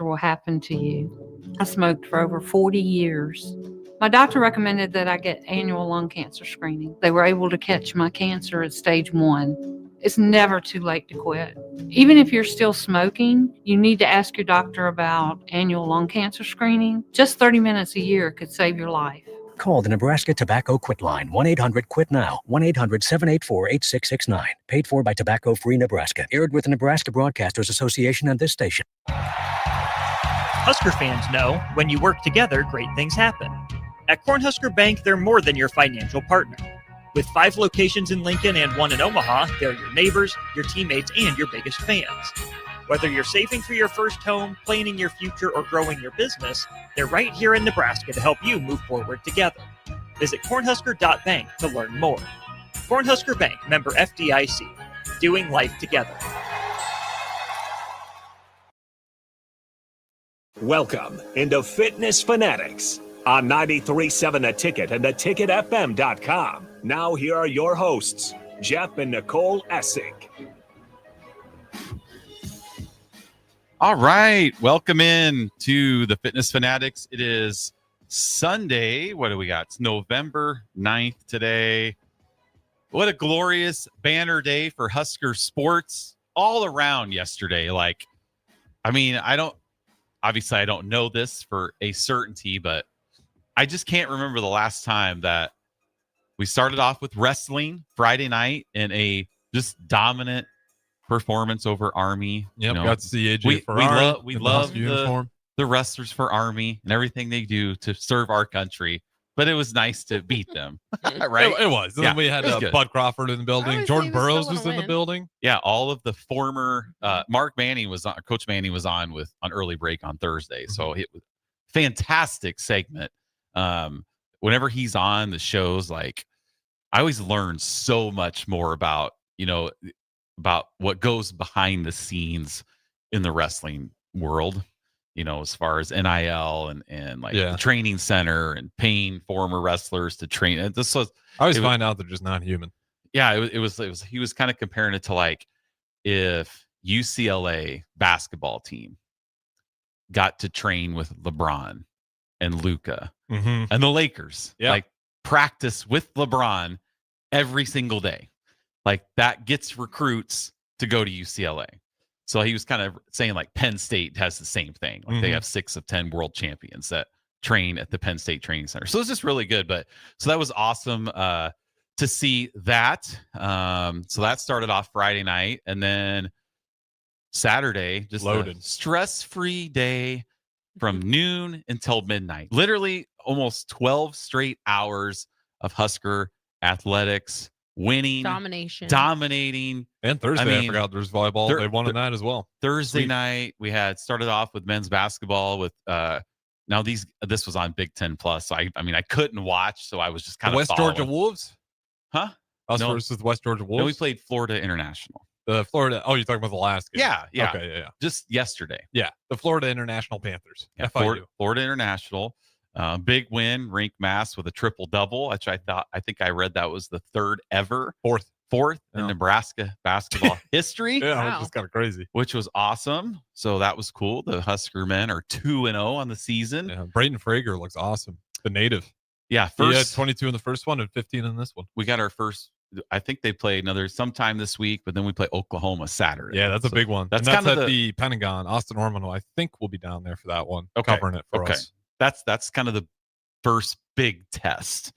will happen to you. I smoked for over 40 years. My doctor recommended that I get annual lung cancer screening. They were able to catch my cancer at stage 1. It's never too late to quit. Even if you're still smoking, you need to ask your doctor about annual lung cancer screening. Just 30 minutes a year could save your life. Call the Nebraska Tobacco Quit Line, 1-800-QUIT-NOW, 1-800-784-8669. Paid for by Tobacco Free Nebraska. Aired with the Nebraska Broadcasters Association and this station. Husker fans know when you work together, great things happen. At Cornhusker Bank, they're more than your financial partner. With 5 locations in Lincoln and 1 in Omaha, they're your neighbors, your teammates, and your biggest fans. Whether you're saving for your first home, planning your future, or growing your business, they're right here in Nebraska to help you move forward together. Visit cornhusker.bank to learn more. Cornhusker Bank, member FDIC, doing life together. Welcome into Fitness Fanatics on 93.7 The Ticket and theticketfm.com. Now here are your hosts, Jeff and Nicole Essink. All right, welcome in to the Fitness Fanatics. It is Sunday. What do we got? It's November 9th today. What a glorious banner day for Husker sports all around yesterday. I don't know this for a certainty, but I just can't remember the last time that we started off with wrestling Friday night in a just dominant performance over Army. Yep, got to see AJ Ferrari. We love the wrestlers for Army and everything they do to serve our country, but it was nice to beat them, right? It was. And then we had Bud Crawford in the building. Jordan Burroughs was in the building. Yeah, all of the former Coach Manning was on on early break on Thursday, so it was a fantastic segment. Whenever he's on the shows, I always learn so much more about what goes behind the scenes in the wrestling world, as far as NIL and the training center and paying former wrestlers to train. I always find out they're just not human. Yeah, it was he was kind of comparing it to if UCLA basketball team got to train with LeBron and Luka and the Lakers, practice with LeBron every single day. That gets recruits to go to UCLA. So he was kind of saying Penn State has the same thing. They have 6 of 10 world champions that train at the Penn State Training Center. So it's just really good. So that was awesome to see that. So that started off Friday night, and then Saturday, just loaded, stress-free day from noon until midnight. Literally almost 12 straight hours of Husker athletics. Winning, dominating, and Thursday. I forgot there's volleyball. They won on that as well. Thursday night we had started off with men's basketball with now this was on Big Ten Plus. So I couldn't watch, so I was just kind of West following. Georgia Wolves, huh? Us versus West Georgia Wolves. No, we played Florida International. The Florida. Oh, you're talking about the last game? Yeah. Okay, yeah. Just yesterday. Yeah, the Florida International Panthers. Yeah, Florida International. Big win, Rink Mass with a triple double, which I think I read that was the third ever, fourth in Nebraska basketball history. Yeah, Wow. It's kind of crazy, which was awesome. So that was cool. The Husker men are 2-0 on the season. Yeah, Brayton Frager looks awesome. The native. Yeah, he had 22 in the first one and 15 in this one. We got our first. I think they play another sometime this week, but then we play Oklahoma Saturday. Yeah, that's a big one. That's kind of at the Pentagon. Austin Ormano, I think, will be down there for that one, covering it for us. That's kind of the first big test.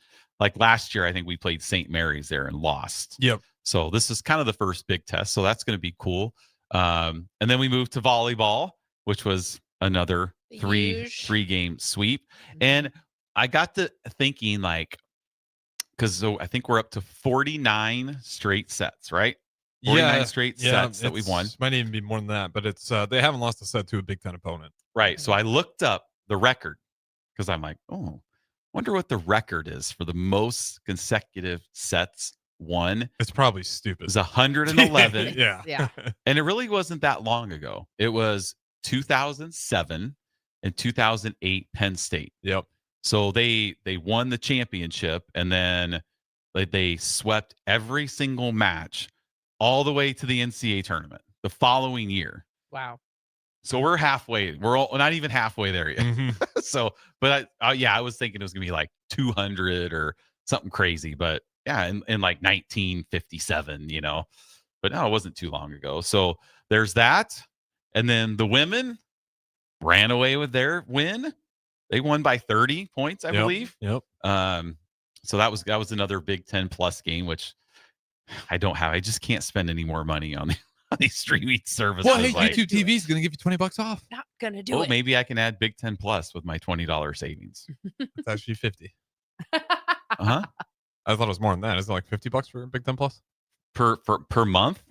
Last year, I think we played St. Mary's there and lost. Yep. So this is kind of the first big test. So that's going to be cool. And then we moved to volleyball, which was another three game sweep. And I got to thinking because I think we're up to 49 straight sets, right? 49 straight sets that we've won. Might even be more than that, but it's they haven't lost a set to a Big Ten opponent. Right. So I looked up the record because I'm wonder what the record is for the most consecutive sets won. It's probably stupid. It was 111. Yeah. And it really wasn't that long ago. It was 2007 and 2008 Penn State. Yep. So they won the championship, and then they swept every single match all the way to the NCAA tournament the following year. Wow. So we're halfway. We're not even halfway there yet. Mm-hmm. So, but I was thinking it was gonna be like 200 or something crazy. But yeah, in like 1957, But no, it wasn't too long ago. So there's that, and then the women ran away with their win. They won by 30 points, I believe. Yep. So that was another Big Ten plus game, which I don't have. I just can't spend any more money on these streaming services. Well, hey, YouTube TV is going to give you $20 off. Not gonna do it. Maybe I can add Big Ten plus with my $20 savings. It's actually 50. Uh-huh. I thought it was more than that. Is it like $50 for Big Ten Plus per month?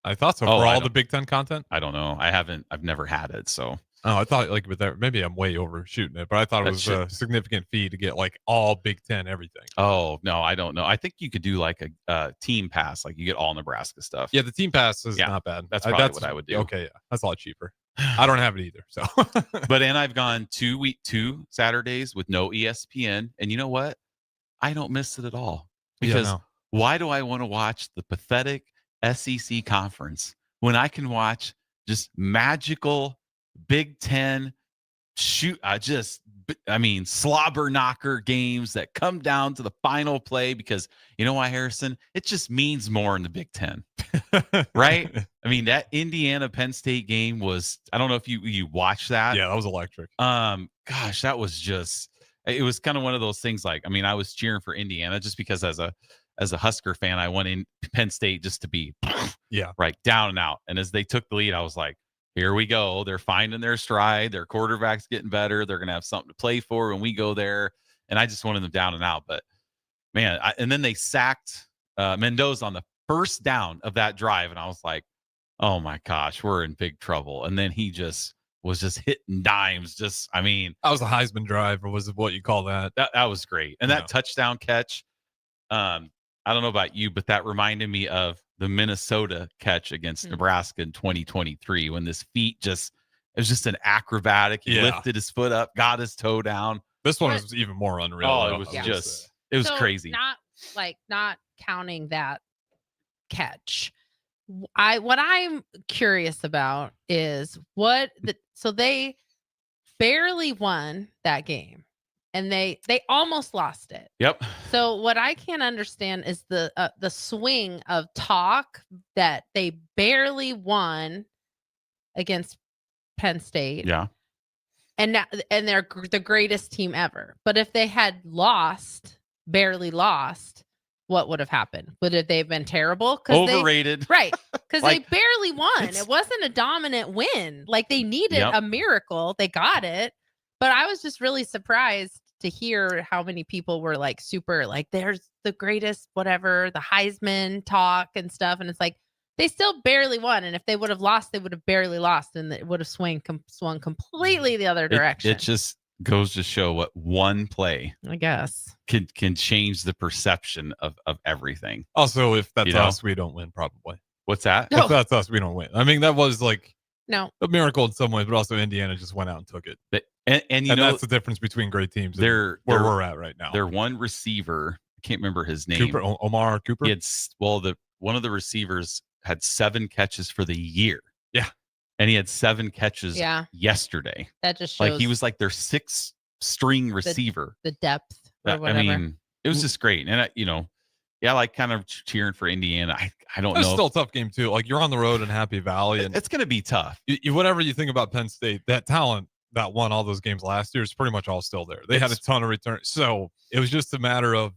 I thought so. For all the Big Ten content. I don't know. I've never had it, so. Oh, I thought like with that, maybe I'm way overshooting it, but I thought it was a significant fee to get like all Big Ten everything. Oh no, I don't know. I think you could do like a team pass, like you get all Nebraska stuff. Yeah, the team pass is not bad. That's probably what I would do. Okay, yeah, that's a lot cheaper. I don't have it either, so. And I've gone 2 Saturdays with no ESPN, and you know what? I don't miss it at all because why do I want to watch the pathetic SEC conference when I can watch just magical Big Ten slobber knocker games that come down to the final play? Because you know why, Harrison? It just means more in the Big Ten, right? I mean, that Indiana Penn State game was, I don't know if you watched that. Yeah, that was electric. Gosh, that was just, it was kind of one of those things. Like, I mean, I was cheering for Indiana just because as a Husker fan, I went in Penn State just to be right down and out. And as they took the lead, I was like, here we go. They're finding their stride. Their quarterback's getting better. They're going to have something to play for when we go there. And I just wanted them down and out. But, man, and then they sacked Mendoza on the first down of that drive. And I was like, oh, my gosh, we're in big trouble. And then he was just hitting dimes. That was a Heisman drive, or was it what you call that? That was great. And that touchdown catch, I don't know about you, but that reminded me of the Minnesota catch against Nebraska in 2023 when this feet it was just an acrobatic. He lifted his foot up, got his toe down. This one was even more unreal. Oh, it was it was crazy. Not counting that catch. What I'm curious about is so they barely won that game. And they almost lost it. Yep. So what I can't understand is the swing of talk that they barely won against Penn State. Yeah. And they're the greatest team ever. But if they had barely lost, what would have happened? Would they have been terrible? Overrated. Right. Because they barely won. It wasn't a dominant win. Like they needed a miracle. They got it. But I was just really surprised to hear how many people were like super like there's the greatest whatever, the Heisman talk and stuff. And it's like they still barely won. And if they would have lost, they would have barely lost. And it would have swung completely the other direction. It just goes to show what one play, I guess, can change the perception of everything. Also, if that's us, we don't win probably. What's that? If that's us, we don't win. I mean, that was like a miracle in some ways, but also Indiana just went out and took it. And that's the difference between great teams. Where we're at right now. Their one receiver, I can't remember his name. Omar Cooper. He had one of the receivers had 7 catches for the year. Yeah, and he had 7 catches yesterday. That just shows like he was like their 6th string receiver. The depth. Or whatever. I mean, it was just great, and like kind of cheering for Indiana. I don't know. It's still a tough game too. Like you're on the road in Happy Valley, and it's going to be tough. Whatever you think about Penn State, that talent that won all those games last year is pretty much all still there. They had a ton of return. So it was just a matter of,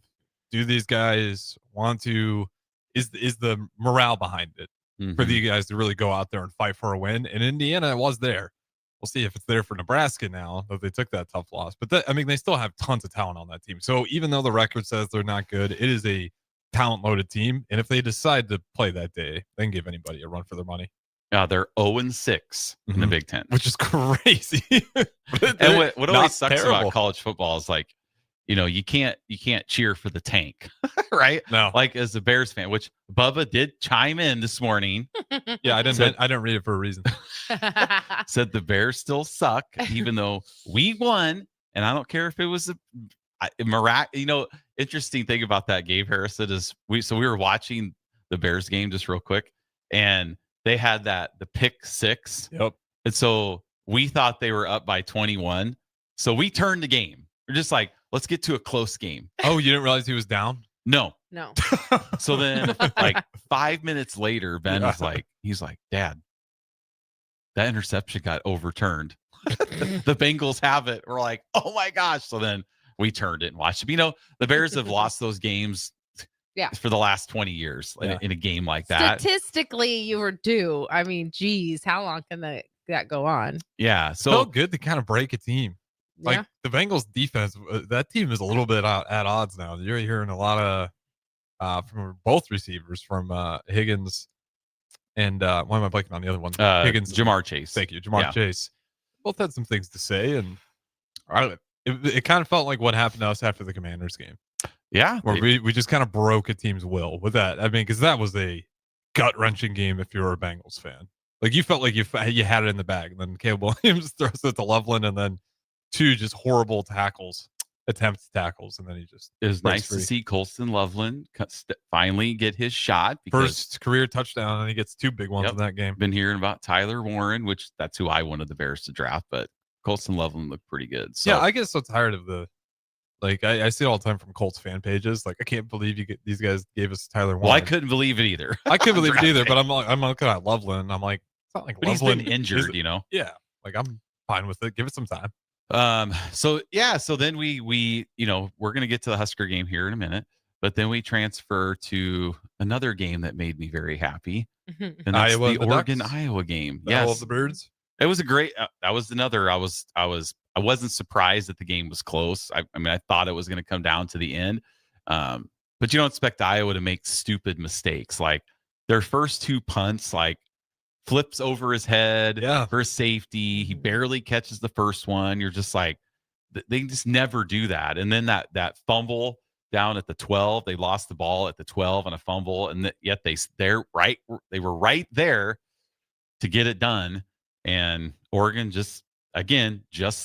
do these guys want to, is the morale behind it for the guys to really go out there and fight for a win? And Indiana was there. We'll see if it's there for Nebraska now that they took that tough loss. But they still have tons of talent on that team. So even though the record says they're not good, it is a talent loaded team. And if they decide to play that day, they can give anybody a run for their money. Yeah, they're 0-6 in the Big Ten, which is crazy. And what always sucks about college football is like, you can't cheer for the tank, right? No, like as a Bears fan, which Bubba did chime in this morning. Yeah, I didn't read it for a reason. Said the Bears still suck, even though we won, and I don't care if it was interesting thing about that game, Harrison, is we were watching the Bears game just real quick, and they had the pick 6. Yep. And so we thought they were up by 21. So we turned the game. We're just like, let's get to a close game. Oh, you didn't realize he was down? No. So then like 5 minutes later, Ben was like, he's like, Dad, that interception got overturned. The Bengals have it. We're like, oh my gosh. So then we turned it and watched it. You know, the Bears have lost those games for the last 20 years in a game like that. Statistically, you were due. I mean, geez, how long can that go on? Yeah. So it felt good to kind of break a team. Like the Bengals defense, that team is a little bit at odds now. You're hearing a lot of from both receivers, from Higgins and why am I blanking on the other one? Higgins, Jamar Chase. Thank you, Jamar Chase. Both had some things to say, and it kind of felt like what happened to us after the Commanders game. Yeah, where we just kind of broke a team's will with that. I mean, because that was a gut-wrenching game if you were a Bengals fan. Like, you felt like you had it in the bag, and then Caleb Williams throws it to Loveland, and then 2 just horrible attempts tackles, and then he just it was nice to see Colston Loveland finally get his shot. First career touchdown, and he gets 2 big ones in that game. Been hearing about Tyler Warren, which that's who I wanted the Bears to draft, but Colston Loveland looked pretty good. So. Yeah, I get so tired of I see it all the time from Colts fan pages. Like, I can't believe these guys gave us Tyler Warren. Well, I couldn't believe it either. I couldn't believe it either, but I'm looking at Loveland. I'm like, it's not like but Loveland he's been injured, you know? Yeah. Like, I'm fine with it. Give it some time. So then we we're going to get to the Husker game here in a minute, but then we transfer to another game that made me very happy. And that's the Oregon-Iowa game. Yes. The Birds. It was a great, that was another, I wasn't surprised that the game was close. I mean, I thought it was going to come down to the end. But you don't expect Iowa to make stupid mistakes. Like, their first 2 punts, like, flips over his head for safety. He barely catches the first one. You're just like, they just never do that. And then that fumble down at the 12, they lost the ball at the 12 on a fumble, and yet they were right there to get it done. And Oregon just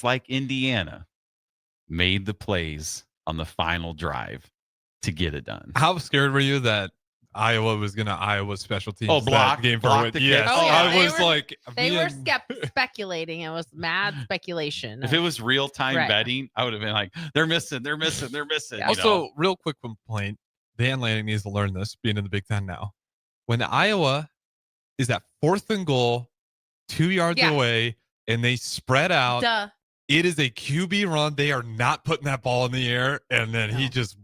like Indiana, made the plays on the final drive to get it done. How scared were you that Iowa was going to Iowa special teams block that game for block a win? Yes. I was like, they were speculating. It was mad speculation. If it was real time betting, I would have been like, they're missing. Yeah. Also, real quick complaint. Dan Lanning needs to learn this, being in the Big Ten now. When Iowa is at 4th and goal, 2 yards away, and they spread out, it is a QB run. They are not putting that ball in the air, and then he just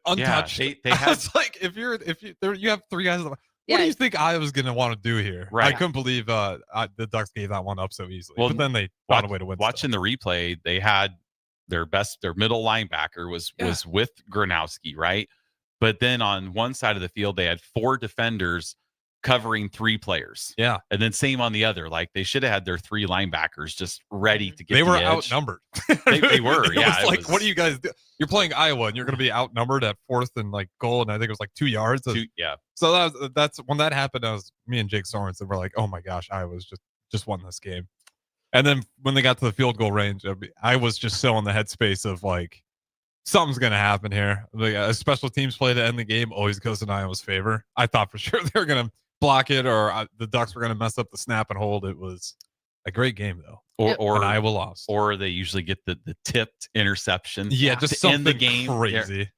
untouched. Yeah, they have. It's like if you have 3 guys. What do you think Iowa's going to want to do here? Right. I couldn't believe the Ducks gave that one up so easily. Well, but then they found a way to win. Watching the replay, they had their middle linebacker was with Gronowski, right? But then on one side of the field, they had 4 defenders covering 3 players. Yeah. And then same on the other. Like, they should have had their 3 linebackers just ready to get They were the edge. outnumbered. They were. It was what do you guys do? You're playing Iowa and you're going to be outnumbered at 4th and goal, and I think it was 2 yards. So that's when that happened. Me and Jake Sorensen were like, oh my gosh, Iowa's just won this game. And then when they got to the field goal range, I was just so in the headspace of something's going to happen here. A special teams play to end the game always goes in Iowa's favor. I thought for sure they were going to block it, or the Ducks were going to mess up the snap and hold. It was a great game though. Or Iowa lost. Or they usually get the tipped interception. Yeah, just to end the something game crazy.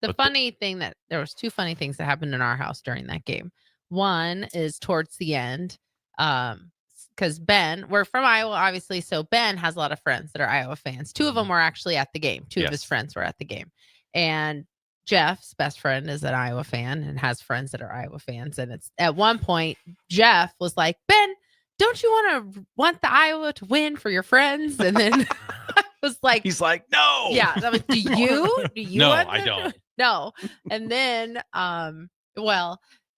The funny thing that there was 2 funny things that happened in our house during that game. One is towards the end, because we're from Iowa, obviously, so Ben has a lot of friends that are Iowa fans. 2 of them were actually at the game. 2 of his friends were at the game, and Jeff's best friend is an Iowa fan and has friends that are Iowa fans. And it's at one point, Jeff was like, Ben, don't you want the Iowa to win for your friends? And then I was like, he's like, no. Yeah. I was, do you? No, want I don't. No. And then, I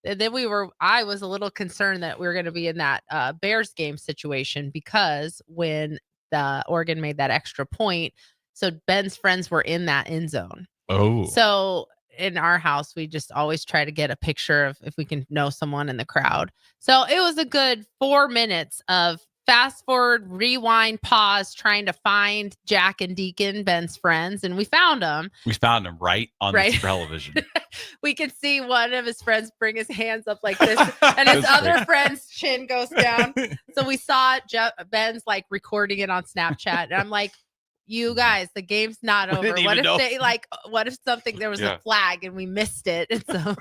was a little concerned that we were going to be in that Bears game situation, because when the Oregon made that extra point, so Ben's friends were in that end zone. Oh. So in our house, we just always try to get a picture of if we can know someone in the crowd. So it was a good 4 minutes of fast forward, rewind, pause, trying to find Jack and Deacon, Ben's friends, and we found them. We found him right on the television. We could see one of his friends bring his hands up like this, and his other friend's chin goes down. So we saw Ben's like recording it on Snapchat, and I'm like, you guys, the game's not over. What if there was a flag and we missed it? And so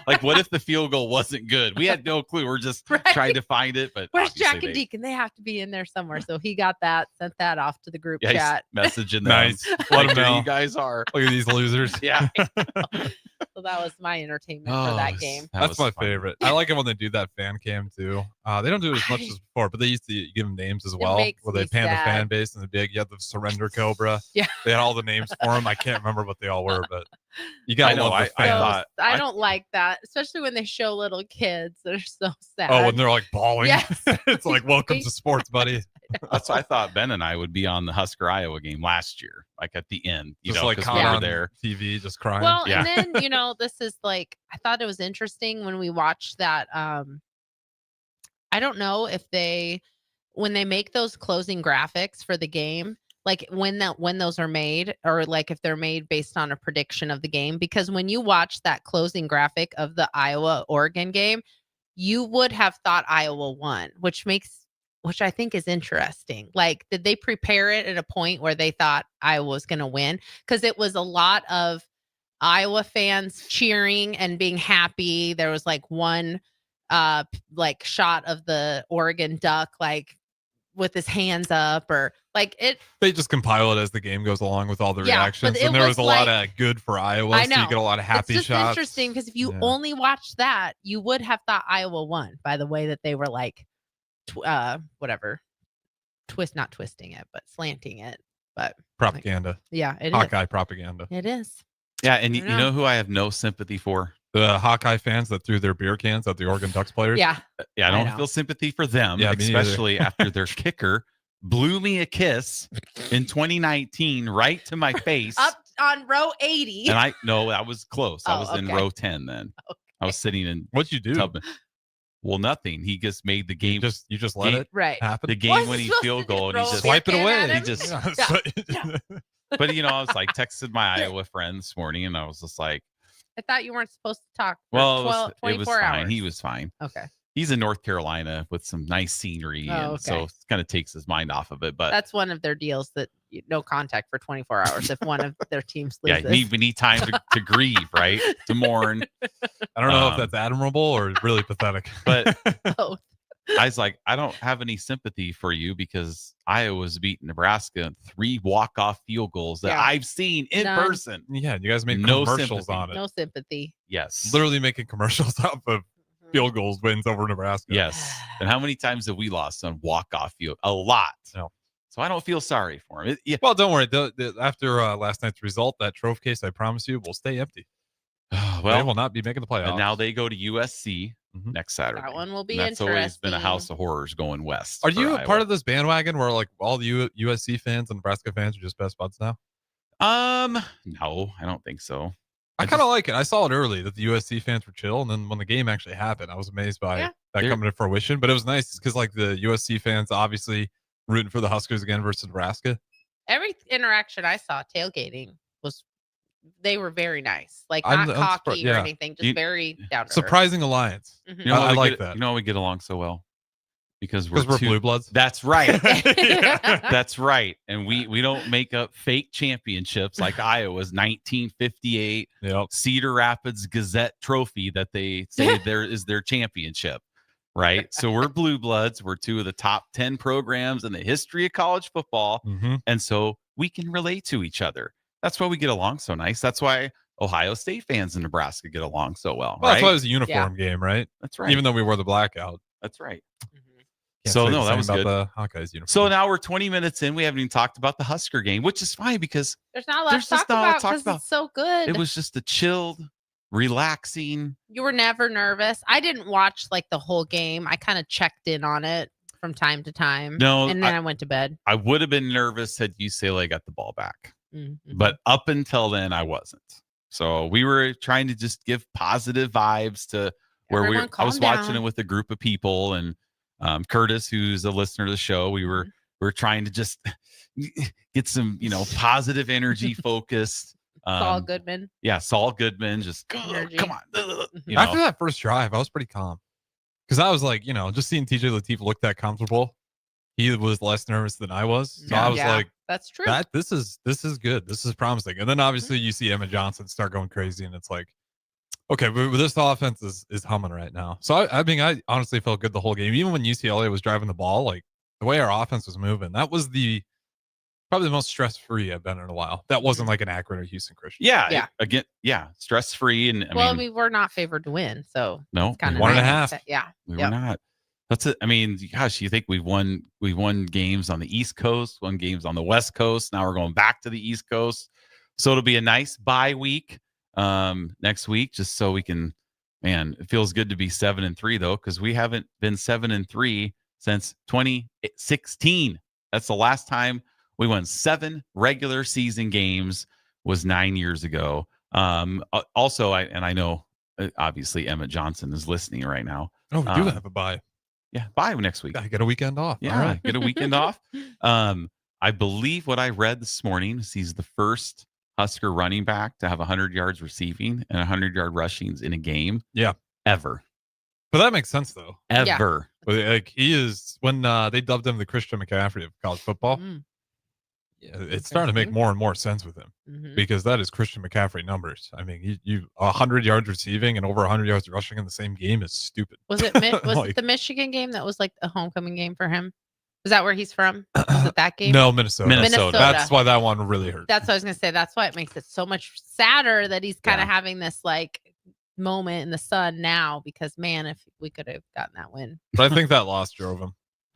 like, what if the field goal wasn't good? We had no clue. We're just trying to find it. But where's Jack and Deacon? They have to be in there somewhere. So he got that, sent that off to the group chat. Messaging them. Nice. What you guys are. Look at these losers. Yeah. So that was my entertainment for that game. That's my favorite. I like it when they do that fan cam too. They don't do it as much as before, but they used to give them names as well. Where they pan the fan base and you have the Surrender Cobra. Yeah. They had all the names for them. I can't remember what they all were, but you got to love the fans. I don't like that, especially when they show little kids. They're so sad. Oh, when they're like bawling. Yes. It's like, welcome to sports, buddy. That's why I thought Ben and I would be on the Husker Iowa game last year, like at the end, just like because we were there. TV, just crying. Well, and then this is like, I thought it was interesting when we watched that. I don't know if when they make those closing graphics for the game, like when those are made, or like if they're made based on a prediction of the game, because when you watch that closing graphic of the Iowa-Oregon game, you would have thought Iowa won, which I think is interesting. Like, did they prepare it at a point where they thought Iowa was going to win? Because it was a lot of Iowa fans cheering and being happy. There was like one like shot of the Oregon Duck, like with his hands up, or like it. They just compile it as the game goes along with all the reactions, and there was a lot of good for Iowa. I know. So you get a lot of happy it's just shots. Interesting, because if you only watched that, you would have thought Iowa won by the way that they were like, whatever, not twisting it, but slanting it. But propaganda. Like, yeah, it Hawkeye is. propaganda. It is. Yeah, and you know who I have no sympathy for? The Hawkeye fans that threw their beer cans at the Oregon Ducks players. Yeah. Yeah, I don't feel sympathy for them, especially after their kicker blew me a kiss in 2019 right to my face. Up on row 80. And that was close. I was in row 10 then. Okay. I was sitting in. What'd you do? Tubman. Well, nothing. He just made the game. You just let it happen. The game-winning field goal, and he just swipe it away. He just. But I was like texted my Iowa friend this morning, and I was just like, I thought you weren't supposed to talk. Well, 24 it was fine. hours. He was fine. Okay. He's in North Carolina with some nice scenery, and so it kind of takes his mind off of it. But that's one of their deals, that no contact for 24 hours if one of their teams loses. Yeah, we need time to grieve, right? To mourn. I don't know if that's admirable or really pathetic. But both. I was like, I don't have any sympathy for you because Iowa's beaten Nebraska in 3 walk-off field goals that I've seen in person. Yeah, you guys make commercials on it. No sympathy. Yes. Literally making commercials off of field goals wins over Nebraska. Yes. And how many times have we lost on walk-off field? A lot. No. So I don't feel sorry for him. Well, don't worry. After last night's result, that trophy case, I promise you, will stay empty. They will not be making the playoffs. And now they go to USC next Saturday. That one will be That's interesting. always been a house of horrors going west. Are you a part of this bandwagon where like all the USC fans and Nebraska fans are just best buds now? No, I don't think so. I kind of like it. I saw it early that the USC fans were chill, and then when the game actually happened, I was amazed by that coming to fruition. But it was nice because like the USC fans obviously rooting for the Huskers again versus Nebraska. Every interaction I saw tailgating they were very nice, like not cocky or anything, just very down to surprising alliance. Mm-hmm. I like that. You know, we get along so well because we're blue bloods. That's right. That's right. And we don't make up fake championships like Iowa's 1958 Cedar Rapids Gazette trophy that they say there is their championship. Right. So we're blue bloods. We're 2 of the top 10 programs in the history of college football. Mm-hmm. And so we can relate to each other. That's why we get along so nice. That's why Ohio State fans in Nebraska get along so well. Well, that's why it was a uniform game, right? That's right. Even though we wore the blackout. That's right. Mm-hmm. So no, that was good. The Hawkeyes uniform. So now we're 20 minutes in. We haven't even talked about the Husker game, which is fine because there's not a lot to talk about because it's so good. It was just a chilled, relaxing. You were never nervous. I didn't watch like the whole game. I kind of checked in on it from time to time. No, and then I went to bed. I would have been nervous had UCLA got the ball back. Mm-hmm. But up until then, I wasn't. So we were trying to just give positive vibes to where I was watching it with a group of people, and Curtis, who's a listener to the show, we were trying to just get some, positive energy focused. Saul Goodman. Yeah, Saul Goodman. Just come on. After that first drive, I was pretty calm because I was like, just seeing TJ Lateef look that comfortable. He was less nervous than I was. So I was like, that's true. This is good. This is promising. And then obviously you see Emmett Johnson start going crazy, and it's like, okay, but this offense is humming right now. So I honestly felt good the whole game. Even when UCLA was driving the ball, like the way our offense was moving, that was probably the most stress-free I've been in a while. That wasn't like an Akron or Houston Christian. Yeah. Again, stress-free. And I mean, we're not favored to win. So no, it's kind of 1.5. Yeah. We were not. That's it. I mean, gosh, you think we won games on the East Coast, won games on the West Coast. Now we're going back to the East Coast. So it'll be a nice bye week next week, just so we can, it feels good to be 7-3 though, because we haven't been 7-3 since 2016. That's the last time we won 7 regular season games, was 9 years ago. Also, I know obviously Emmett Johnson is listening right now. Oh, we do have a bye. Yeah, bye next week. I get a weekend off. Yeah, all right. Get a weekend off. I believe what I read this morning is he's the first Husker running back to have 100 yards receiving and 100-yard rushings in a game. Yeah, ever. But that makes sense though. Ever. Yeah. Like he is when they dubbed him the Christian McCaffrey of college football. Yeah, it's starting to make more and more sense with him because that is Christian McCaffrey numbers. I mean, you 100 yards receiving and over 100 yards rushing in the same game is stupid. Was it it the Michigan game that was like a homecoming game for him? Is that where he's from? Was it that game? No, Minnesota. That's why that one really hurt. That's what I was gonna say. That's why it makes it so much sadder that he's kind of having this like moment in the sun now. Because man, if we could have gotten that win, but I think that loss drove him.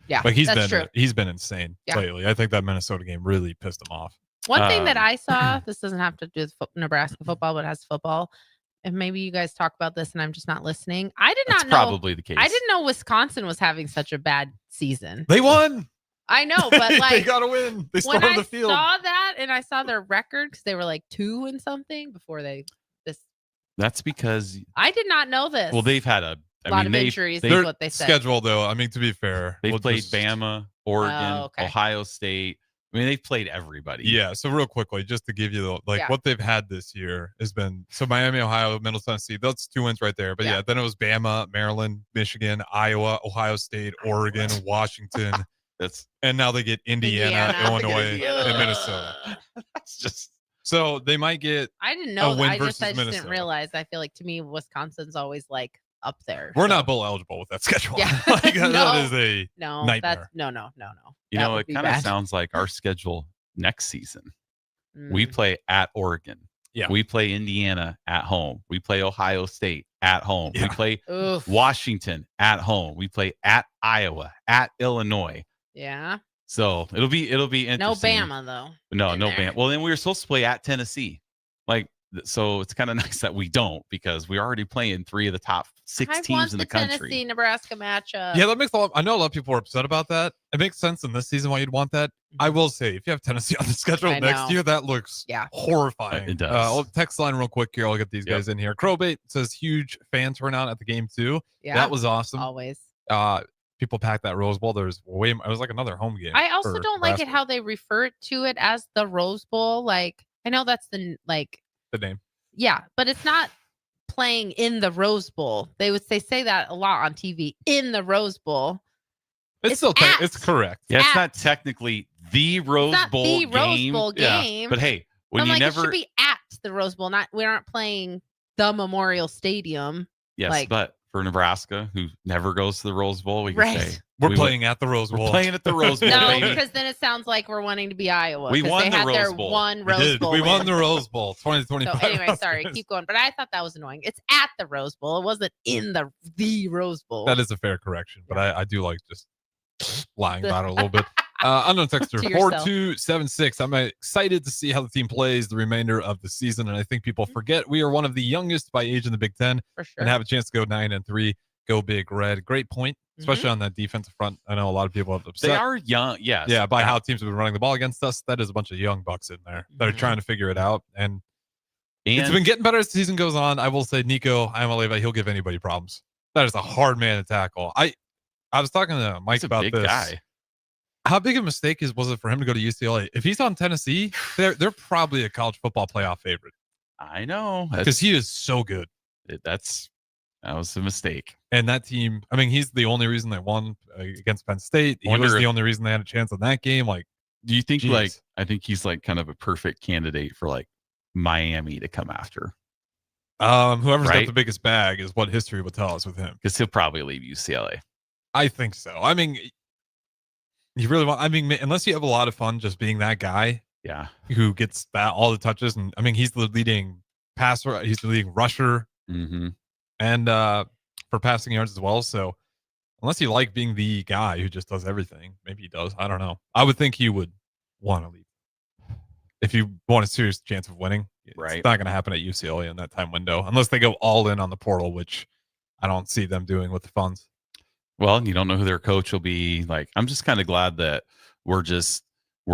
Yeah, like he's been insane lately. I think that Minnesota game really pissed him off. One thing that I saw, this doesn't have to do with Nebraska football, but it has football. And maybe you guys talk about this and I'm just not listening. I did not know. Probably the case. I didn't know Wisconsin was having such a bad season. They won. I know, but like they got to win. They stormed the field. When I saw that and I saw their record because they were like 2 and something before That's because I did not know this. Well, they've had a lot of injuries. Their is what they said. Schedule though. I mean, to be fair, they played Bama, Oregon, Ohio State. I mean, they've played everybody. Yeah. So real quickly, just to give you what they've had this year has been Miami, Ohio, Middle Tennessee. That's 2 wins right there. But then it was Bama, Maryland, Michigan, Iowa, Ohio State, Oregon, Washington. And now they get Indiana. Illinois, and Minnesota. That's just so they might get. I didn't know. I just Minnesota. didn't realize. I feel like to me, Wisconsin's always like up there. We're not bowl eligible with that schedule. Yeah. That is a nightmare. No. It kind of sounds like our schedule next season. We play at Oregon. Yeah. We play Indiana at home. We play Ohio State at home. Yeah. We play Washington at home. We play at Iowa, at Illinois. Yeah. So it'll be interesting. No Bama though. No Bama. Well, then we were supposed to play at Tennessee. So it's kind of nice that we don't because we're already playing 3 of the top 6 teams in the country. Tennessee Nebraska matchup. Yeah, that makes I know a lot of people are upset about that. It makes sense in this season why you'd want that. I will say, if you have Tennessee on the schedule next year, that looks horrifying. It does. I'll text line real quick here. I'll get these guys in here. Crowbait says huge fan turnout at the game too. Yeah, that was awesome. Always. People packed that Rose Bowl. It was like another home game. I also don't like it how they refer to it as the Rose Bowl. Like I know that's the name. Yeah, but it's not playing in the Rose Bowl. They say that a lot on TV. In the Rose Bowl. It's correct. Yeah, it's not technically the Rose Bowl game. Rose Bowl game. Yeah. But hey, when you never it should be at the Rose Bowl. We aren't playing the Memorial Stadium. Yes, but for Nebraska, who never goes to the Rose Bowl, we can say we're playing at the Rose Bowl. We're playing at the Rose Bowl. No, baby. because then it sounds like we're wanting to be Iowa. We won they the had Rose their Bowl. One Rose Bowl. We won the Rose Bowl 2025. So anyway, sorry, keep going. But I thought that was annoying. It's at the Rose Bowl. It wasn't in the Rose Bowl. That is a fair correction, but I do like just lying about it a little bit. Unknown texter 4276. I'm excited to see how the team plays the remainder of the season, and I think people forget we are one of the youngest by age in the Big Ten, for sure, and have a chance to go 9-3. Go Big Red. Great point, especially on that defensive front. I know a lot of people have upset. They are young, yes. Yeah, by how teams have been running the ball against us. That is a bunch of young bucks in there that are trying to figure it out, and it's been getting better as the season goes on. I will say, Nico Iamaleava, he'll give anybody problems. That is a hard man to tackle. I was talking to Mike He's a about big this. guy. How big a mistake was it for him to go to UCLA? If he's on Tennessee, they're probably a college football playoff favorite. I know. Because he is so good. That was a mistake. And that team, I mean, he's the only reason they won against Penn State. He was the only reason they had a chance in that game. Like, do you think geez. I think he's like kind of a perfect candidate for like Miami to come after. Whoever's right? got the biggest bag is what history will tell us with him. Because he'll probably leave UCLA. I think so. I mean, you really want, I mean, unless you have a lot of fun just being that guy. Yeah. Who gets all the touches. And I mean, he's the leading passer. He's the leading rusher. Mm-hmm. And for passing yards as well. So unless you like being the guy who just does everything, maybe he does. I don't know. I would think he would want to leave. If you want a serious chance of winning, right? It's not going to happen at UCLA in that time window unless they go all in on the portal, which I don't see them doing with the funds. Well, you don't know who their coach will be. Like, I'm just kind of glad that we're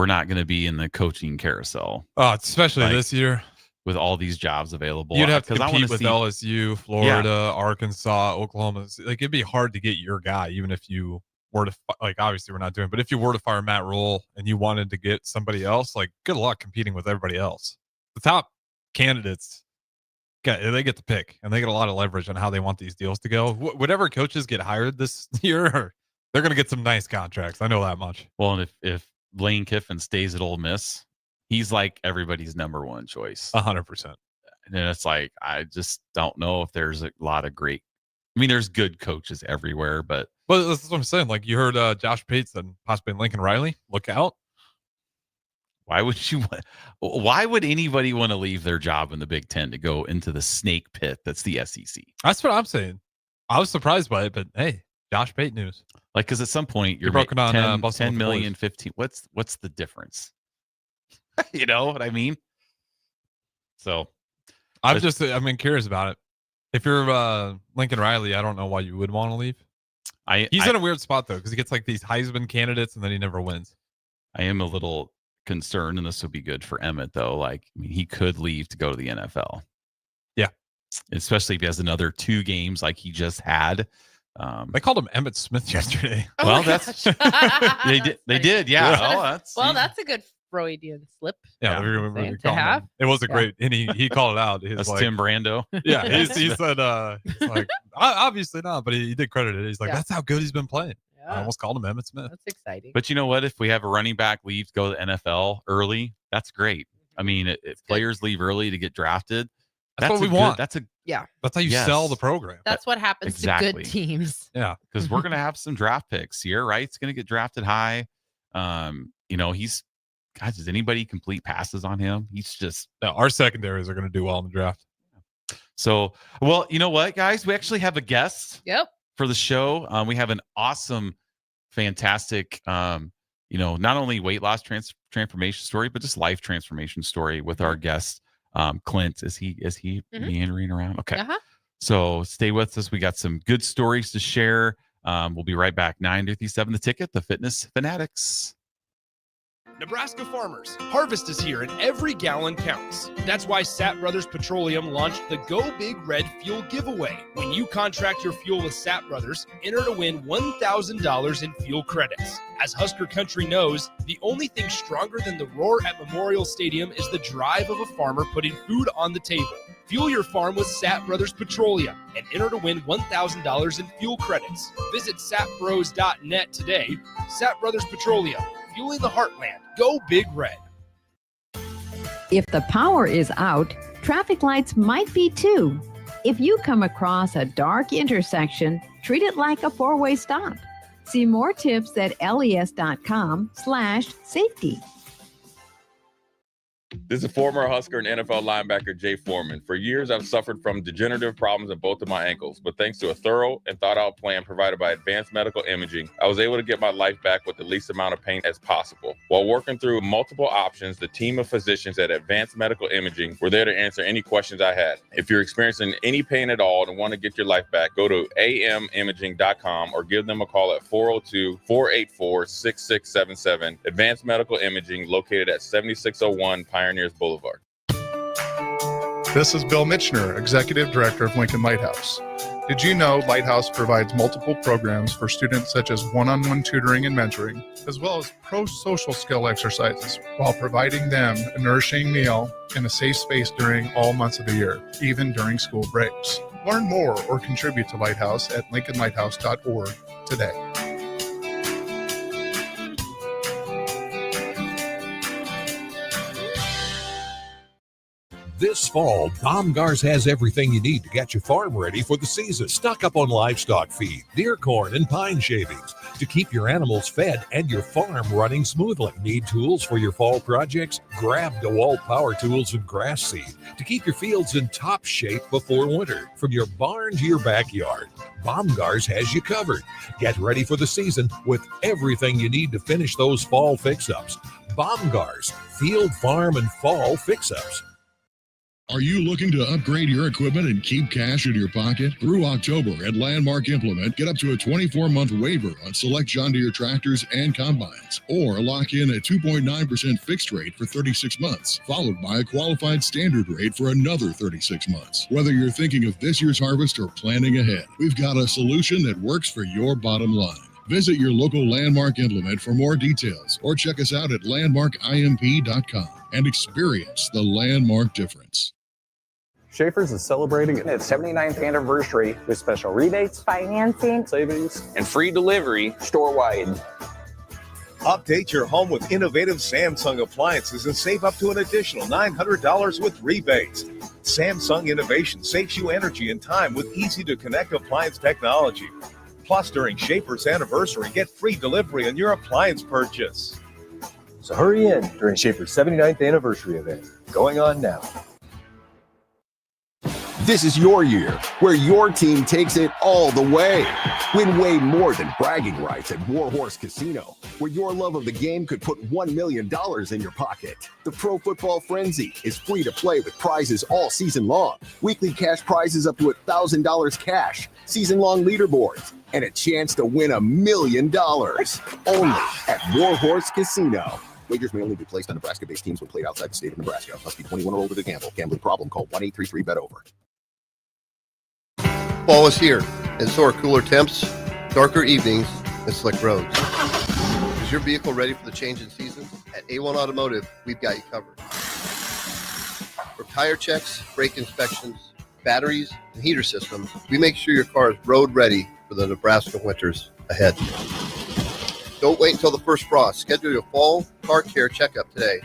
not going to be in the coaching carousel. Oh, especially this year with all these jobs available. You'd have to compete with LSU, Florida, Arkansas, Oklahoma. Like, it'd be hard to get your guy, even if you were to, like, obviously we're not doing, but if you were to fire Matt Rule and you wanted to get somebody else, like, good luck competing with everybody else. The top candidates, they get to pick, and they get a lot of leverage on how they want these deals to go. Whatever coaches get hired this year, they're going to get some nice contracts. I know that much. Well, and if Lane Kiffin stays at Ole Miss, he's like everybody's number one choice. 100%. And it's like, I just don't know if there's a lot of great, I mean, there's good coaches everywhere, but. Well, that's what I'm saying. Like, you heard Josh Pates and possibly Lincoln Riley. Look out. Why would anybody want to leave their job in the Big Ten to go into the snake pit that's the SEC? That's what I'm saying. I was surprised by it, but hey, Josh Pate news. Like, because at some point you're broken on 10 million, 15. What's the difference? You know what I mean? So I'm curious about it. If you're Lincoln Riley, I don't know why you would want to leave. He's in a weird spot though, because he gets like these Heisman candidates and then he never wins. I am a little concerned, and this would be good for Emmett though. Like, I mean, he could leave to go to the NFL. Yeah, especially if he has another 2 games like he just had. They called him Emmitt Smith yesterday. Oh, well, that's they did. Yeah. Well, that's a good Freudian slip. Yeah, to have. It was a great, and he called it out. That's like, Tim Brando. Yeah, he said, he's like, obviously not, but he did credit it. He's like, that's how good he's been playing. Yeah. I almost called him Emmitt Smith. That's exciting. But you know what? If we have a running back leave to go to the NFL early, that's great. I mean, if players leave early to get drafted, that's what we want. That's how you sell the program. That's what happens to good teams. Yeah, because we're gonna have some draft picks. Sierra Wright's gonna get drafted high. Does anybody complete passes on him? He's just our secondaries are gonna do well in the draft. So, well, you know what, guys? We actually have a guest. Yep. For the show, we have an awesome, fantastic, not only weight loss transformation story, but just life transformation story with our guest, Clint. Is he meandering around? Okay. Uh-huh. So stay with us. We got some good stories to share. We'll be right back. 9:57 The Ticket, the Fitness Fanatics. Nebraska farmers, harvest is here and every gallon counts. That's why Sapp Brothers Petroleum launched the Go Big Red Fuel Giveaway. When you contract your fuel with Sapp Brothers, enter to win $1,000 in fuel credits. As Husker Country knows, the only thing stronger than the roar at Memorial Stadium is the drive of a farmer putting food on the table. Fuel your farm with Sapp Brothers Petroleum and enter to win $1,000 in fuel credits. Visit sappbros.net today. Sapp Brothers Petroleum, fueling the heartland. Go Big Red. If the power is out, traffic lights might be too. If you come across a dark intersection, treat it like a 4-way stop. See more tips at les.com/safety. This is former Husker and NFL linebacker Jay Foreman. For years, I've suffered from degenerative problems in both of my ankles, but thanks to a thorough and thought-out plan provided by Advanced Medical Imaging, I was able to get my life back with the least amount of pain as possible. While working through multiple options, the team of physicians at Advanced Medical Imaging were there to answer any questions I had. If you're experiencing any pain at all and want to get your life back, go to amimaging.com or give them a call at 402-484-6677. Advanced Medical Imaging, located at 7601 Pioneers Boulevard. This is Bill Mitchner, Executive Director of Lincoln Lighthouse. Did you know Lighthouse provides multiple programs for students such as one-on-one tutoring and mentoring, as well as pro-social skill exercises, while providing them a nourishing meal and a safe space during all months of the year, even during school breaks? Learn more or contribute to Lighthouse at lincolnlighthouse.org today. This fall, Baumgars has everything you need to get your farm ready for the season. Stock up on livestock feed, deer corn, and pine shavings to keep your animals fed and your farm running smoothly. Need tools for your fall projects? Grab DeWalt power tools and grass seed to keep your fields in top shape before winter. From your barn to your backyard, Baumgars has you covered. Get ready for the season with everything you need to finish those fall fix-ups. Baumgars, field, farm, and fall fix-ups. Are you looking to upgrade your equipment and keep cash in your pocket? Through October at Landmark Implement, get up to a 24-month waiver on select John Deere tractors and combines, or lock in a 2.9% fixed rate for 36 months, followed by a qualified standard rate for another 36 months. Whether you're thinking of this year's harvest or planning ahead, we've got a solution that works for your bottom line. Visit your local Landmark Implement for more details, or check us out at landmarkimp.com and experience the Landmark difference. Schaefer's is celebrating its 79th anniversary with special rebates, financing, savings, and free delivery store-wide. Update your home with innovative Samsung appliances and save up to an additional $900 with rebates. Samsung Innovation saves you energy and time with easy-to-connect appliance technology. Plus, during Schaefer's anniversary, get free delivery on your appliance purchase. So hurry in during Schaefer's 79th anniversary event, going on now. This is your year, where your team takes it all the way. Win way more than bragging rights at Warhorse Casino, where your love of the game could put $1 million in your pocket. The Pro Football Frenzy is free to play with prizes all season long. Weekly cash prizes up to $1,000 cash, season-long leaderboards, and a chance to win $1 million. Only at Warhorse Casino. Wagers may only be placed on Nebraska-based teams when played outside the state of Nebraska. Must be 21 or older to gamble. Gambling problem? Call 1-833-BET-OVER. Fall is here, and so are cooler temps, darker evenings, and slick roads. Is your vehicle ready for the change in seasons? At A1 Automotive, we've got you covered. From tire checks, brake inspections, batteries, and heater systems, we make sure your car is road ready for the Nebraska winters ahead. Don't wait until the first frost. Schedule your fall car care checkup today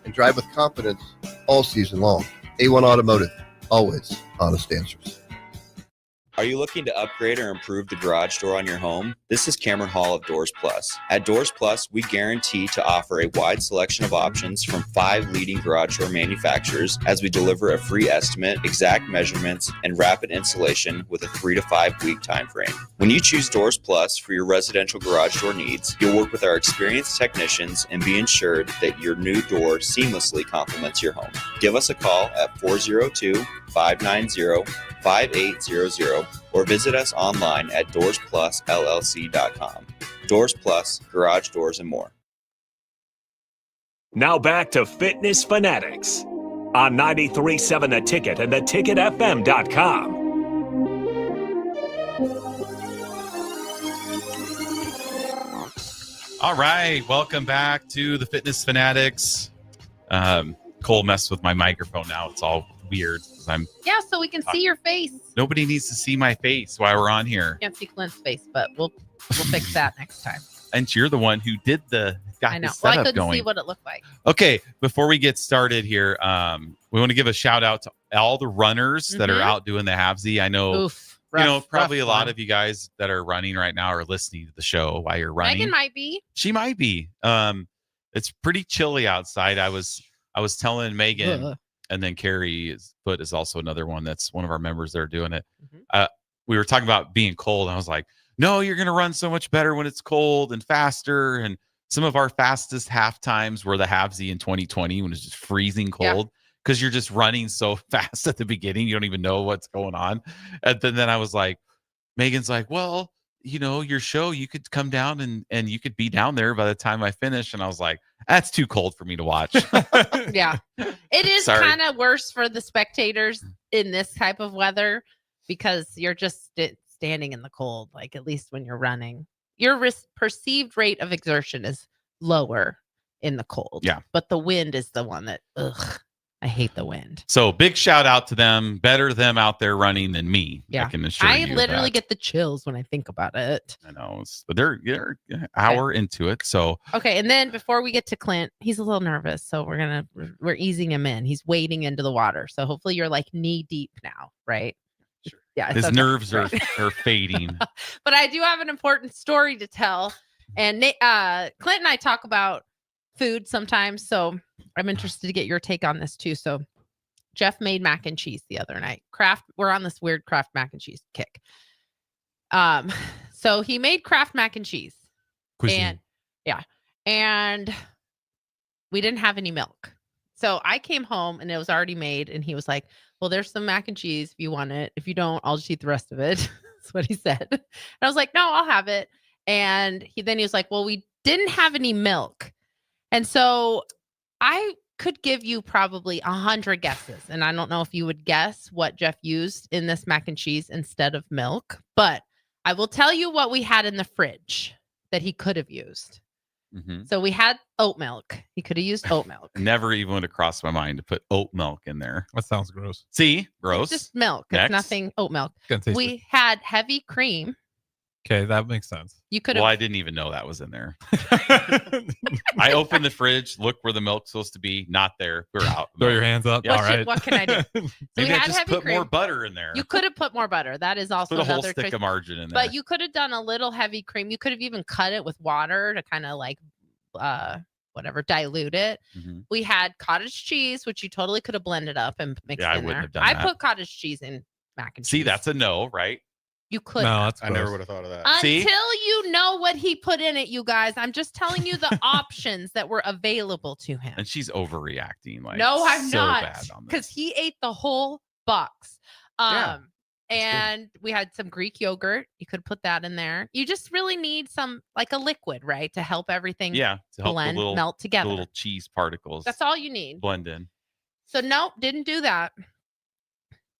and drive with confidence all season long. A1 Automotive, always honest answers. Are you looking to upgrade or improve the garage door on your home? This is Cameron Hall of Doors Plus. At Doors Plus, we guarantee to offer a wide selection of options from 5 leading garage door manufacturers as we deliver a free estimate, exact measurements, and rapid installation with a 3 to 5 week time frame. When you choose Doors Plus for your residential garage door needs, you'll work with our experienced technicians and be ensured that your new door seamlessly complements your home. Give us a call at 402-590-5800 or visit us online at DoorsPlusLLC.com. Doors Plus, garage doors, and more. Now back to Fitness Fanatics on 93.7 The Ticket and theticketfm.com. All right, welcome back to the Fitness Fanatics. Cole messed with my microphone now. It's all weird because so we can see your face. Nobody needs to see my face while we're on here. Can't see Clint's face, but we'll fix that next time. And you're the one who did got I know. the Well, I setup couldn't going. see what it looked like. Okay, before we get started here, we want to give a shout out to all the runners that are out doing the halvesy. I know, probably a lot of you guys that are running right now are listening to the show while you're running. Megan might be. She might be. It's pretty chilly outside. I was telling Megan, and then Carrie's foot is also another one that's one of our members that are doing it. We were talking about being cold, and I was like, no, you're going to run so much better when it's cold and faster. And some of our fastest half times were the halvesy in 2020 when it's just freezing cold because you're just running so fast at the beginning. You don't even know what's going on. And then I was like, Megan's like, well, your show, you could come down and you could be down there by the time I finish. And I was like, that's too cold for me to watch. Yeah. It is kind of worse for the spectators in this type of weather because you're just standing in the cold. Like at least when you're running, your perceived rate of exertion is lower in the cold. Yeah. But the wind is the one that, I hate the wind. So big shout out to them. Better them out there running than me. Yeah. I can assure you. I literally that. get the chills when I think about it. I know, but they're an hour into it. So Okay, and then before we get to Clint, he's a little nervous, so we're easing him in. He's wading into the water, so hopefully you're like knee deep now, right? Sure. Yeah, his okay. nerves are fading. But I do have an important story to tell, and Clint and I talk about food sometimes, so I'm interested to get your take on this too. So Jeff made mac and cheese the other night. We're on this weird Kraft mac and cheese kick. So he made Kraft mac and cheese. Cuisine. And we didn't have any milk. So I came home and it was already made, and he was like, well, there's some mac and cheese if you want it. If you don't, I'll just eat the rest of it. That's what he said. And I was like, no, I'll have it. And he was like, well, we didn't have any milk. And so I could give you probably 100 guesses. And I don't know if you would guess what Jeff used in this mac and cheese instead of milk, but I will tell you what we had in the fridge that he could have used. Mm-hmm. So we had oat milk. He could have used oat milk. Never even would have crossed my mind to put oat milk in there. That sounds gross. See, gross. It's just milk. Next. It's nothing oat milk. Taste We it. had heavy cream. Okay, that makes sense. You could have. Well, I didn't even know that was in there. I opened the fridge, look where the milk's supposed to be, not there. We're out. Throw your hands up. Yeah. All right. What can I do? So we Maybe I had just heavy put cream. more butter in there. You could have put more butter. That is also Put a whole another stick choice. of margarine in there. But you could have done a little heavy cream. You could have even cut it with water to kind of like dilute it. Mm-hmm. We had cottage cheese, which you totally could have blended up and mixed I in wouldn't there. have done I that. put cottage cheese in mac and cheese. See, that's a no, right? You could No, have. that's I never gross. would have thought of that. See? Until you know what he put in it, you guys. I'm just telling you the options that were available to him. And she's overreacting. Like, No, I'm so not. bad on this. Because he ate the whole box. Yeah, And we had some Greek yogurt. You could put that in there. You just really need some, like a liquid, right? To help everything Yeah, to help blend, the little, melt together. the little cheese particles That's all you need. blend in. So nope, didn't do that.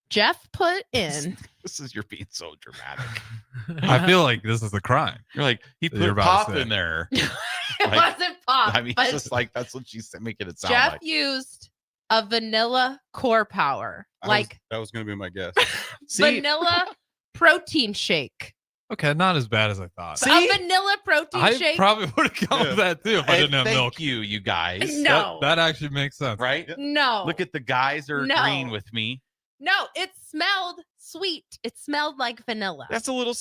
Jeff put in. This is you're being so dramatic. I feel like this is a crime. You're like, he That you're put about to pop say. in there. It Like, wasn't pop. I mean, but it's just like that's what she's making it sound Jeff like. used a vanilla core power, like that was going to be my guess. See, vanilla protein shake. Okay, not as bad as I thought. A vanilla protein I shake. probably would have gone with that too if I and didn't have thank milk. you guys. No. That actually makes sense. Right? No. Look at the guys are No. agreeing with me. No, it smelled sweet. It smelled like vanilla. That's a little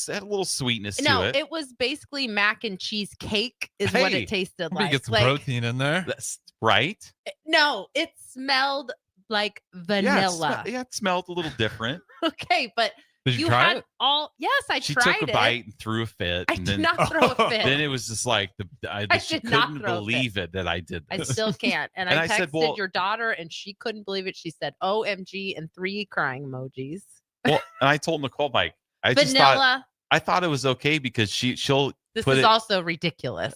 sweetness No, to it. it was basically mac and cheese cake is what Hey, it tasted Let me like. get some Like, protein in there. That's right. no, it smelled like Yeah, vanilla. it smelled a little different. Okay, but Did you try had it? all. Yes, I She tried took a it. bite and threw a fit. I and did then, not throw a fit. Then it was just like she did not couldn't throw a believe it that I did I this. still can't. And, And I I texted said, well- your daughter, and she couldn't believe it. She said, "OMG!" and 3 crying emojis. Well, and I told Nicole, like, I Vanilla. thought it was okay because she'll This put is it. also ridiculous.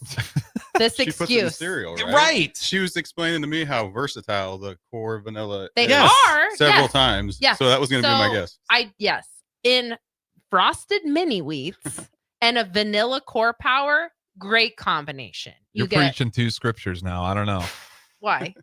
This She puts it in excuse. cereal, right? Right. She was explaining to me how versatile the core vanilla They is are several yes. times. Yes. So that was going to be my So, guess. Yes, in frosted mini wheats and a vanilla core power, great combination. You're preaching two scriptures now. I don't know. Why?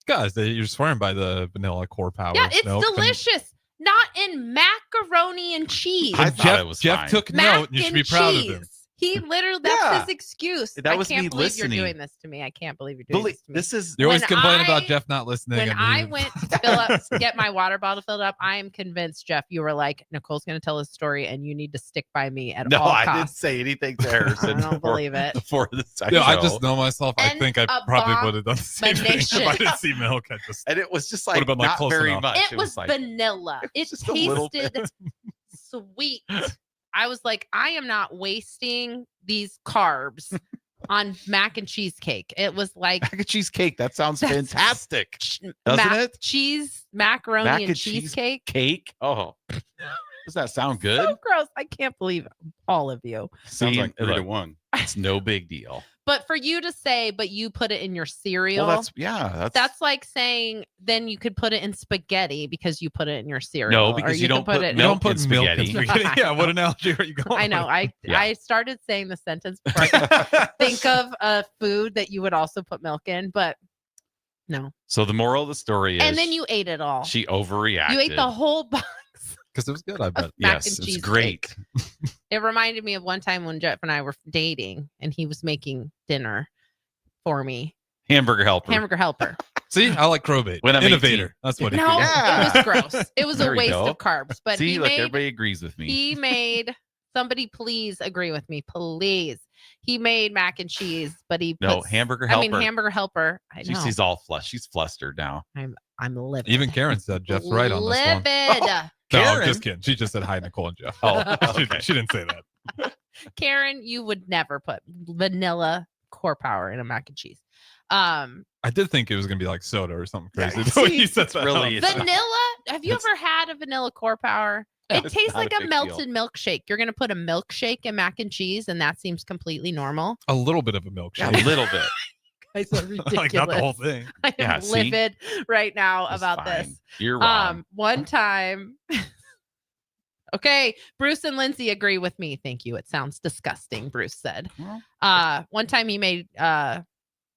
Guys, you're swearing by the vanilla core power. Yeah, it's milk and- delicious. Not in macaroni and cheese. I And thought Jeff, it was Jeff fine. took Mac note, and you should and be proud of cheese. him. He literally, that's Yeah. his excuse. That I was can't me believe listening. you're doing this to me. I can't believe you're doing Believe, this to me. this is You always When complain I- about Jeff not listening. When and I he- went to fill up, get my water bottle filled up, I am convinced, Jeff, you were like, Nicole's going to tell his story and you need to stick by me at no, all I didn't costs. say anything to Harrison. I don't believe it. Before this, Yeah, I just know myself. I An think I probably would have done the same thing if I didn't see milk. I just and it was just Would've like been, like, not close very enough. much. It was like vanilla. It just a little tasted sweet. I was like, I am not wasting these carbs on mac and cheese cake. It was like mac and cheese cake. That sounds That's fantastic, doesn't it? Cheese, macaroni, Mac and and cheese cheesecake. Cake. Oh, does that sound good? So gross. I can't believe all of you. Sounds See, like 3 to look, 1. It's no big deal. But for you to say, but you put it in your cereal. Well, that's like saying then you could put it in spaghetti because you put it in your cereal. No, because or you don't could put milk in spaghetti. Yeah, what analogy are you going? I know. with? I started saying the sentence before I could think of a food that you would also put milk in, but no. So the moral of the story is, And then you ate it all. She overreacted. You ate the whole box. Because it was good, I bet. Mac Yes, and it's cheese great. It reminded me of one time when Jeff and I were dating and he was making dinner for me. Hamburger helper. Hamburger helper. See, I like crowbait. When I'm Innovator. 18. That's what he No, did. it was gross. It was There a we waste go. of carbs. But See, he look, made, everybody agrees with me. he made, somebody please agree with me, please. He made mac and cheese, but he No, puts, hamburger I mean, helper. hamburger helper. I know. She's all flushed. She's flustered now. I'm livid. Even Karen said Jeff's right on this one. Livid. No, Karen? I'm just kidding. She just said hi, Nicole and Jeff. Oh, she didn't say that. Karen, you would never put vanilla core power in a mac and cheese. I did think it was going to be like soda or something crazy. Yeah, The way see, you said it's that really- up. it's Vanilla? Have you ever had a vanilla core power? It It's tastes not like a a big melted milkshake. You're going to put a milkshake in mac and cheese, and that seems completely normal. A little bit of a A milkshake. little bit. Guys are ridiculous. Like not the whole thing. I am Yeah, see? livid right now It's about fine. this. You're wrong. One time. Okay, Bruce and Lindsay agree with me. Thank you. It sounds disgusting, Bruce said. One time he made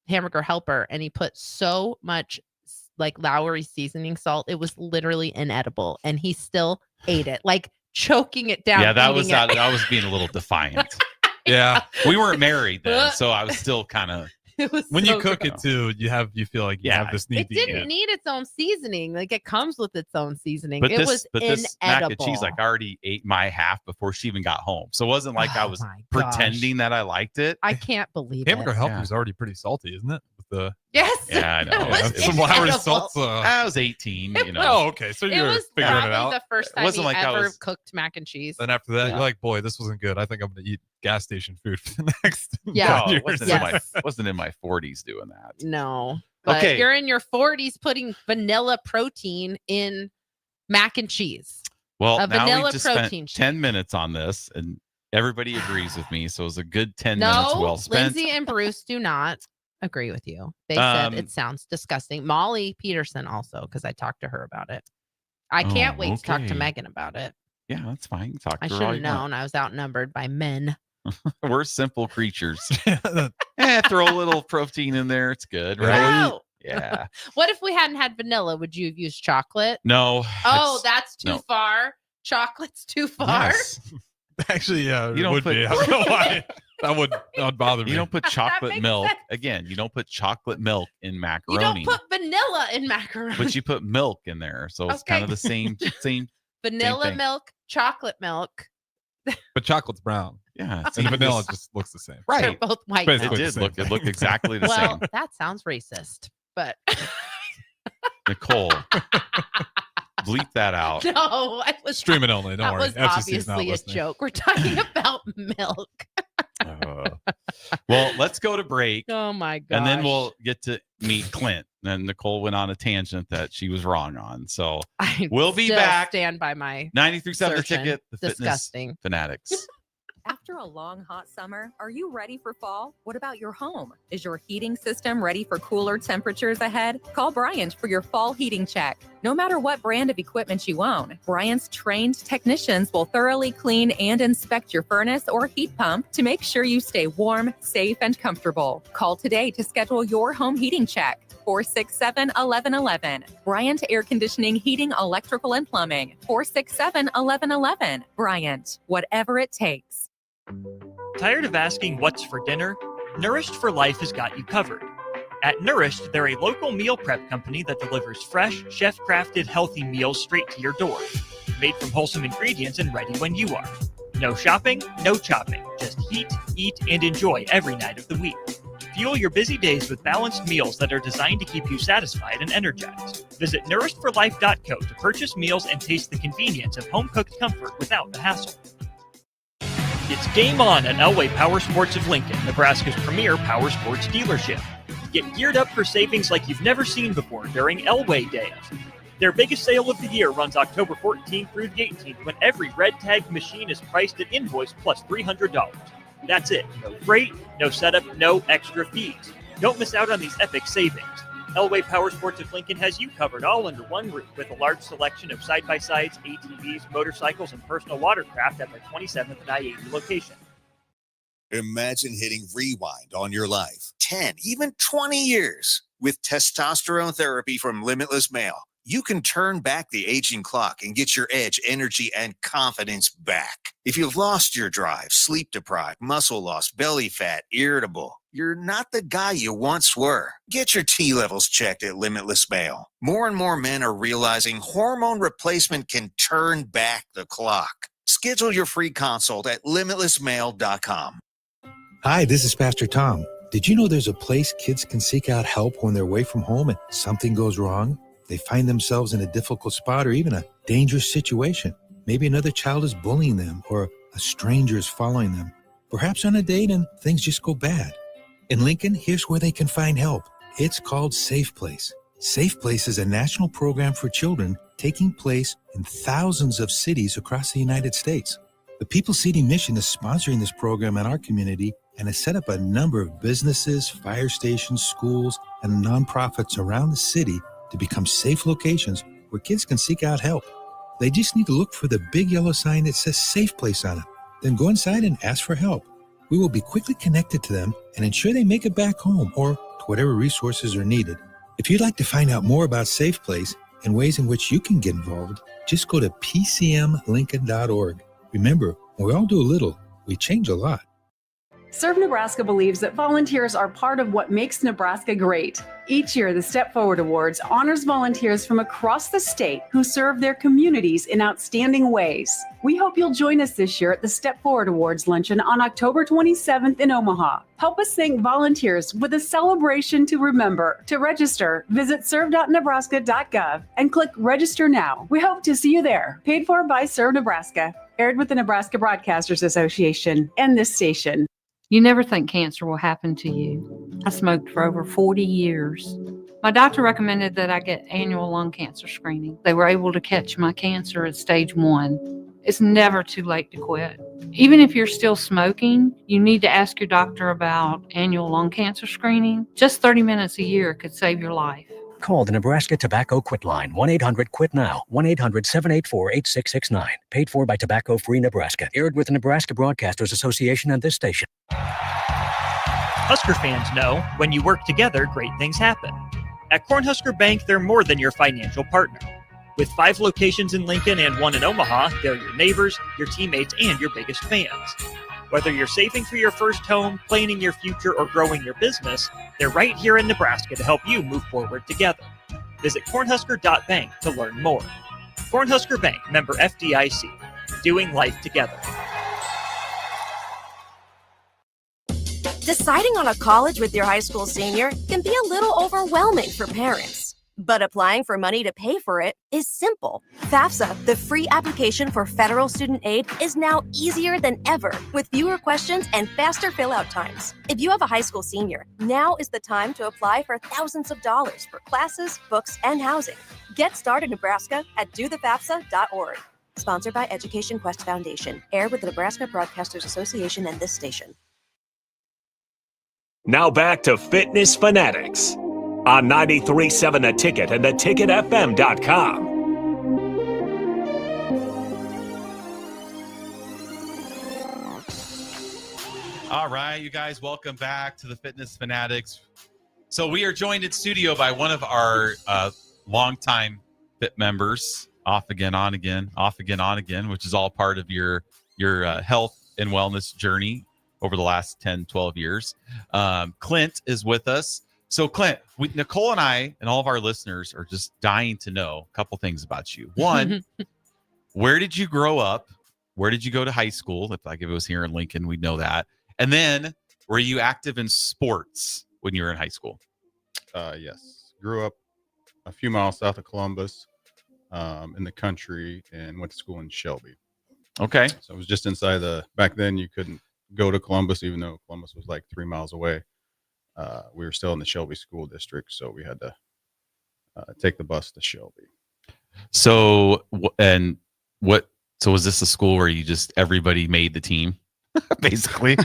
hamburger helper and he put so much like Lowry seasoning salt. It was literally inedible and he still ate it, like choking it down. Yeah, that was eating it. I was being a little defiant. Yeah. We weren't married then, so I was still kind of. It was When so you cook gross. it too, you feel like you have this need It to eat didn't it. need its own seasoning. Like it comes with its own seasoning. But it was this mac and cheese, inedible. like I already ate my half before she even got home. So it wasn't like I Oh was my gosh. pretending that I liked it. I can't believe Hamburger it. helper is already pretty salty, isn't it? With the Yes. Yeah, I know. It was some Lowry inedible. salsa. I was 18, you know. Oh, okay. So It you're was figuring it probably out. the first It time wasn't he like I ever was- cooked mac and cheese. Then after that, Yeah. you're like, boy, this wasn't good. I think I'm going to eat gas station food for the next Yeah. 10 No, years. wasn't in my 40s doing that. No. But Okay. you're in your 40s putting vanilla protein in mac and cheese. Well, A now vanilla we just protein spent shake. 10 minutes on this, and everybody agrees with me. So it was a good 10 minutes No, well spent. Lindsay and Bruce do not agree with you. They said Um, it sounds disgusting. Molly Peterson also, because I talked to her about it. I can't Oh, wait to talk to okay. Megan about it. Yeah, that's fine. Talk I to should her all have you want. known. I was outnumbered by men. We're simple creatures. Throw a little protein in there. It's good, right? No. Yeah. What if we hadn't had vanilla? Would you have used chocolate? No. Oh, it's- that's too no. far. Chocolate's too far. Yes. Actually, yeah, You it don't would put- be. I don't know why. That would bother me. You don't put That chocolate makes milk. sense. Again, you don't put chocolate milk in You macaroni. don't put vanilla in macaroni. But you put milk in there. So it's kind of Okay. the same. vanilla thing. milk, chocolate milk. But chocolate's brown. Yeah. And vanilla just looks the same. They're Right. both white. Basically It the did same look. It thing. looked exactly the Well, same. that sounds racist, but Nicole, bleep that out. no, I was Stream it only. Don't that worry. was FCC is not obviously a listening. joke. We're talking about milk. Well, let's go to break. Oh my god! And then we'll get to meet Clint. And Nicole went on a tangent that she was wrong on. So we'll be back. Stand by my 93.7 The assertion. Ticket, the fitness Disgusting. fanatics. After a long, hot summer, are you ready for fall? What about your home? Is your heating system ready for cooler temperatures ahead? Call Bryant for your fall heating check. No matter what brand of equipment you own, Bryant's trained technicians will thoroughly clean and inspect your furnace or heat pump to make sure you stay warm, safe, and comfortable. Call today to schedule your home heating check. 467-1111. Bryant Air Conditioning, Heating, Electrical, and Plumbing. 467-1111. Bryant, whatever it takes. Tired of asking what's for dinner? Nourished for Life has got you covered. At Nourished, they're a local meal prep company that delivers fresh, chef-crafted, healthy meals straight to your door. Made from wholesome ingredients and ready when you are. No shopping, no chopping. Just heat, eat, and enjoy every night of the week. Fuel your busy days with balanced meals that are designed to keep you satisfied and energized. Visit nourishedforlife.co to purchase meals and taste the convenience of home-cooked comfort without the hassle. It's game on at Elway Power Sports of Lincoln, Nebraska's premier power sports dealership. Get geared up for savings like you've never seen before during Elway Days. Their biggest sale of the year runs October 14th through the 18th when every red tag machine is priced at invoice plus $300. That's it. No freight, no setup, no extra fees. Don't miss out on these epic savings. Elway Power Sports of Lincoln has you covered all under one roof with a large selection of side-by-sides, ATVs, motorcycles, and personal watercraft at the 27th and I-80 location. Imagine hitting rewind on your life 10, even 20 years. With testosterone therapy from Limitless Male, you can turn back the aging clock and get your edge, energy, and confidence back. If you've lost your drive, sleep deprived, muscle loss, belly fat, irritable, you're not the guy you once were. Get your T levels checked at Limitless Male. More and more men are realizing hormone replacement can turn back the clock. Schedule your free consult at limitlessmale.com. Hi, this is Pastor Tom. Did you know there's a place kids can seek out help when they're away from home and something goes wrong? They find themselves in a difficult spot or even a dangerous situation. Maybe another child is bullying them or a stranger is following them. Perhaps on a date and things just go bad. In Lincoln, here's where they can find help. It's called Safe Place. Safe Place is a national program for children taking place in thousands of cities across the United States. The People City Mission is sponsoring this program in our community and has set up a number of businesses, fire stations, schools, and nonprofits around the city to become safe locations where kids can seek out help. They just need to look for the big yellow sign that says Safe Place on it. Then go inside and ask for help. We will be quickly connected to them and ensure they make it back home or to whatever resources are needed. If you'd like to find out more about Safe Place and ways in which you can get involved, just go to pcmlincoln.org. Remember, when we all do a little, we change a lot. Serve Nebraska believes that volunteers are part of what makes Nebraska great. Each year, the Step Forward Awards honors volunteers from across the state who serve their communities in outstanding ways. We hope you'll join us this year at the Step Forward Awards luncheon on October 27th in Omaha. Help us thank volunteers with a celebration to remember. To register, visit serve.nebraska.gov and click Register Now. We hope to see you there. Paid for by Serve Nebraska. Aired with the Nebraska Broadcasters Association and this station. You never think cancer will happen to you. I smoked for over 40 years. My doctor recommended that I get annual lung cancer screening. They were able to catch my cancer at stage 1. It's never too late to quit. Even if you're still smoking, you need to ask your doctor about annual lung cancer screening. Just 30 minutes a year could save your life. Call the Nebraska Tobacco Quit Line, 1-800-QUIT-NOW, 1-800-784-8669. Paid for by Tobacco Free Nebraska. Aired with the Nebraska Broadcasters Association and this station. Husker fans know when you work together, great things happen. At Cornhusker Bank, they're more than your financial partner. With 5 locations in Lincoln and 1 in Omaha, they're your neighbors, your teammates, and your biggest fans. Whether you're saving for your first home, planning your future, or growing your business, they're right here in Nebraska to help you move forward together. Visit cornhusker.bank to learn more. Cornhusker Bank, member FDIC. Doing life together. Deciding on a college with your high school senior can be a little overwhelming for parents. But applying for money to pay for it is simple. FAFSA, the free application for federal student aid, is now easier than ever with fewer questions and faster fill-out times. If you have a high school senior, now is the time to apply for thousands of dollars for classes, books, and housing. Get started, Nebraska, at dothefafsa.org. Sponsored by Education Quest Foundation. Aired with the Nebraska Broadcasters Association and this station. Now back to Fitness Fanatics on 93.7 The Ticket and theticketfm.com. All right, you guys, welcome back to the Fitness Fanatics. So we are joined in studio by one of our longtime Fit members, off again, on again, off again, on again, which is all part of your health and wellness journey over the last 10, 12 years. Clint is with us. So Clint, Nicole and I and all of our listeners are just dying to know a couple things about you. One, where did you grow up? Where did you go to high school? If it was here in Lincoln, we'd know that. And then, were you active in sports when you were in high school? Yes. Grew up a few miles south of Columbus, in the country, and went to school in Shelby. Okay. So it was just inside back then you couldn't go to Columbus, even though Columbus was like 3 miles away. We were still in the Shelby school district, so we had to take the bus to Shelby. So, was this a school where everybody made the team? basically.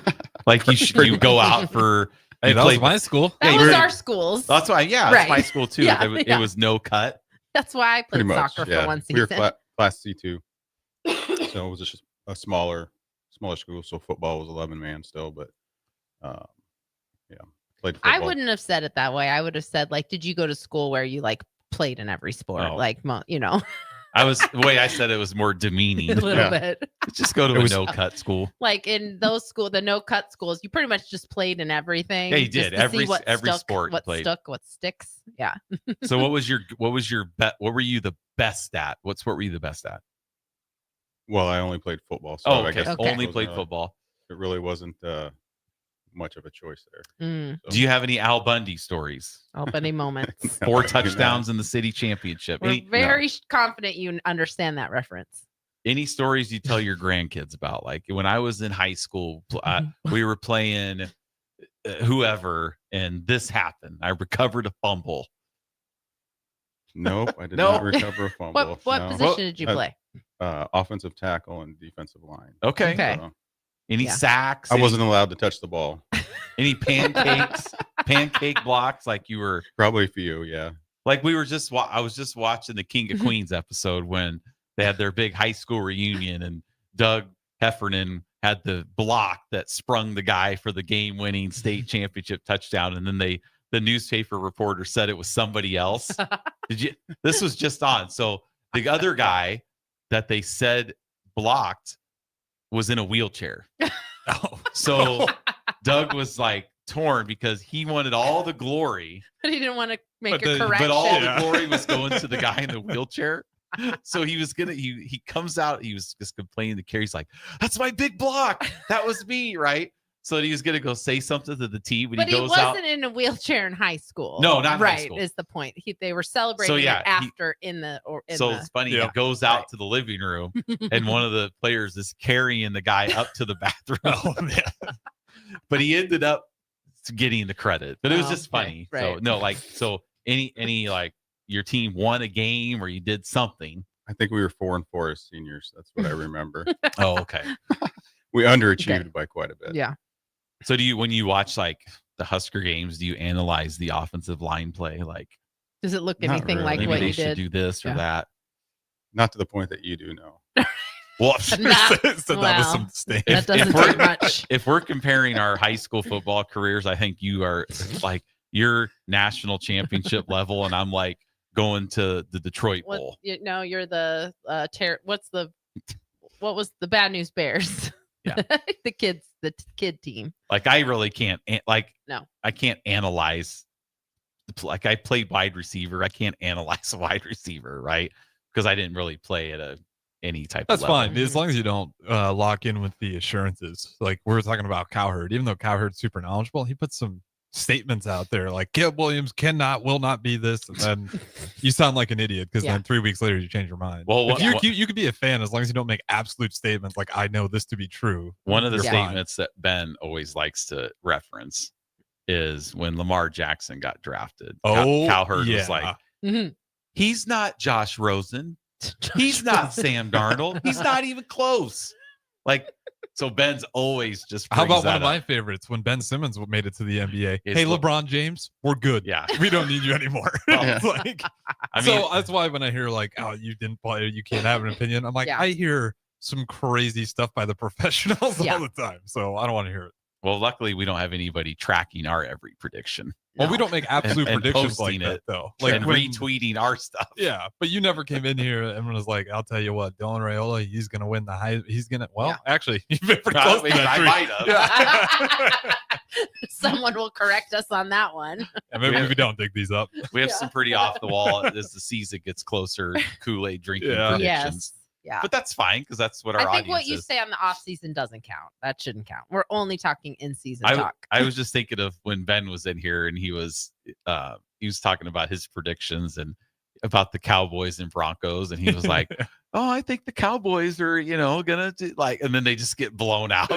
Like you go out for. Hey, that was my school. That was our schools. That's why. Yeah, Right. that's my school too. Yeah, It was no cut. That's why I played soccer for one season. We were class C2, so it was just a smaller school. So football was 11-man still, but played football. I wouldn't have said it that way. I would have said, like, did you go to school where you like played in every sport? Oh. Like, The way I said it was more demeaning. a little bit. Just go to a no cut school. Like in those the no cut schools, you pretty much just played in everything. Yeah, you just did. to Every see what stuck, sport you what played. stuck, what sticks. Yeah. So what was your bet? What were you the best at? What sport were you the best at? Well, I only played football. So I guess only played football. It really wasn't much of a choice there. Do you have any Al Bundy stories? Al Bundy moments. 4 touchdowns in the city championship. We're very confident you understand that reference. Any stories you tell your grandkids about? Like when I was in high school, we were playing whoever, and this happened. I recovered a fumble. Nope, I did not recover a fumble. What position did you play? Offensive tackle and defensive line. Okay. So, any sacks? I wasn't allowed to touch the ball. Any pancakes? Pancake blocks? Like you were probably a few, yeah. Like we were just. I was just watching the King of Queens episode when they had their big high school reunion, and Doug Heffernan had the block that sprung the guy for the game-winning state championship touchdown, and then the newspaper reporter said it was somebody else. This was just on. So the other guy that they said blocked was in a wheelchair. So Doug was like torn because he wanted all the glory, but he didn't want to make a correction. But all the glory was going to the guy in the wheelchair. So he was he comes out, he was just complaining to Carrie. He's like, "That's my big block. That was me, right?" So he was gonna go say something to the team, but he goes out. Wasn't in a wheelchair in high school. No, not in right. High school. Is the point? They were celebrating it after it's funny. He goes out to the living room, and one of the players is carrying the guy up to the bathroom. But he ended up getting the credit. But it was just funny. Right. So any like your team won a game or you did something. I think we were 4-4 as seniors. That's what I remember. Oh, okay. We underachieved by quite a bit. Yeah. So when you watch like the Husker games, do you analyze the offensive line play? Like, does it look anything like Maybe what they you should did? do this or that? Not to the point that you do, no. Well, that doesn't take much. If we're comparing our high school football careers, I think you are like you're national championship level, and I'm like going to the Detroit Bowl. No, you're the what was the Bad News Bears? Yeah, the kid team. Like I really can't no, I can't analyze. Like I played wide receiver, I can't analyze a wide receiver, right? Because I didn't really play at any type That's of level. fine as long as you don't lock in with the assurances. Like we were talking about Cowherd, even though Cowherd's super knowledgeable, he put some statements out there like Caleb Williams will not be this, and then you sound like an idiot because then 3 weeks later you change your mind. Well, you could be a fan as long as you don't make absolute statements like I know this to be true. One of the statements that Ben always likes to reference is when Lamar Jackson got drafted. Cowherd was like, he's not Josh Rosen. He's not Sam Darnold. He's not even close. Like, so Ben's always just. How about one of my favorites when Ben Simmons made it to the NBA? Hey, LeBron James, we're good. Yeah, we don't need you anymore. Like, I mean, so that's why when I hear like, oh, you didn't play, you can't have an opinion. I'm like, I hear some crazy stuff by the professionals all the time, so I don't want to hear it. Well, luckily we don't have anybody tracking our every prediction. Well, we don't make absolute predictions like that, though. Like and retweeting our stuff. Yeah, but you never came in here and was like, "I'll tell you what, Dylan Raiola, he's gonna win the high. He's gonna." Well, actually, you've been pretty close to that. I might have. Someone will correct us on that one. And maybe we don't dig these up. We have some pretty off the wall as the season gets closer. Kool-Aid drinking predictions. Yes. Yeah, but that's fine because that's what our I think audience what you is. say on the off season doesn't count. That shouldn't count. We're only talking in season I talk. was just thinking of when Ben was in here and he was talking about his predictions and about the Cowboys and Broncos, and he was like, "Oh, I think the Cowboys are gonna do like," and then they just get blown out.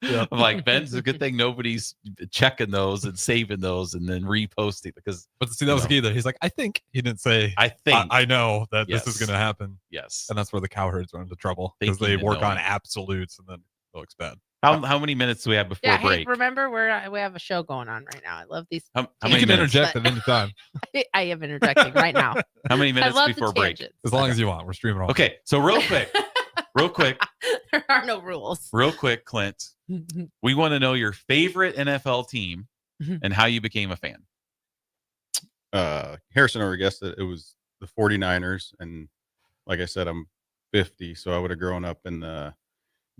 Yep. I'm like, Ben's a good thing nobody's checking those and saving those and then reposting because. But see, that was key there. He's like, I think he didn't say. I think I know that this is going to happen. Yes, and that's where the Cowherds run into trouble because they work on absolutes and then it looks bad. How many minutes do we have before Yeah, hey, break? remember we have a show going on right now. I love these. How You many can minutes? interject at any time. I am interjecting right now. How many minutes love the before break? tangents. As long as you want. We're streaming all. Okay, so real quick, There are no rules. real quick, Clint. We want to know your favorite NFL team and how you became a fan. Harrison already guessed it. It was the 49ers. And like I said, I'm 50, so I would have grown up in the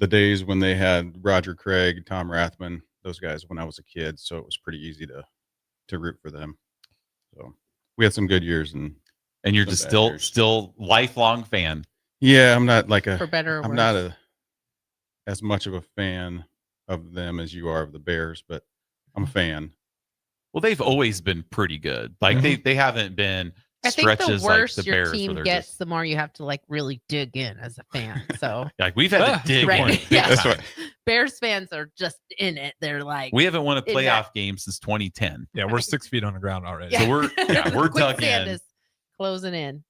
days when they had Roger Craig, Tom Rathman, those guys when I was a kid. So it was pretty easy to root for them. So we had some good years and you're just still lifelong fan. Yeah, I'm not like For better or I'm worse. not as much of a fan of them as you are of the Bears, but I'm a fan. Well, they've always been pretty good. Like they haven't been I think stretches the like worse the your Bears. team where they're gets, just, the more you have to like really dig in as a fan. So like we've had to dig right. in. Yeah. That's right. Bears fans are just in it. They're like, We haven't won a in playoff that- game since 2010. Yeah, we're 6 feet on the ground already. So we're dug quicksand in. is closing in.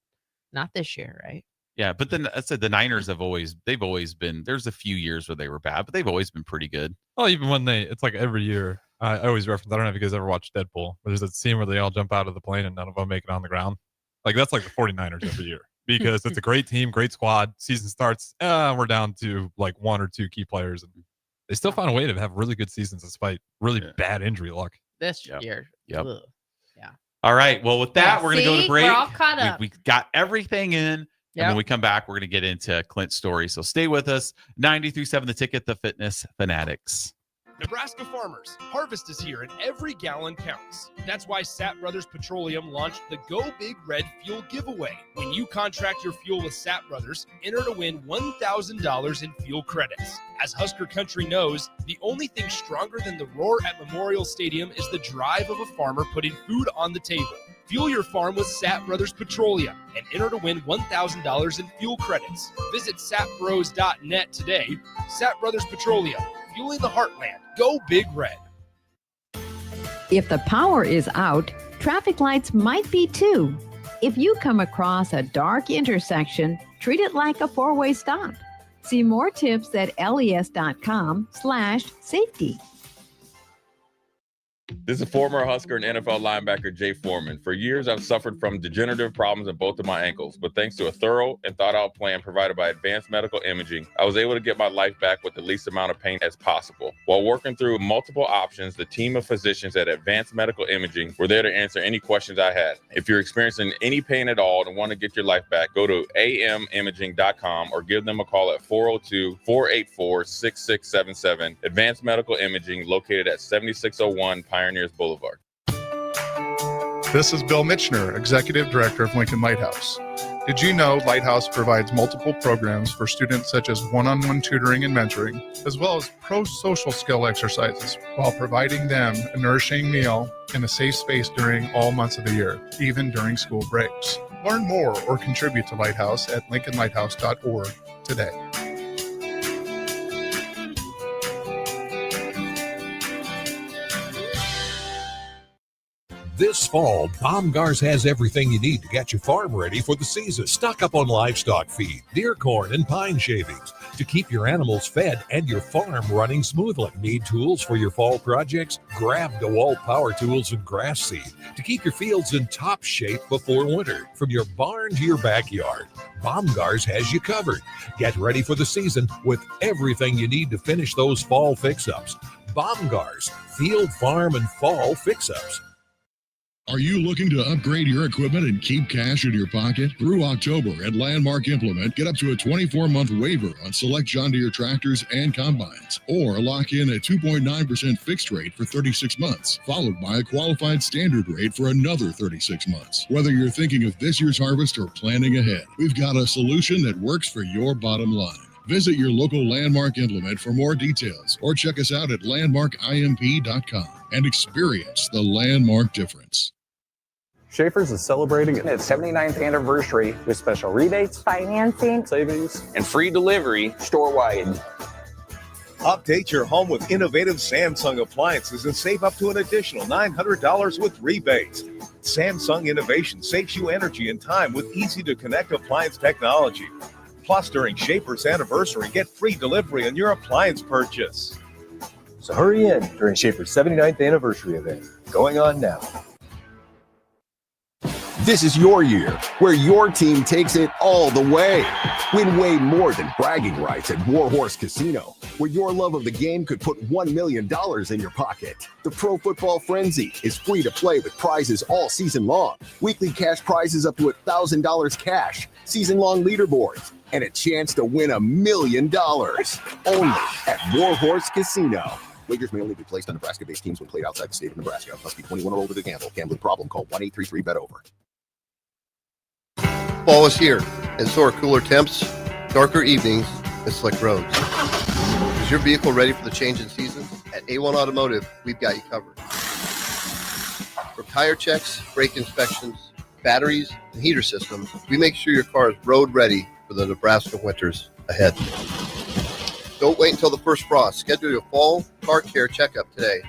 Not this year, right? Yeah, but then I said the Niners they've always been. There's a few years where they were bad, but they've always been pretty good. Well, even when it's like every year, I always reference, I don't know if you guys ever watched Deadpool, but there's that scene where they all jump out of the plane and none of them make it on the ground. Like that's like the 49ers every year because it's a great team, great squad. Season starts, we're down to like one or two key players, and they still find a way to have really good seasons despite really bad injury luck. This year. Yep. Ugh. Yeah. All right. Well, with that, Yeah, we're going to go to see? break. We're all caught up. We got everything in. Yep. And when we come back, we're going to get into Clint's story. So stay with us. 93.7 The Ticket, the Fitness Fanatics. Nebraska farmers, harvest is here and every gallon counts. That's why Sat Brothers Petroleum launched the Go Big Red Fuel Giveaway. When you contract your fuel with Sat Brothers, enter to win $1,000 in fuel credits. As Husker Country knows, the only thing stronger than the roar at Memorial Stadium is the drive of a farmer putting food on the table. Fuel your farm with Sat Brothers Petroleum and enter to win $1,000 in fuel credits. Visit satbros.net today. Sat Brothers Petroleum, fueling the heartland. Go Big Red. If the power is out, traffic lights might be too. If you come across a dark intersection, treat it like a four-way stop. See more tips at les.com/safety. This is former Husker and NFL linebacker Jay Foreman. For years, I've suffered from degenerative problems in both of my ankles, but thanks to a thorough and thought-out plan provided by Advanced Medical Imaging, I was able to get my life back with the least amount of pain as possible. While working through multiple options, the team of physicians at Advanced Medical Imaging were there to answer any questions I had. If you're experiencing any pain at all and want to get your life back, go to amimaging.com or give them a call at 402-484-6677. Advanced Medical Imaging, located at 7601 Pioneers Boulevard. This is Bill Mitchner, Executive Director of Lincoln Lighthouse. Did you know Lighthouse provides multiple programs for students such as one-on-one tutoring and mentoring, as well as pro-social skill exercises, while providing them a nourishing meal and a safe space during all months of the year, even during school breaks? Learn more or contribute to Lighthouse at lincolnlighthouse.org today. This fall, Baumgars has everything you need to get your farm ready for the season. Stock up on livestock feed, deer corn, and pine shavings to keep your animals fed and your farm running smoothly. Need tools for your fall projects? Grab DeWalt power tools and grass seed to keep your fields in top shape before winter. From your barn to your backyard, Baumgars has you covered. Get ready for the season with everything you need to finish those fall fix-ups. Baumgars, field, farm, and fall fix-ups. Are you looking to upgrade your equipment and keep cash in your pocket? Through October at Landmark Implement, get up to a 24-month waiver on select John Deere tractors and combines, or lock in a 2.9% fixed rate for 36 months, followed by a qualified standard rate for another 36 months. Whether you're thinking of this year's harvest or planning ahead, we've got a solution that works for your bottom line. Visit your local Landmark Implement for more details, or check us out at landmarkimp.com and experience the Landmark difference. Schaefer's is celebrating its 79th anniversary with special rebates, financing, savings, and free delivery store-wide. Update your home with innovative Samsung appliances and save up to an additional $900 with rebates. Samsung Innovation saves you energy and time with easy-to-connect appliance technology. Plus, during Schaefer's anniversary, get free delivery on your appliance purchase. So hurry in during Schaefer's 79th anniversary event, going on now. This is your year, where your team takes it all the way. Win way more than bragging rights at Warhorse Casino, where your love of the game could put $1 million in your pocket. The Pro Football Frenzy is free to play with prizes all season long. Weekly cash prizes up to $1,000 cash, season-long leaderboards, and a chance to win $1 million. Only at Warhorse Casino. Wagers may only be placed on Nebraska-based teams when played outside the state of Nebraska. Must be 21 or older to gamble. Gambling problem? Call 1-833-BET-OVER. Fall is here, and so are cooler temps, darker evenings, and slick roads. Is your vehicle ready for the change in seasons? At A1 Automotive, we've got you covered. From tire checks, brake inspections, batteries, and heater systems, we make sure your car is road ready for the Nebraska winters ahead. Don't wait until the first frost. Schedule your fall car care checkup today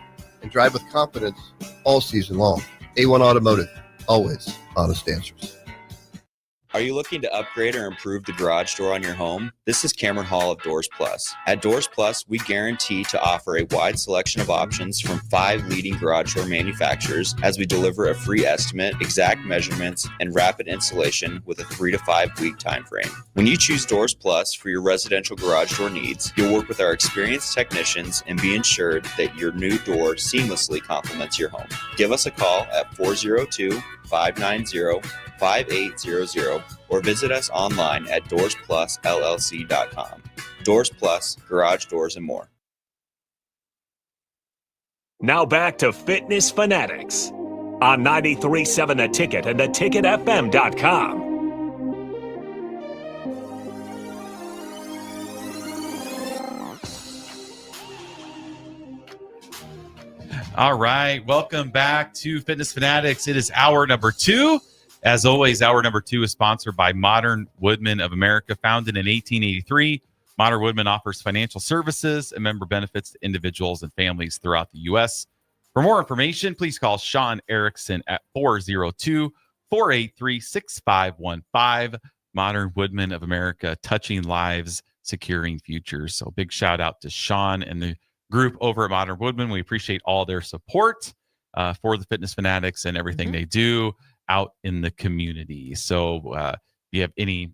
and drive with confidence all season long. A1 Automotive, always honest answers. Are you looking to upgrade or improve the garage door on your home? This is Cameron Hall of Doors Plus. At Doors Plus, we guarantee to offer a wide selection of options from 5 leading garage door manufacturers as we deliver a free estimate, exact measurements, and rapid installation with a 3 to 5 week time frame. When you choose Doors Plus for your residential garage door needs, you'll work with our experienced technicians and be ensured that your new door seamlessly complements your home. Give us a call at 402-590-5800 or visit us online at doorsplusllc.com. Doors Plus, garage doors and more. Now back to Fitness Fanatics on 93.7 The Ticket and theticketfm.com. All right. Welcome back to Fitness Fanatics. It is hour number 2. As always, hour number 2 is sponsored by Modern Woodmen of America. Founded in 1883, Modern Woodmen offers financial services and member benefits to individuals and families throughout the U.S. For more information, please call Sean Erickson at 402-483-6515. Modern Woodmen of America, touching lives, securing futures. So big shout out to Sean and the group over at Modern Woodmen. We appreciate all their support for the Fitness Fanatics and everything they do out in the community. So if you have any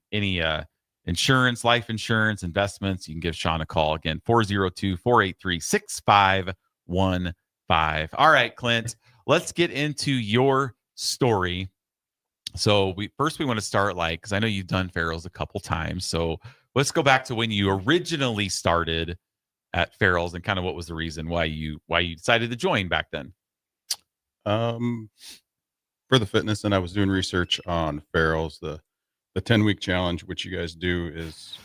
insurance, life insurance, investments, you can give Sean a call. Again, 402-483-6515. All right, Clint, let's get into your story. So we want to start because I know you've done Farrell's a couple times. So let's go back to when you originally started at Farrell's and kind of what was the reason why you decided to join back then. For the fitness, and I was doing research on Farrell's, the 10-week challenge, which you guys do, it's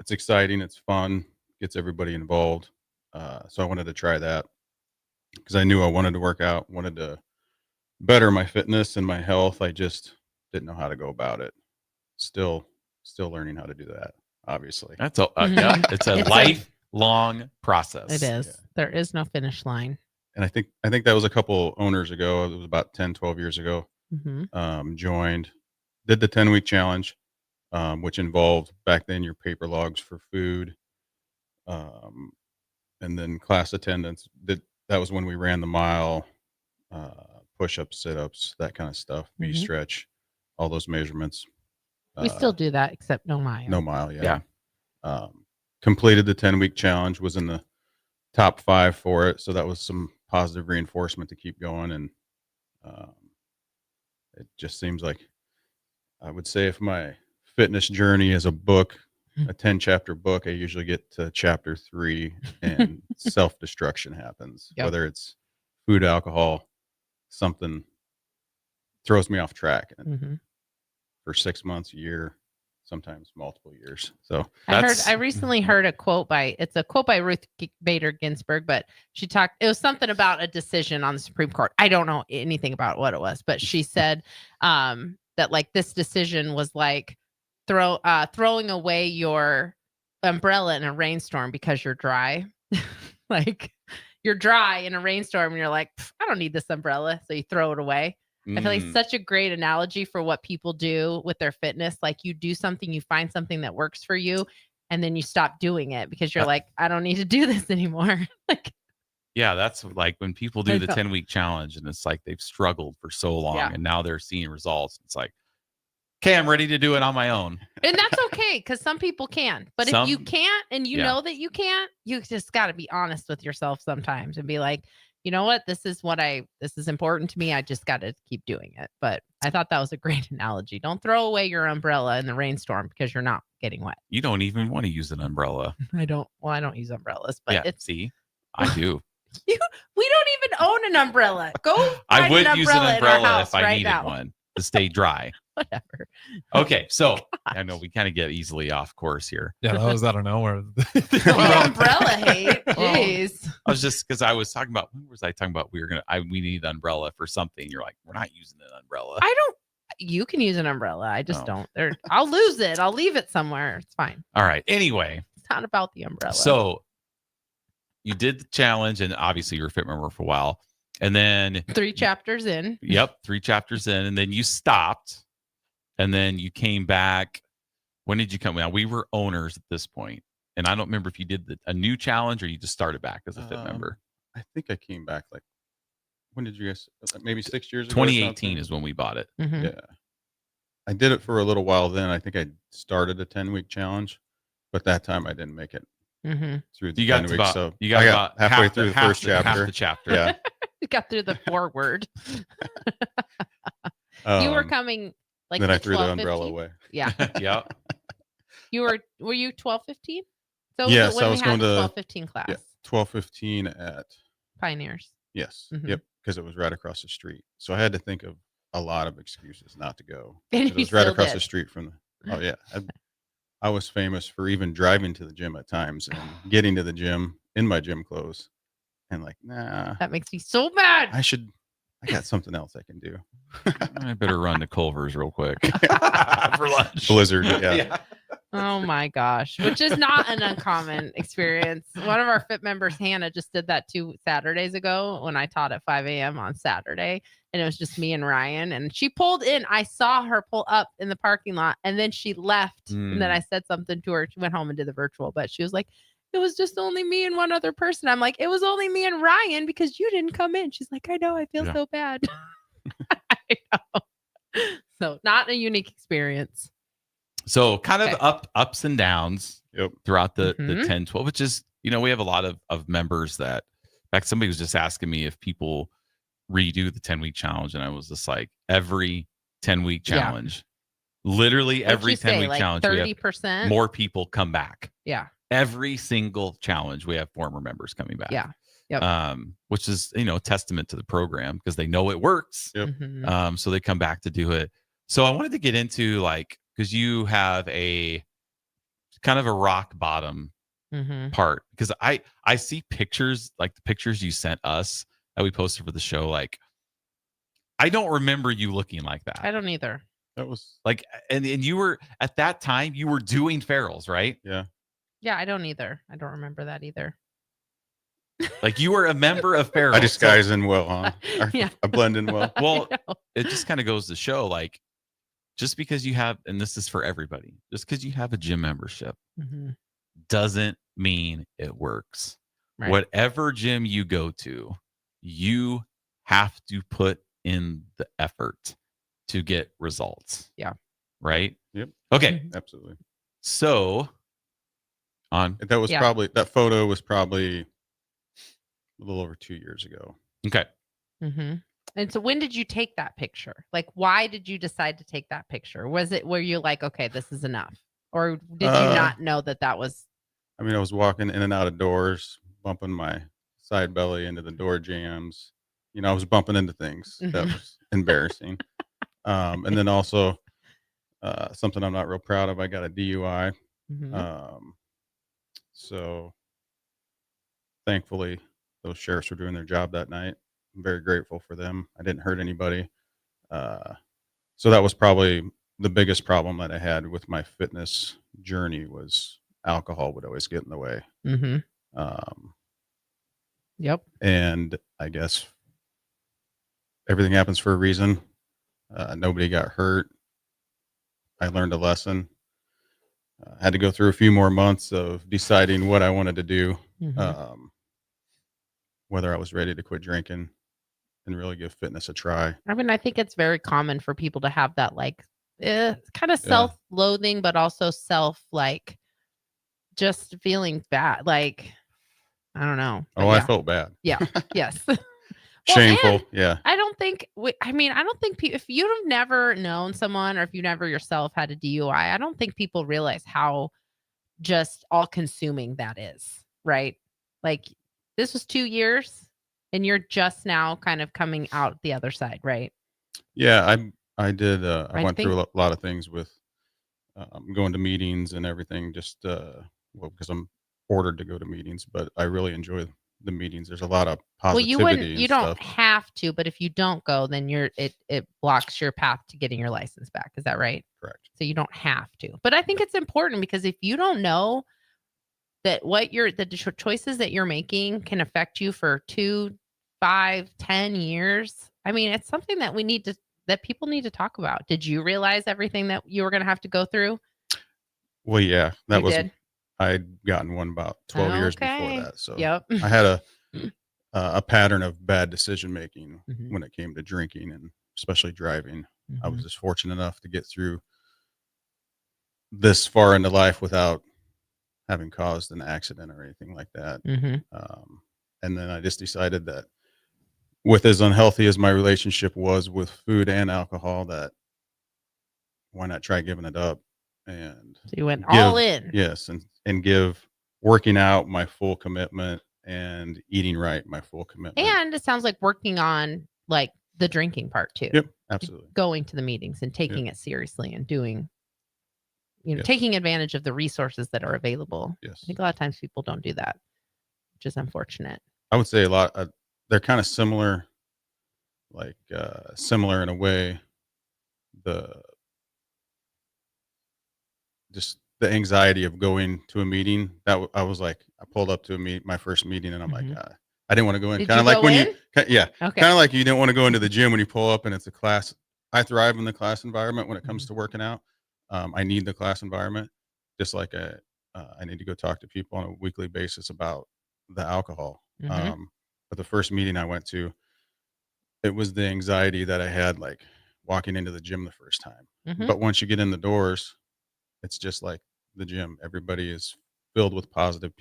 exciting, it's fun, gets everybody involved. So I wanted to try that because I knew I wanted to work out, wanted to better my fitness and my health. I just didn't know how to go about it. Still learning how to do that, obviously. That's it's a lifelong process. It is. Yeah. There is no finish line. And I think that was a couple owners ago. It was about 10, 12 years ago. Joined, did the 10-week challenge, which involved back then your paper logs for food, and then class attendance. That was when we ran the mile, push-ups, sit-ups, that kind of stuff, V-stretch, all those measurements. We still do that, except no mile. No mile, yeah. Completed the 10-week challenge, was in the top 5 for it. So that was some positive reinforcement to keep going. And it just seems like, I would say, if my fitness journey is a book, a 10-chapter book, I usually get to chapter 3 and self-destruction happens. Yep. Whether it's food, alcohol, something throws me off track. And for 6 months, a year, sometimes multiple years. So I recently heard a quote it's a quote by Ruth Bader Ginsburg, but it was something about a decision on the Supreme Court. I don't know anything about what it was, but she said that this decision was like throwing away your umbrella in a rainstorm because you're dry. You're dry in a rainstorm and you're like, I don't need this umbrella. So you throw it away. I feel like such a great analogy for what people do with their fitness. Like, you do something, you find something that works for you, and then you stop doing it because you're like, I don't need to do this anymore. Yeah, that's like when people do the 10-week challenge and it's like they've struggled for so long and now they're seeing results. It's like, okay, I'm ready to do it on my own. And that's okay, because some people can. But if you can't and you know that you can't, you just got to be honest with yourself sometimes and be like, you know what? This is important to me. I just got to keep doing it. But I thought that was a great analogy. Don't throw away your umbrella in the rainstorm because you're not getting wet. You don't even want to use an umbrella. I don't use umbrellas, but see, I do. We don't even own an umbrella. Go. I would use an umbrella if I right needed now. one to stay dry. Whatever. Okay, so I know we kind of get easily off course here. Yeah, that was out of nowhere. The umbrella hate. Jeez. I was just because I was talking about when was I talking about we need an umbrella for something. You're like, we're not using an umbrella. You can use an umbrella. I just don't. I'll lose it. I'll leave it somewhere. It's fine. All right. Anyway, it's not about the umbrella. So you did the challenge, and obviously you're a fit member for a while, and then 3 chapters in. Yep, 3 chapters in, and then you stopped, and then you came back. When did you come? Now we were owners at this point, and I don't remember if you did a new challenge or you just started back as a fit member. I think I came back like. When did you guys? Maybe 6 years ago. 2018 is when we bought it. Mm-hmm. Yeah, I did it for a little while. Then I think I started a 10-week challenge, but that time I didn't make it through the 10 weeks. So you got about halfway through the first chapter. Half the chapter. Yeah, you got through the foreword. You were coming like. Then the I threw 12, the umbrella 15? away. Yeah. Yeah. Were you 12, 15? So yes, when I was we going had to 12, 15 class. Yeah, 12, 15 at Pioneers. Yes. Mhm. Yep. Because it was right across the street. So I had to think of a lot of excuses not to go. And It you was right still across did. the street from the. Oh yeah. I was famous for even driving to the gym at times and getting to the gym in my gym clothes, and like, nah. That makes me so mad. I got something else I can do. I better run to Culver's real quick for lunch. Blizzard. Yeah. Oh my gosh, which is not an uncommon experience. One of our fit members, Hannah, just did that 2 Saturdays ago when I taught at 5 a.m. on Saturday. And it was just me and Ryan. And she pulled in. I saw her pull up in the parking lot and then she left. And then I said something to her. She went home and did the virtual, but she was like, it was just only me and one other person. I'm like, it was only me and Ryan because you didn't come in. She's like, I know. I feel so bad. I know. So not a unique experience. So kind of ups and downs throughout the 10, 12, which is, we have a lot of members that, in fact, somebody was just asking me if people redo the 10-week challenge. And I was just like, every 10-week challenge, literally every 10-week challenge, 30% more people come back. Yeah. Every single challenge, we have former members coming back. Yeah. Yep. Which is, a testament to the program because they know it works. Yep. So they come back to do it. So I wanted to get into because you have a kind of a rock bottom part, because I see pictures, like the pictures you sent us that we posted for the show. Like, I don't remember you looking like that. I don't either. That was like, and you were at that time you were doing ferals, right? Yeah. Yeah, I don't either. I don't remember that either. Like you were a member of ferals. I disguise in well, huh? Yeah. I blend in well. Well, it just kind of goes to show, like, just because you have, and this is for everybody, just because you have a gym membership doesn't mean it works. Right. Whatever gym you go to, you have to put in the effort to get results. Yeah. Right? Yep. Okay. Absolutely. So that was probably, that photo was probably a little over 2 years ago. Okay. And so when did you take that picture? Like, why did you decide to take that picture? Was it where you're like, okay, this is enough? Or did you not know that was? I mean, I was walking in and out of doors, bumping my side belly into the door jams. I was bumping into things. That was embarrassing. And then also something I'm not real proud of, I got a DUI. So thankfully those sheriffs were doing their job that night. I'm very grateful for them. I didn't hurt anybody. So that was probably the biggest problem that I had with my fitness journey was alcohol would always get in the way. Yep. And I guess everything happens for a reason. Nobody got hurt. I learned a lesson. Had to go through a few more months of deciding what I wanted to do. whether I was ready to quit drinking and really give fitness a try. I mean, I think it's very common for people to have that like kind of self-loathing, but also like just feeling bad. Like, I don't know. But I felt bad. Yeah. Yes. Shameful. And Yeah. I don't think, I don't think if you've never known someone or if you never yourself had a DUI, I don't think people realize how just all consuming that is, right? Like this was 2 years and you're just now kind of coming out the other side, right? Yeah. I did. I went through a lot of things with going to meetings and everything, just because I'm ordered to go to meetings, but I really enjoy the meetings. There's a lot of positivity. You don't have to, but if you don't go, then it blocks your path to getting your license back. Is that right? Correct. So you don't have to. But I think it's important because if you don't know that the choices that you're making can affect you for 2, 5, 10 years, I mean, it's something that that people need to talk about. Did you realize everything that you were going to have to go through? Well, yeah, I'd gotten one about 12 years before that. So I had a pattern of bad decision making when it came to drinking and especially driving. I was just fortunate enough to get through this far into life without having caused an accident or anything like that. And then I just decided that with as unhealthy as my relationship was with food and alcohol, that why not try giving it up? And so you went all in. Yes. And give working out my full commitment and eating right my full commitment. And it sounds like working on like the drinking part too. Yep, absolutely. Going to the meetings and taking it seriously and doing, taking advantage of the resources that are available. Yes. I think a lot of times people don't do that, which is unfortunate. I would say a lot. They're kind of similar, similar in a way. Just the anxiety of going to a meeting that I was like, I pulled up to my first meeting and I'm like, I didn't want to go in. Kind of like when kind of like you didn't want to go into the gym when you pull up and it's a class. I thrive in the class environment when it comes to working out. I need the class environment, just like I need to go talk to people on a weekly basis about the alcohol. But the first meeting I went to, it was the anxiety that I had, like walking into the gym the first time. But once you get in the doors, it's just like the gym. Everybody is filled with positive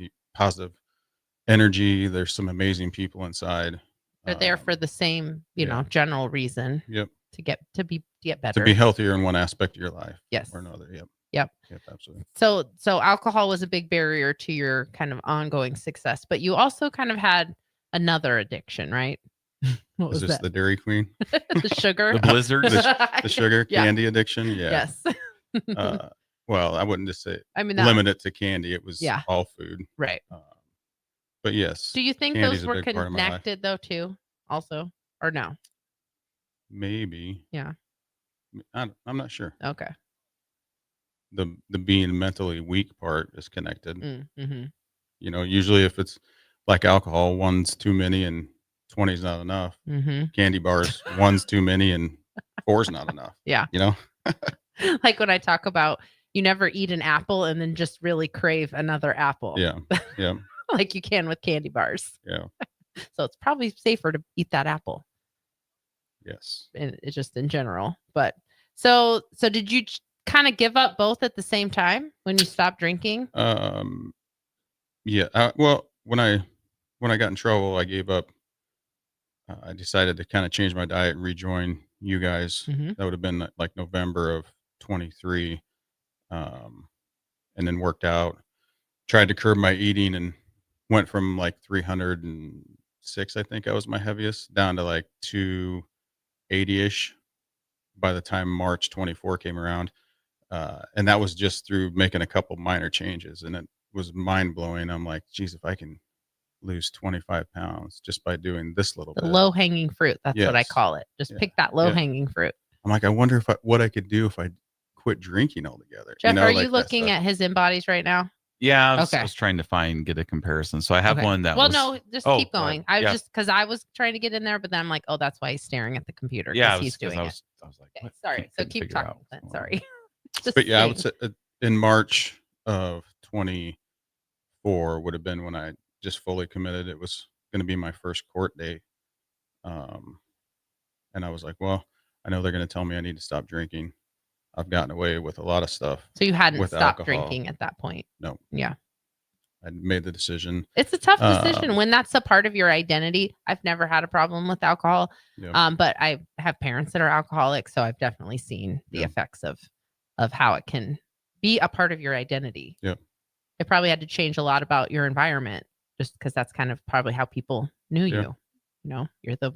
energy. There's some amazing people inside. They're there for the same, general reason. Yep. To get better. To be healthier in one aspect of your life. Yes. Or another. Yep. Yep. Yep. Absolutely. So alcohol was a big barrier to your kind of ongoing success, but you also kind of had another addiction, right? What was that? The Dairy Queen? The sugar? The Blizzard? the sugar candy addiction? Yeah. Yes. Well, I wouldn't just say limit it to candy. It was all food. Right. But yes. Do you think those were connected though too also, or no? Maybe. Yeah. I'm not sure. Okay. The being mentally weak part is connected. Usually if it's like alcohol, one's too many and 20 is not enough. Candy bars, one's too many and 4's not enough. Yeah. Like when I talk about you never eat an apple and then just really crave another apple. Yeah. Yeah. Like you can with candy bars. Yeah. So it's probably safer to eat that apple. Yes. And it's just in general. But so did you kind of give up both at the same time when you stopped drinking? Yeah. Well, when I got in trouble, I gave up. I decided to kind of change my diet and rejoin you guys. That would have been like November of 23. And then worked out, tried to curb my eating and went from like 306, I think I was my heaviest, down to like 280-ish by the time March 24 came around. And that was just through making a couple minor changes. And it was mind blowing. I'm like, geez, if I can lose 25 pounds just by doing this little bit. Low hanging fruit. That's what I call it. Just pick that low hanging fruit. I'm like, I wonder what I could do if I quit drinking altogether. Jeff, are you looking at his InBodies right now? Yeah, I was trying to get a comparison. So I have one that keep going. Because I was trying to get in there, but then I'm like, oh, that's why he's staring at the computer. Yeah, he's doing it. I was like, okay, sorry. So keep talking then. Sorry. But yeah, I would say in March of 24 would have been when I just fully committed. It was going to be my first court day. And I was like, well, I know they're going to tell me I need to stop drinking. I've gotten away with a lot of stuff. So you hadn't with stopped alcohol. drinking at that point? No. Yeah. I made the decision. It's a tough decision when that's a part of your identity. I've never had a problem with alcohol, but I have parents that are alcoholics, so I've definitely seen the effects of how it can be a part of your identity. Yeah. It probably had to change a lot about your environment, just because that's kind of probably how people knew you. You know, you're the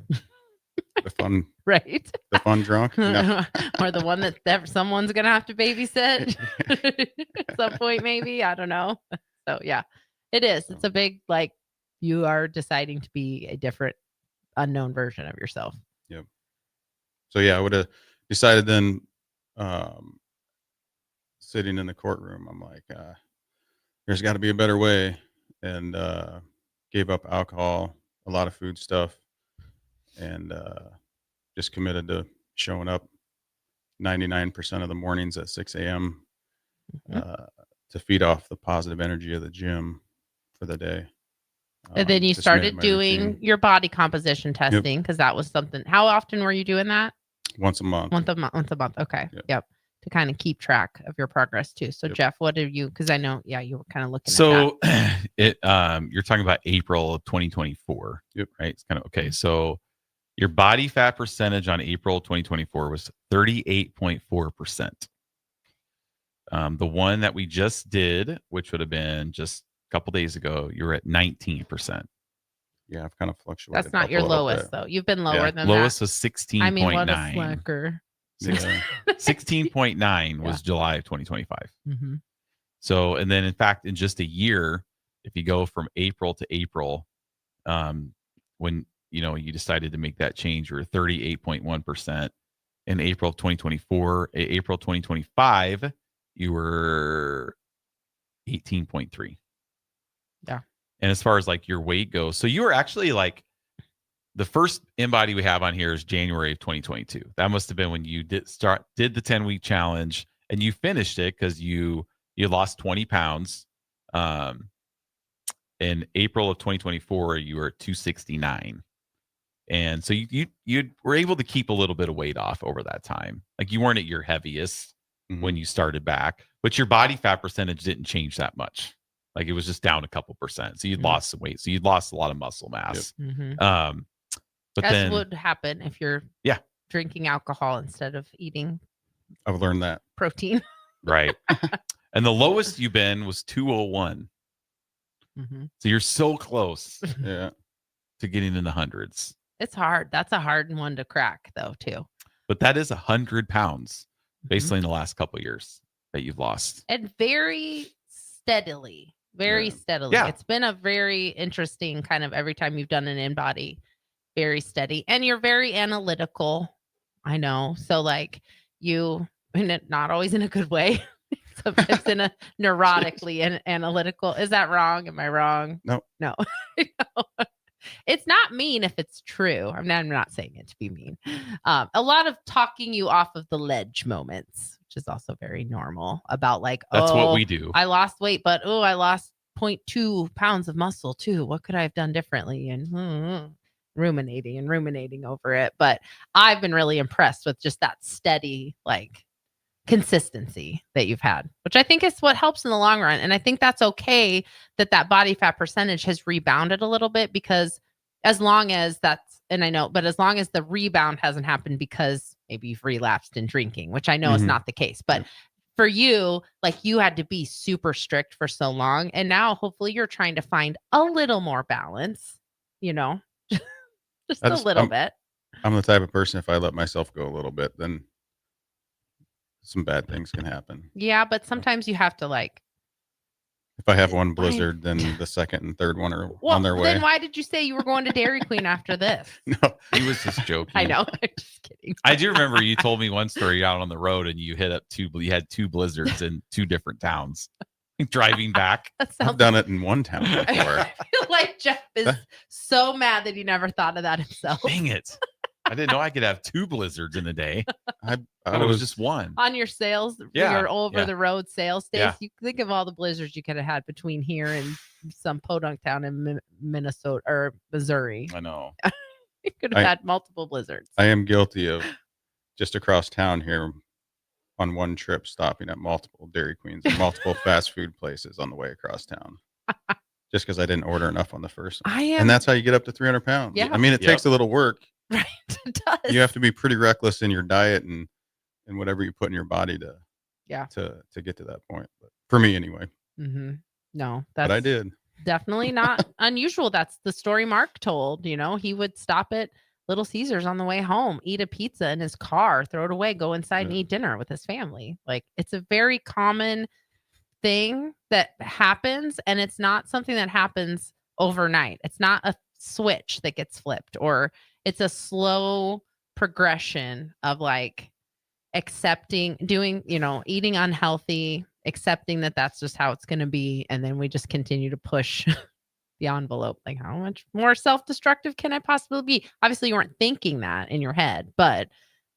fun, right? The fun drunk, no. Or the one that someone's gonna have to babysit at some point, maybe. I don't know. So yeah, it is. It's a big, like, you are deciding to be a different, unknown version of yourself. Yep. So yeah, I would have decided then, sitting in the courtroom, I'm like, there's got to be a better way, and gave up alcohol, a lot of food stuff, and just committed to showing up 99% of the mornings at 6 a.m. To feed off the positive energy of the gym for the day. And then you just made it started my doing routine. your body composition testing, because that was something. How often were you doing that? Once a month. Once a month. Okay. Yep. To kind of keep track of your progress too. So Jeff, what did you, because I know, you were kind of looking at that. You're talking about April of 2024. Yep. Right. It's kind of okay. So your body fat percentage on April 2024 was 38.4%. The one that we just did, which would have been just a couple days ago, you were at 19%. Yeah, I've kind of fluctuated. That's not your lowest though. You've been lower than lowest that. was 16.9. I mean, what a slacker. Yeah. 16.9 was July of 2025. Mm-hmm. So, and then in fact, in just a year, if you go from April to April, when you decided to make that change, you were 38.1%. In April of 2024, April 2025, you were 18.3. Yeah. And as far as like your weight goes, so you were actually like, the first InBody we have on here is January of 2022. That must have been when you did the 10-week challenge, and you finished it because you lost 20 pounds. In April of 2024, you were 269. And so you were able to keep a little bit of weight off over that time. Like, you weren't at your heaviest when you started back, but your body fat percentage didn't change that much. Like, it was just down a couple percent. So you'd lost some weight. So you'd lost a lot of muscle mass. Yep. But that's then what would happen if you're drinking alcohol instead of eating. I've learned that. Protein. Right. And the lowest you've been was 201. Mm-hmm. So you're so close to getting in the hundreds. It's hard. That's a hard one to crack though, too. But that is 100 pounds basically in the last couple of years that you've lost. And very steadily. Yeah. It's been a very interesting kind of every time you've done an InBody, very steady. And you're very analytical. I know. So like not always in a good way. Sometimes in a neurotically and analytical. Is that wrong? Am I wrong? No. It's not mean if it's true. I'm not saying it to be mean. A lot of talking you off of the ledge moments, which is also very normal, about like, that's what we do. I lost weight, but I lost 0.2 pounds of muscle too. What could I have done differently? And ruminating over it. But I've been really impressed with just that steady, like, consistency that you've had, which I think is what helps in the long run. And I think that's okay that body fat percentage has rebounded a little bit, because as long as as long as the rebound hasn't happened because maybe you've relapsed in drinking, which I know is not the case, but for you, like, you had to be super strict for so long. And now hopefully you're trying to find a little more balance, just a little bit. I'm the type of person, if I let myself go a little bit, then some bad things can happen. Yeah, but sometimes you have to, like, if I have one blizzard, then the second and third one are on their way. Then why did you say you were going to Dairy Queen after this? No, he was just joking. I know. I'm just kidding. I do remember you told me one story out on the road, and you had two blizzards in two different towns driving back. I've done it in one town before. I feel like Jeff is so mad that he never thought of that himself. Dang it. I didn't know I could have 2 blizzards in a day. I thought it was just one. On your sales, your over the road sales days, you think of all the blizzards you could have had between here and some podunk town in Minnesota or Missouri. I know. You could have had multiple blizzards. I am guilty of just across town here on one trip stopping at multiple Dairy Queens and multiple fast food places on the way across town. Just because I didn't order enough on the first one. And that's how you get up to 300 pounds. Yeah. I mean, it takes a little work. Right, it does. You have to be pretty reckless in your diet and whatever you put in your body to get to that point. But for me, anyway. Mm-hmm. No, but I did. Definitely not unusual. That's the story Mark told. You know, he would stop at Little Caesars on the way home, eat a pizza in his car, throw it away, go inside and eat dinner with his family. Like, it's a very common thing that happens, and it's not something that happens overnight. It's not a switch that gets flipped, or it's a slow progression of like accepting, doing, eating unhealthy, accepting that that's just how it's going to be. And then we just continue to push the envelope. Like, how much more self-destructive can I possibly be? Obviously you weren't thinking that in your head, but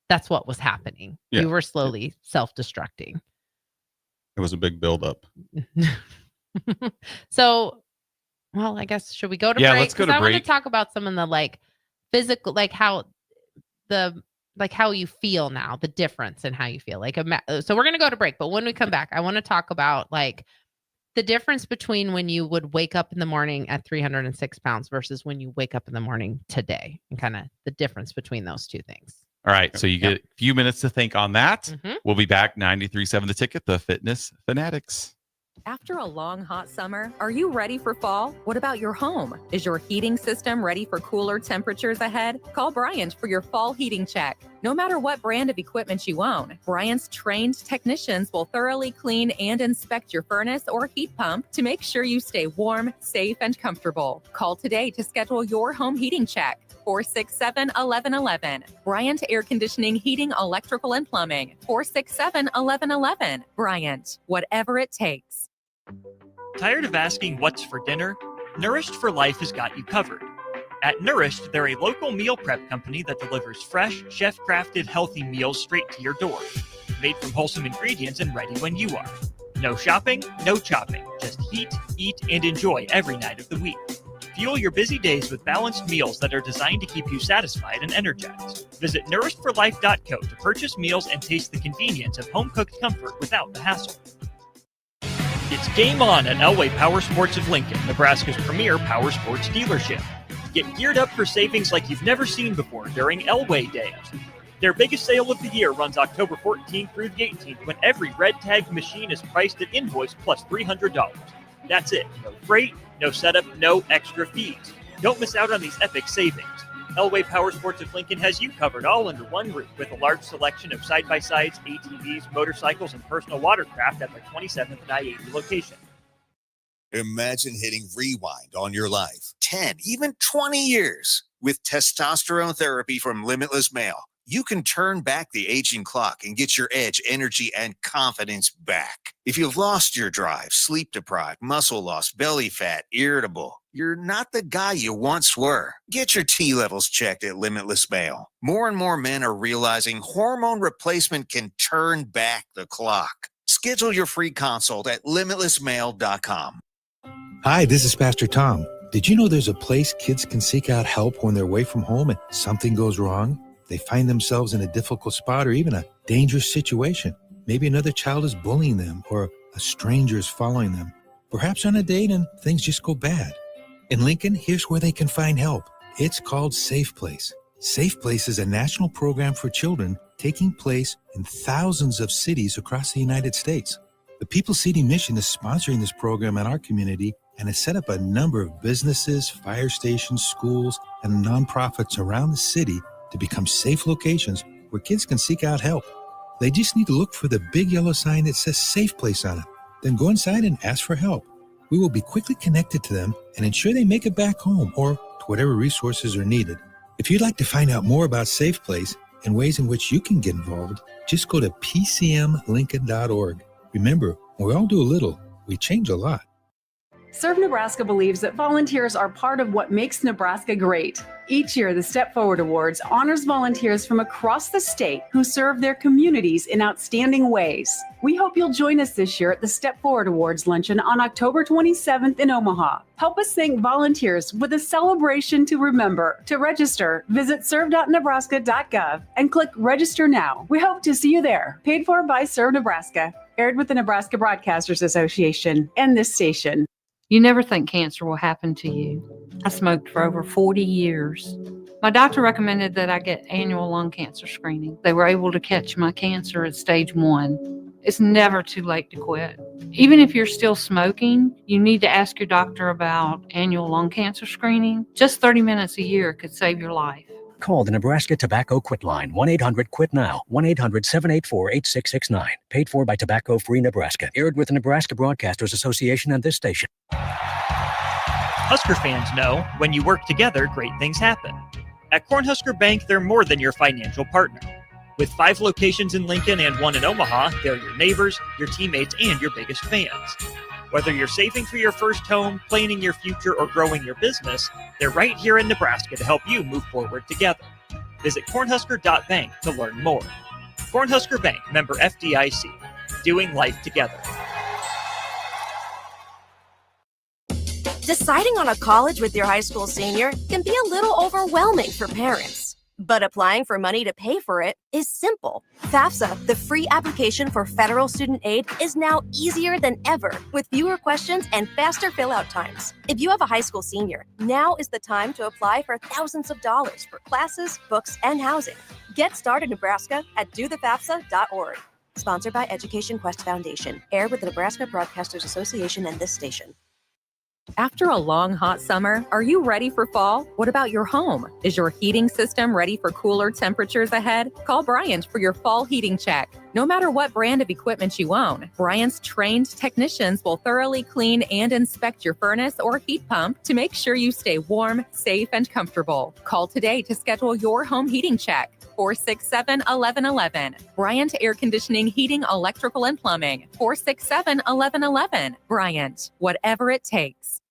that's what was happening. Yeah. You were slowly self-destructing. It was a big buildup. So, well, I guess, should we go to break? Let's go to break. I want to talk about some of the like physical, like how you feel now, the difference in how you feel. Like, so we're going to go to break, but when we come back, I want to talk about like the difference between when you would wake up in the morning at 306 pounds versus when you wake up in the morning today, and kind of the difference between those two things. All right. So you get a few minutes to think on that. Mm-hmm. We'll be back. 93.7 The Ticket, the Fitness Fanatics. After a long, hot summer, are you ready for fall? What about your home? Is your heating system ready for cooler temperatures ahead? Call Bryant for your fall heating check. No matter what brand of equipment you own, Bryant's trained technicians will thoroughly clean and inspect your furnace or heat pump to make sure you stay warm, safe, and comfortable. Call today to schedule your home heating check. 467-1111. Bryant Air Conditioning, Heating, Electrical, and Plumbing. 467-1111. Bryant, whatever it takes. Tired of asking what's for dinner? Nourished for Life has got you covered. At Nourished, they're a local meal prep company that delivers fresh, chef-crafted, healthy meals straight to your door. Made from wholesome ingredients and ready when you are. No shopping, no chopping. Just heat, eat, and enjoy every night of the week. Fuel your busy days with balanced meals that are designed to keep you satisfied and energized. Visit nourishedforlife.co to purchase meals and taste the convenience of home-cooked comfort without the hassle. It's game on at Elway Power Sports of Lincoln, Nebraska's premier power sports dealership. Get geared up for savings like you've never seen before during Elway Days. Their biggest sale of the year runs October 14th through the 18th, when every red tagged machine is priced at invoice plus $300. That's it. No freight, no setup, no extra fees. Don't miss out on these epic savings. Elway Power Sports of Lincoln has you covered all under one roof, with a large selection of side-by-sides, ATVs, motorcycles, and personal watercraft at their 27th and I-80 location. Imagine hitting rewind on your life 10, even 20 years. With testosterone therapy from Limitless Male, you can turn back the aging clock and get your edge, energy, and confidence back. If you've lost your drive, sleep deprived, muscle loss, belly fat, irritable, you're not the guy you once were. Get your T levels checked at Limitless Male. More and more men are realizing hormone replacement can turn back the clock. Schedule your free consult at limitlessmale.com. Hi, this is Pastor Tom. Did you know there's a place kids can seek out help when they're away from home and something goes wrong? They find themselves in a difficult spot or even a dangerous situation. Maybe another child is bullying them or a stranger is following them. Perhaps on a date and things just go bad. In Lincoln, here's where they can find help. It's called Safe Place. Safe Place is a national program for children taking place in thousands of cities across the United States. The People City Mission is sponsoring this program in our community and has set up a number of businesses, fire stations, schools, and nonprofits around the city to become safe locations where kids can seek out help. They just need to look for the big yellow sign that says Safe Place on it. Then go inside and ask for help. We will be quickly connected to them and ensure they make it back home or to whatever resources are needed. If you'd like to find out more about Safe Place and ways in which you can get involved, just go to pcmlincoln.org. Remember, when we all do a little, we change a lot. Serve Nebraska believes that volunteers are part of what makes Nebraska great. Each year, the Step Forward Awards honors volunteers from across the state who serve their communities in outstanding ways. We hope you'll join us this year at the Step Forward Awards luncheon on October 27th in Omaha. Help us thank volunteers with a celebration to remember. To register, visit serve.nebraska.gov and click Register Now. We hope to see you there. Paid for by Serve Nebraska. Aired with the Nebraska Broadcasters Association and this station. You never think cancer will happen to you. I smoked for over 40 years. My doctor recommended that I get annual lung cancer screening. They were able to catch my cancer at stage 1. It's never too late to quit. Even if you're still smoking, you need to ask your doctor about annual lung cancer screening. Just 30 minutes a year could save your life. Call the Nebraska Tobacco Quit Line, 1-800-QUIT-NOW, 1-800-784-8669. Paid for by Tobacco Free Nebraska. Aired with the Nebraska Broadcasters Association and this station. Husker fans know when you work together, great things happen. At Cornhusker Bank, they're more than your financial partner. With 5 locations in Lincoln and 1 in Omaha, they're your neighbors, your teammates, and your biggest fans. Whether you're saving for your first home, planning your future, or growing your business, they're right here in Nebraska to help you move forward together. Visit cornhusker.bank to learn more. Cornhusker Bank, member FDIC. Doing life together. Deciding on a college with your high school senior can be a little overwhelming for parents. But applying for money to pay for it is simple. FAFSA, the free application for federal student aid, is now easier than ever with fewer questions and faster fill-out times. If you have a high school senior, now is the time to apply for thousands of dollars for classes, books, and housing. Get started, Nebraska, at dothefafsa.org. Sponsored by Education Quest Foundation. Aired with the Nebraska Broadcasters Association and this station. After a long, hot summer, are you ready for fall? What about your home? Is your heating system ready for cooler temperatures ahead? Call Bryant for your fall heating check. No matter what brand of equipment you own, Bryant's trained technicians will thoroughly clean and inspect your furnace or heat pump to make sure you stay warm, safe, and comfortable. Call today to schedule your home heating check. 467-1111. Bryant Air Conditioning, Heating, Electrical, and Plumbing. 467-1111. Bryant, whatever it takes.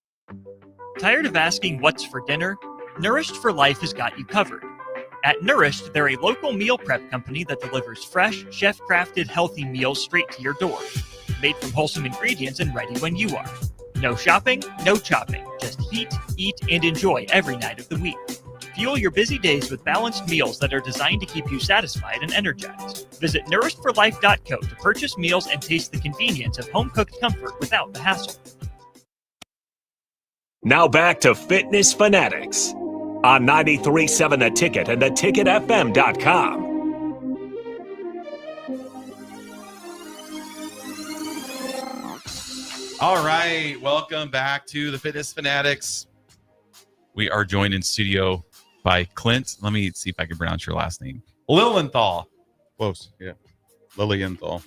Tired of asking what's for dinner? Nourished for Life has got you covered. At Nourished, they're a local meal prep company that delivers fresh, chef-crafted, healthy meals straight to your door. Made from wholesome ingredients and ready when you are. No shopping, no chopping. Just heat, eat, and enjoy every night of the week. Fuel your busy days with balanced meals that are designed to keep you satisfied and energized. Visit nourishedforlife.co to purchase meals and taste the convenience of home-cooked comfort without the hassle. Now back to Fitness Fanatics on 93.7 The Ticket and theticketfm.com. All right, welcome back to the Fitness Fanatics. We are joined in studio by Clint. Let me see if I can pronounce your last name. Lilienthal. Close, yeah. Lilienthal.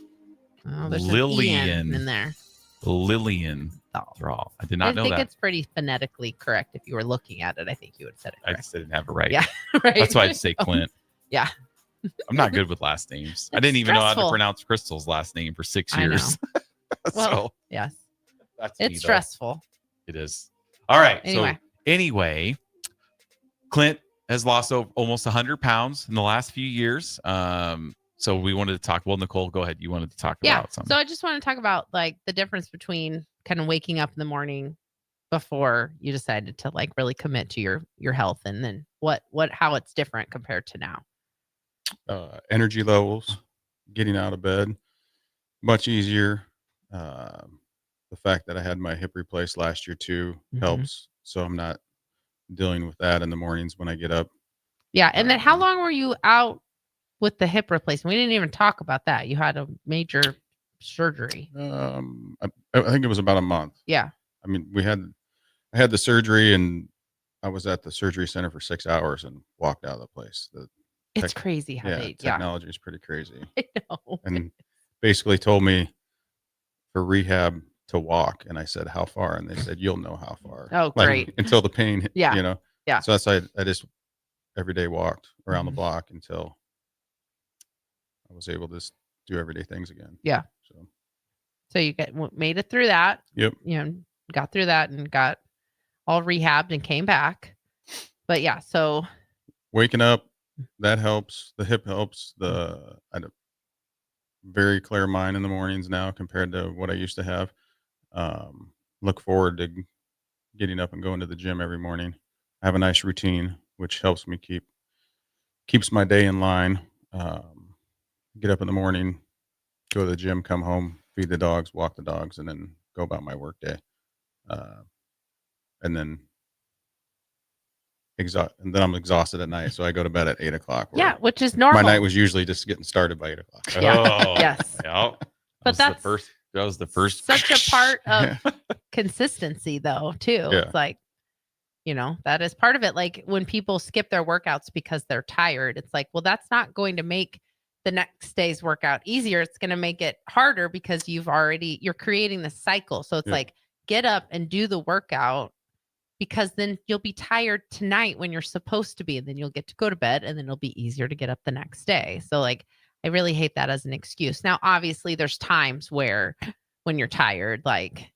Oh, there's Lillian an E in there. Lilienthal. I did not know that. I think it's pretty phonetically correct. If you were looking at it, I think you would have said it correct. I just didn't have it right. Yeah, right. That's why I'd say Clint. Yeah. I'm not good with last names. I didn't even know how to pronounce Crystal's last name for 6 years. Well, yes. It's stressful. It is. All right. Anyway. Clint has lost almost 100 pounds in the last few years. So we wanted to talk. Well, Nicole, go ahead. You wanted to talk about something. So I just want to talk about like the difference between kind of waking up in the morning before you decided to like really commit to your health, and then how it's different compared to now. Energy levels, getting out of bed, much easier. The fact that I had my hip replaced last year too helps. So I'm not dealing with that in the mornings when I get up. Yeah. And then how long were you out with the hip replacement? We didn't even talk about that. You had a major surgery. I think it was about a month. Yeah. I mean, I had the surgery and I was at the surgery center for 6 hours and walked out of the place. It's crazy how technology is pretty crazy. I know. And basically told me for rehab to walk, and I said how far, and they said you'll know how far. Oh, great. Until the pain yeah yeah so that's why I just every day walked around the block until I was able to do everyday things again. So you made it through that. Yep. got through that and got all rehabbed and came back. But yeah, so waking up, that helps. The hip helps. I had a very clear mind in the mornings now compared to what I used to have. Look forward to getting up and going to the gym every morning. I have a nice routine, which helps me keeps my day in line. Get up in the morning, go to the gym, come home, feed the dogs, walk the dogs, and then go about my work day. And then I'm exhausted at night, so I go to bed at 8 o'clock. Yeah, which is normal. My night was usually just getting started by 8 o'clock. Yeah. Yes. Yeah. But that was the first such a part of consistency, though, too. Yeah. It's like, that is part of it. Like when people skip their workouts because they're tired, it's like, well, that's not going to make the next day's workout easier. It's going to make it harder because you're creating the cycle. So it's like, get up and do the workout, because then you'll be tired tonight when you're supposed to be, and then you'll get to go to bed, and then it'll be easier to get up the next day. So like, I really hate that as an excuse. Now, obviously there's times when you're tired, like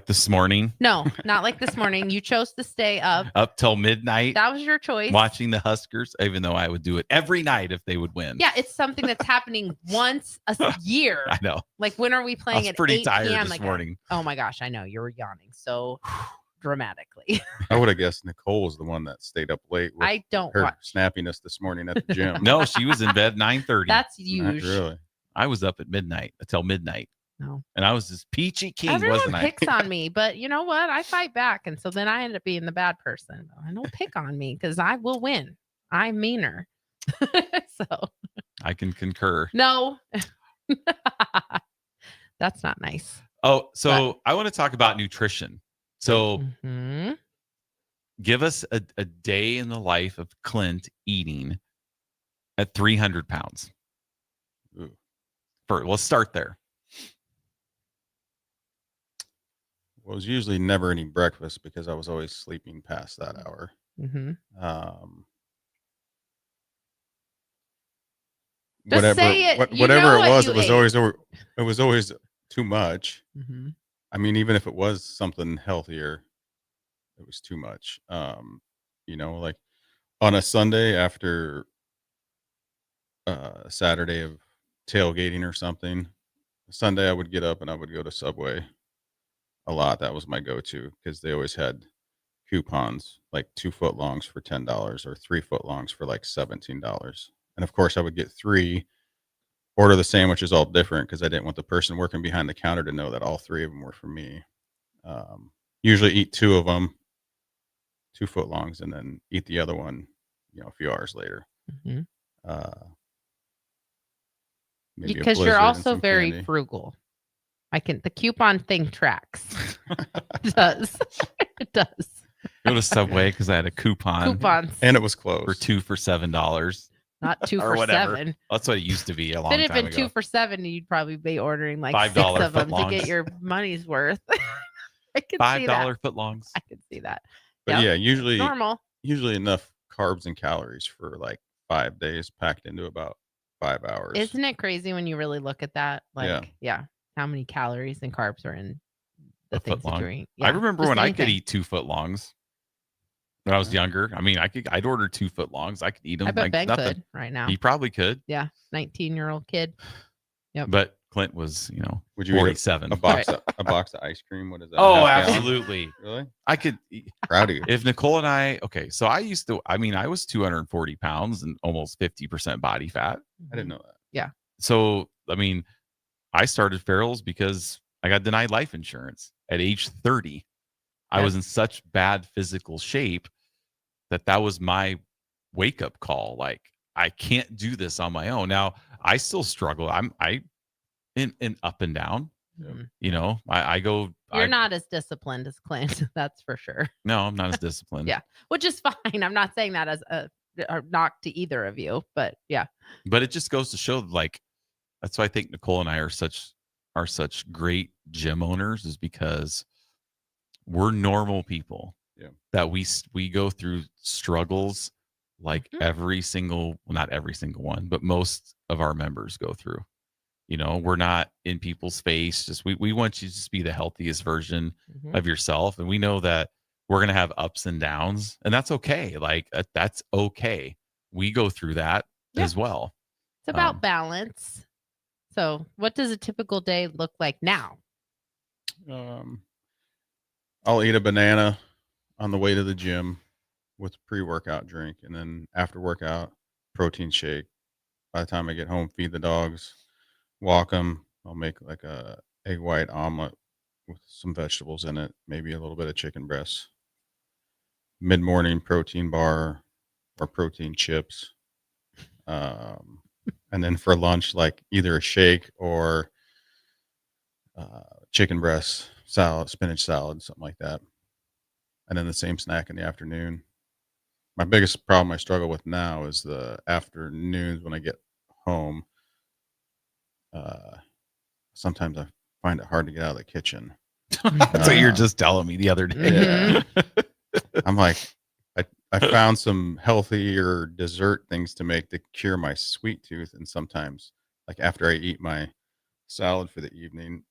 this morning. No, not like this morning. You chose to stay up till midnight. That was your choice. Watching the Huskers, even though I would do it every night if they would win. Yeah, it's something that's happening once a year. I know. Like, when are we playing at 8 pretty tired p.m. this again? morning. Oh my gosh, I know. You were yawning so dramatically. I would have guessed Nicole was the one that stayed up late with I don't her watch. snappiness this morning at the gym. No, she was in bed 9:30. That's Not huge. really. I was up at midnight until midnight. No. And I was this peachy king, Everyone wasn't I? picks on me, but you know what? I fight back. And so then I end up being the bad person. I don't pick on me because I will win. I'm meaner. So I can concur. no, that's not nice. Oh, so I want to talk about nutrition. So give us a day in the life of Clint eating at 300 pounds. Let's start there. Well, it was usually never any breakfast because I was always sleeping past that hour. Just say it. You Whatever know it what was, you it was always too much. Mhm. I mean, even if it was something healthier, it was too much. Like on a Sunday after a Saturday of tailgating or something, Sunday I would get up and I would go to Subway a lot. That was my go-to because they always had coupons, like 2 footlongs for $10 or 3 footlongs for like $17. And of course I would get 3, order the sandwiches all different because I didn't want the person working behind the counter to know that all 3 of them were for me. Usually eat 2 of them, 2 footlongs, and then eat the other one, a few hours later. Maybe a Because you're Blizzard and also some very candy. frugal. The coupon thing tracks. It does. It does. Go to Subway because I had a coupon. Coupons. And it was closed. For 2 for $7. Not 2 or for whatever. $7. That's what it used to be a long If it time had been ago. 2 for $7, you'd probably be ordering like $5 6 of them to footlongs. get your money's worth. I could see that. $5 footlongs. I could see that. But Yep. yeah, usually normal. Usually enough carbs and calories for like 5 days packed into about 5 hours. Isn't it crazy when you really look at that? Like, Yeah. how many calories and carbs are in the A things that footlong. you're eating? I remember just when I could anything. eat 2 footlongs when I was younger. I mean, I'd order 2 footlongs. I could eat them I bet like Ben nothing. could right now. He probably could. Yeah, 19-year-old kid. Yep. But Clint was, Would you eat 47. a box of ice cream? What is that? Oh, half gallon? absolutely. Really? I could. Proud of you. If Nicole and I, so I was 240 pounds and almost 50% body fat. I didn't know that. Yeah. So, I mean, I started Farrell's because I got denied life insurance at age 30. I was in such bad physical shape that was my wake up call. Like, I can't do this on my own. Now, I still struggle. I in up and down. I go. You're not as disciplined as Clint, that's for sure. No, I'm not as disciplined. Yeah, which is fine. I'm not saying that as a knock to either of you, but yeah. But it just goes to show, like, that's why I think Nicole and I are such great gym owners, is because we're normal people. Yeah. That we go through struggles like not every single one, but most of our members go through. We're not in people's face. Just we want you to just be the healthiest version of yourself. And we know that we're going to have ups and downs, and that's okay. Like that's okay. We go through that as well. It's about balance. So what does a typical day look like now? I'll eat a banana on the way to the gym with pre-workout drink, and then after workout, protein shake. By the time I get home, feed the dogs, walk them. I'll make like a egg white omelet with some vegetables in it, maybe a little bit of chicken breast. Mid-morning protein bar or protein chips. And then for lunch, like either a shake or chicken breast salad, spinach salad, something like that. And then the same snack in the afternoon. My biggest problem I struggle with now is the afternoons when I get home. Sometimes I find it hard to get out of the kitchen. That's what you're just telling me the other day. Yeah. I'm like, I found some healthier dessert things to make to cure my sweet tooth. And sometimes, like after I eat my salad for the evening,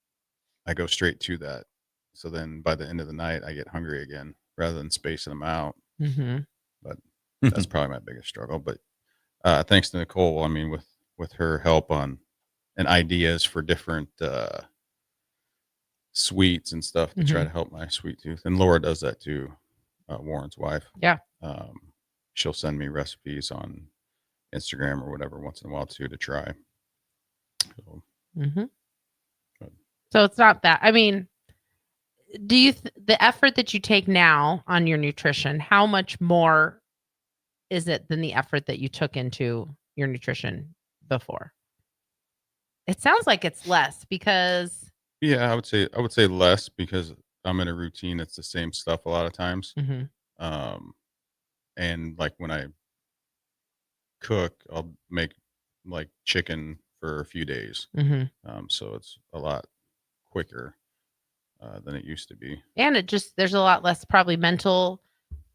I go straight to that. So then by the end of the night, I get hungry again rather than spacing them out. But that's probably my biggest struggle. But thanks to Nicole, I mean, with her help on and ideas for different sweets and stuff to try to help my sweet tooth. And Laura does that too. Warren's wife. Yeah. She'll send me recipes on Instagram or whatever once in a while too to try. So, So it's not that. I mean, do you the effort that you take now on your nutrition, how much more is it than the effort that you took into your nutrition before? It sounds like it's less because yeah, I would say less because I'm in a routine. It's the same stuff a lot of times. And like when I cook, I'll make like chicken for a few days. So it's a lot quicker than it used to be. And there's a lot less probably mental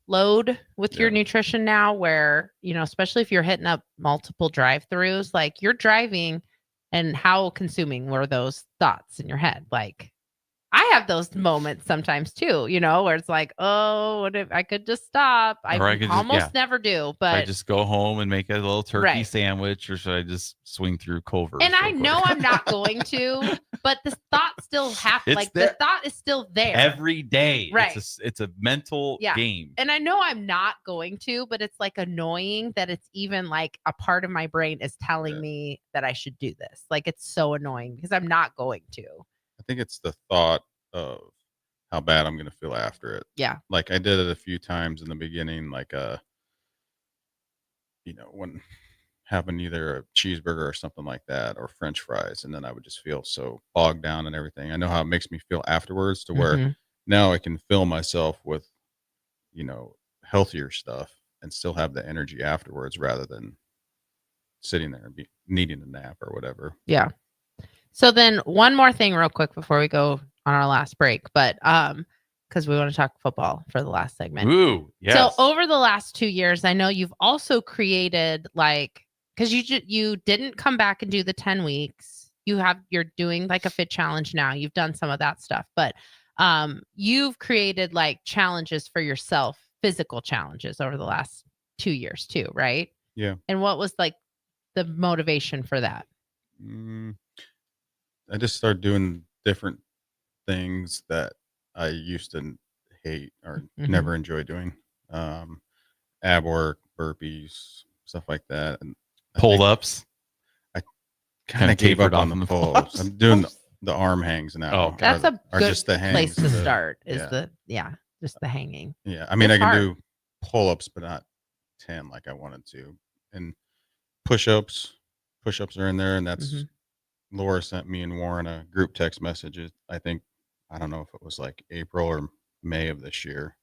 load with your nutrition now where, especially if you're hitting up multiple drive-throughs, like you're driving and how consuming were those thoughts in your head? Like I have those moments sometimes too, where it's like, oh, what if I could just stop? I almost never do, but I just go home and make a little turkey sandwich, or should I just swing through Culver's? And I know I'm not going to, but the thought still happens. Like the thought is still there every day. Right. It's a mental game. And I know I'm not going to, but it's like annoying that it's even like a part of my brain is telling me that I should do this. Like it's so annoying because I'm not going to. I think it's the thought of how bad I'm going to feel after it. Yeah. Like I did it a few times in the beginning, like, when having either a cheeseburger or something like that, or French fries. And then I would just feel so bogged down and everything. I know how it makes me feel afterwards to where now I can fill myself with, healthier stuff and still have the energy afterwards rather than sitting there and needing a nap or whatever. Yeah. So then one more thing real quick before we go on our last break, but because we want to talk football for the last segment. Ooh, yes. So over the last 2 years, I know you've also created because you didn't come back and do the 10 weeks. You're doing like a fit challenge now. You've done some of that stuff, but you've created like challenges for yourself, physical challenges over the last 2 years too, right? Yeah. And what was like the motivation for that? I just started doing different things that I used to hate or never enjoy doing. Ab work, burpees, stuff like that. And pull-ups. I kind of gave up on the pull-ups. I'm doing the arm hangs now. Oh, that's a good just the hangs place to start is just the hanging. Yeah. I mean, It's I can hard. do pull-ups, but not 10 like I wanted to. And push-ups are in there, and that's Laura sent me and Warren a group text message. I don't know if it was like April or May of this year.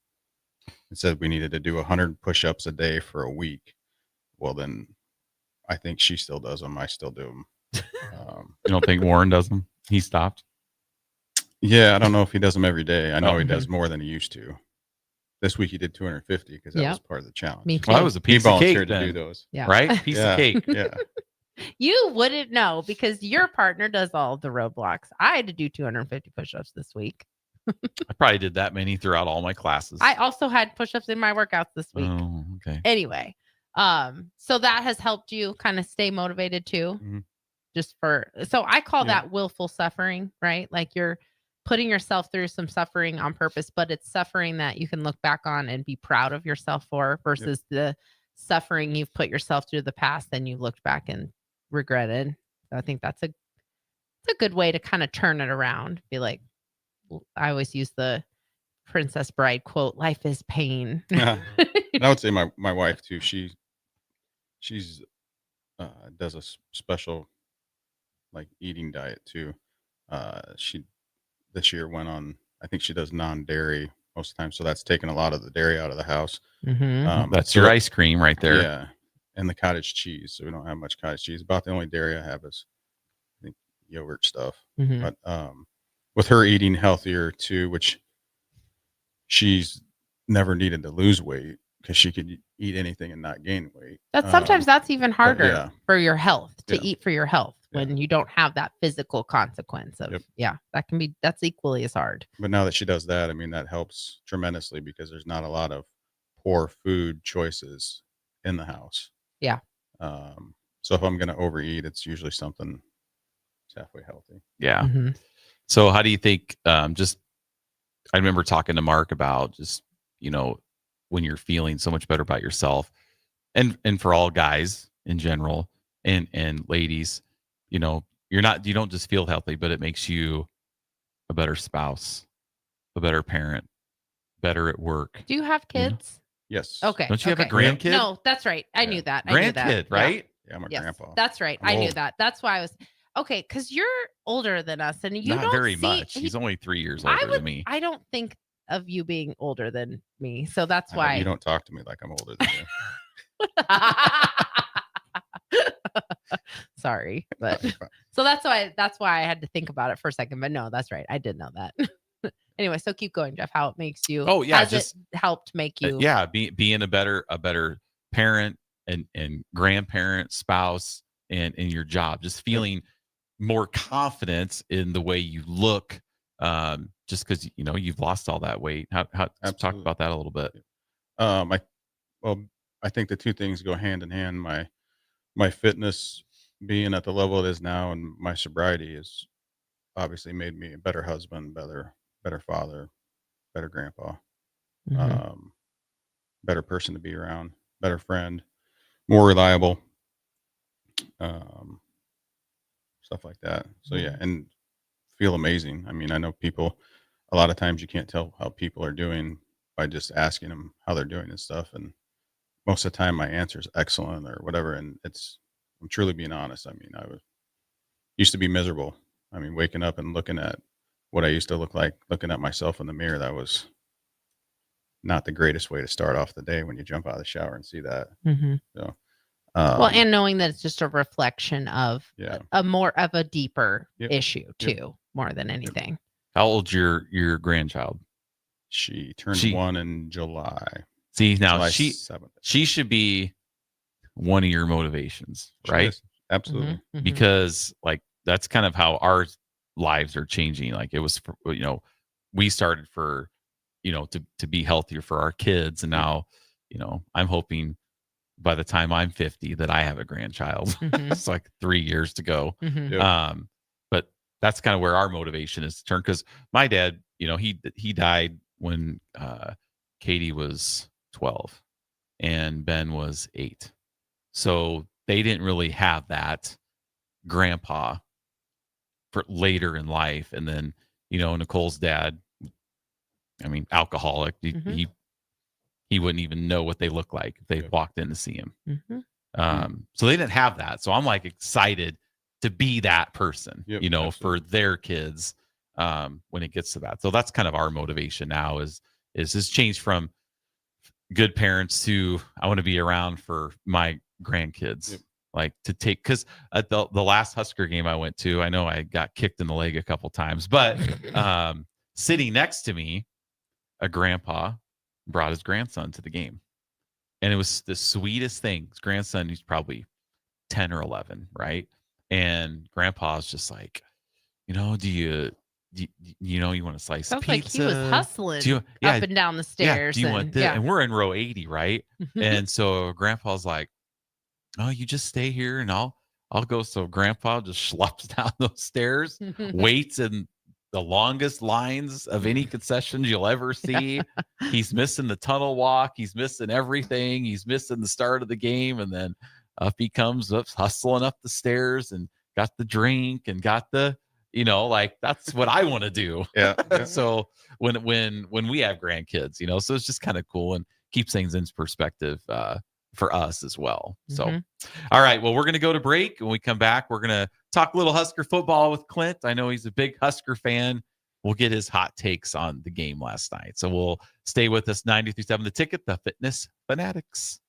It said we needed to do 100 push-ups a day for a week. Well, then I think she still does them. I still do them. You don't think Warren does them? He stopped? Yeah, I don't know if he does them every day. I know he does more than he used to. This week he did 250 because that was part of the challenge. Me too. Well, that was a piece he of cake volunteered then. to do those. Yeah. Right? Piece of cake. Yeah. You wouldn't know because your partner does all of the roadblocks. I had to do 250 push-ups this week. I probably did that many throughout all my classes. I also had push-ups in my workouts this week. Oh, okay. Anyway, so that has helped you kind of stay motivated too. Mm-hmm. So I call that willful suffering, right? Like you're putting yourself through some suffering on purpose, but it's suffering that you can look back on and be proud of yourself for versus the suffering you've put yourself through the past and you looked back and regretted. So I think that's a good way to kind of turn it around. Be like, I always use the Princess Bride quote, "Life is pain." And I would say my wife too. She's does a special like eating diet too. She this year went on. I think she does non-dairy most of the time, so that's taken a lot of the dairy out of the house. That's your ice cream right there. Yeah, and the cottage cheese. So we don't have much cottage cheese. About the only dairy I have is I think yogurt stuff. But with her eating healthier too, which she's never needed to lose weight because she could eat anything and not gain weight. Sometimes that's even harder for your health to Yeah. eat for your health when you don't have that physical consequence of that's equally as hard. But now that she does that, I mean, that helps tremendously because there's not a lot of poor food choices in the house. Yeah. So if I'm going to overeat, it's usually something halfway healthy. Yeah. So how do you think, I remember talking to Mark about just, when you're feeling so much better about yourself and for all guys in general and ladies, you don't just feel healthy, but it makes you a better spouse, a better parent, better at work. Do you have kids? Yes. Okay. Don't you have a grandkid? No, that's right. I knew that. I knew that. Grandkid, right? Yeah, I'm a Yes, grandpa. that's right. I'm I knew old. that. That's why I was okay. Because you're older than us, and you Not don't very see, much. He's only 3 years older than me. I don't think of you being older than me, so that's I know, why you don't talk to me like I'm older than you. Sorry, but so that's why I had to think about it for a second. But no, that's right. I did know that. Anyway, so keep going, Jeff. How it makes you? Oh yeah, has just it helped make you? Being a better parent and grandparent, spouse, and in your job, just feeling more confident in the way you look. Just because you've lost all that weight. How talk about that a little bit? I think the two things go hand in hand. My fitness being at the level it is now, and my sobriety has obviously made me a better husband, better father, better grandpa, better person to be around, better friend, more reliable, stuff like that. So yeah, and feel amazing. I mean, I know people, a lot of times you can't tell how people are doing by just asking them how they're doing and stuff. And most of the time my answer is excellent or whatever. And I'm truly being honest. I mean, used to be miserable. I mean, waking up and looking at what I used to look like, looking at myself in the mirror, that was not the greatest way to start off the day when you jump out of the shower and see that. So, and knowing that it's just a reflection of a more of a deeper issue too, more than anything. How old's your grandchild? She turned 1 in July. See, now July she 7th. She should be one of your motivations, right? Is. Absolutely. Because that's kind of how our lives are changing. Like it was, we started for, to be healthier for our kids. And now, I'm hoping by the time I'm 50 that I have a grandchild. It's like 3 years to go. But that's kind of where our motivation is to turn. Because my dad, he died when Katie was 12 and Ben was 8. So they didn't really have that grandpa for later in life. And then, Nicole's dad, I mean, alcoholic, he wouldn't even know what they look like if they walked in to see him. So they didn't have that. So I'm excited to be that person, for their kids when it gets to that. So that's kind of our motivation now is this change from good parents to I want to be around for my grandkids. To take, because at the last Husker game I went to, I know I got kicked in the leg a couple times, but sitting next to me, a grandpa brought his grandson to the game. And it was the sweetest thing. His grandson, he's probably 10 or 11, right? And grandpa's just like, do you want a slice Sounds of like pizza? he was hustling up and down the stairs. Do you want this? Yeah. And we're in row 80, right? And so grandpa's like, oh, you just stay here and I'll go. So grandpa just schleps down those stairs, waits in the longest lines of any concessions you'll ever see. He's missing the tunnel walk. He's missing everything. He's missing the start of the game. And then up he comes, up hustling up the stairs and got the drink and got the, like that's what I want to do. Yeah. So when we have grandkids, so it's just kind of cool and keeps things in perspective for us as well. So, all right, well, we're going to go to break. When we come back, we're going to talk a little Husker football with Clint. I know he's a big Husker fan. We'll get his hot takes on the game last night. So we'll stay with us. 93.7 The Ticket, the Fitness Fanatics.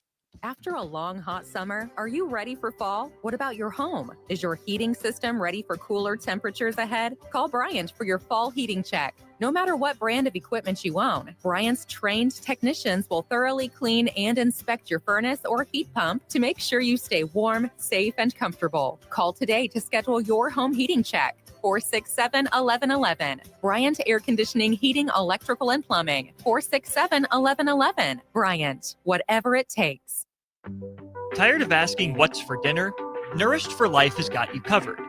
After a long, hot summer, are you ready for fall? What about your home? Is your heating system ready for cooler temperatures ahead? Call Bryant for your fall heating check. No matter what brand of equipment you own, Bryant's trained technicians will thoroughly clean and inspect your furnace or heat pump to make sure you stay warm, safe, and comfortable. Call today to schedule your home heating check. 467-1111. Bryant Air Conditioning, Heating, Electrical, and Plumbing. 467-1111. Bryant, whatever it takes. Tired of asking what's for dinner? Nourished for Life has got you covered.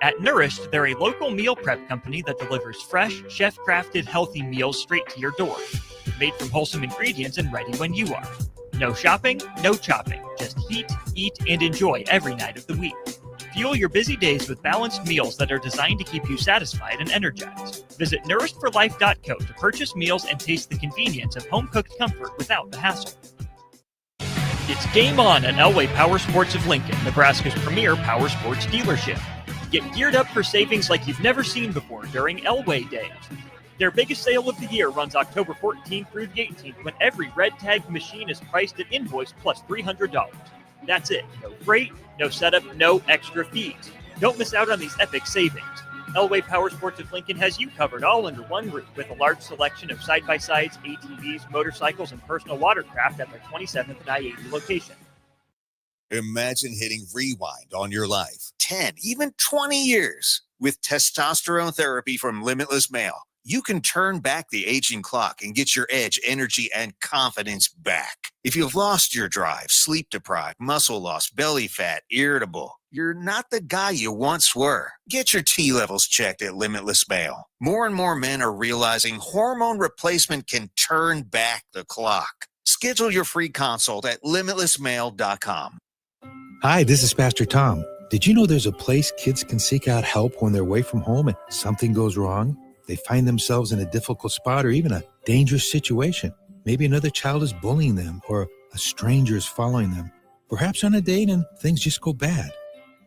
At Nourished, they're a local meal prep company that delivers fresh, chef-crafted, healthy meals straight to your door. Made from wholesome ingredients and ready when you are. No shopping, no chopping. Just heat, eat, and enjoy every night of the week. Fuel your busy days with balanced meals that are designed to keep you satisfied and energized. Visit nourishedforlife.co to purchase meals and taste the convenience of home-cooked comfort without the hassle. It's game on at Elway Power Sports of Lincoln, Nebraska's premier power sports dealership. Get geared up for savings like you've never seen before during Elway Days. Their biggest sale of the year runs October 14th through the 18th when every red tag machine is priced at invoice plus $300. That's it. No freight, no setup, no extra fees. Don't miss out on these epic savings. Elway Power Sports of Lincoln has you covered all under one roof with a large selection of side-by-sides, ATVs, motorcycles, and personal watercraft at their 27th and I-80 location. Imagine hitting rewind on your life 10, even 20 years. With testosterone therapy from Limitless Male, you can turn back the aging clock and get your edge, energy, and confidence back. If you've lost your drive, sleep deprived, muscle loss, belly fat, irritable, you're not the guy you once were. Get your T levels checked at Limitless Male. More and more men are realizing hormone replacement can turn back the clock. Schedule your free consult at limitlessmale.com. Hi, this is Pastor Tom. Did you know there's a place kids can seek out help when they're away from home and something goes wrong? They find themselves in a difficult spot or even a dangerous situation. Maybe another child is bullying them or a stranger is following them. Perhaps on a date and things just go bad.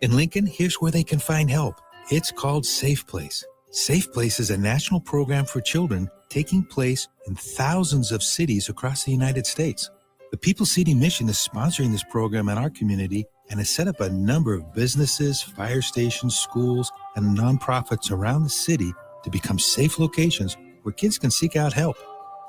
In Lincoln, here's where they can find help. It's called Safe Place. Safe Place is a national program for children taking place in thousands of cities across the United States. The People City Mission is sponsoring this program in our community and has set up a number of businesses, fire stations, schools, and nonprofits around the city to become safe locations where kids can seek out help.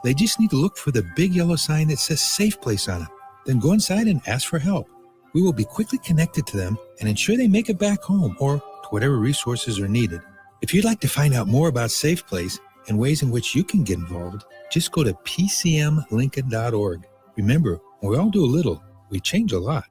They just need to look for the big yellow sign that says Safe Place on it. Then go inside and ask for help. We will be quickly connected to them and ensure they make it back home or to whatever resources are needed. If you'd like to find out more about Safe Place and ways in which you can get involved, just go to pcmlincoln.org. Remember, when we all do a little, we change a lot.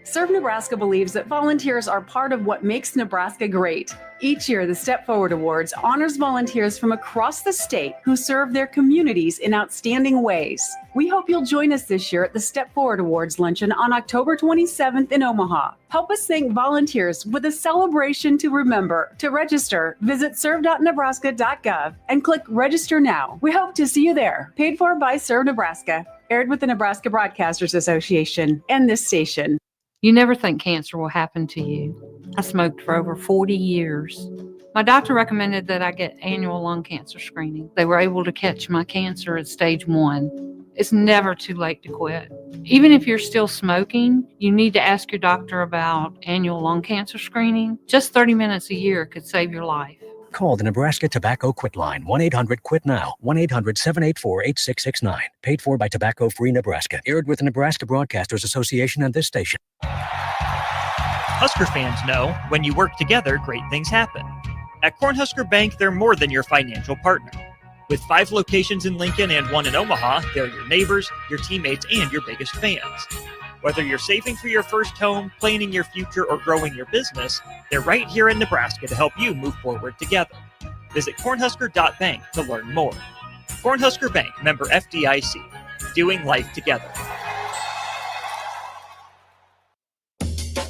Serve Nebraska believes that volunteers are part of what makes Nebraska great. Each year, the Step Forward Awards honors volunteers from across the state who serve their communities in outstanding ways. We hope you'll join us this year at the Step Forward Awards luncheon on October 27th in Omaha. Help us thank volunteers with a celebration to remember. To register, visit serve.nebraska.gov and click Register Now. We hope to see you there. Paid for by Serve Nebraska. Aired with the Nebraska Broadcasters Association and this station. You never think cancer will happen to you. I smoked for over 40 years. My doctor recommended that I get annual lung cancer screening. They were able to catch my cancer at stage 1. It's never too late to quit. Even if you're still smoking, you need to ask your doctor about annual lung cancer screening. Just 30 minutes a year could save your life. Call the Nebraska Tobacco Quit Line, 1-800-QUIT-NOW, 1-800-784-8669. Paid for by Tobacco Free Nebraska. Aired with the Nebraska Broadcasters Association and this station. Husker fans know when you work together, great things happen. At Cornhusker Bank, they're more than your financial partner. With 5 locations in Lincoln and 1 in Omaha, they're your neighbors, your teammates, and your biggest fans. Whether you're saving for your first home, planning your future, or growing your business, they're right here in Nebraska to help you move forward together. Visit cornhusker.bank to learn more. Cornhusker Bank, member FDIC. Doing life together.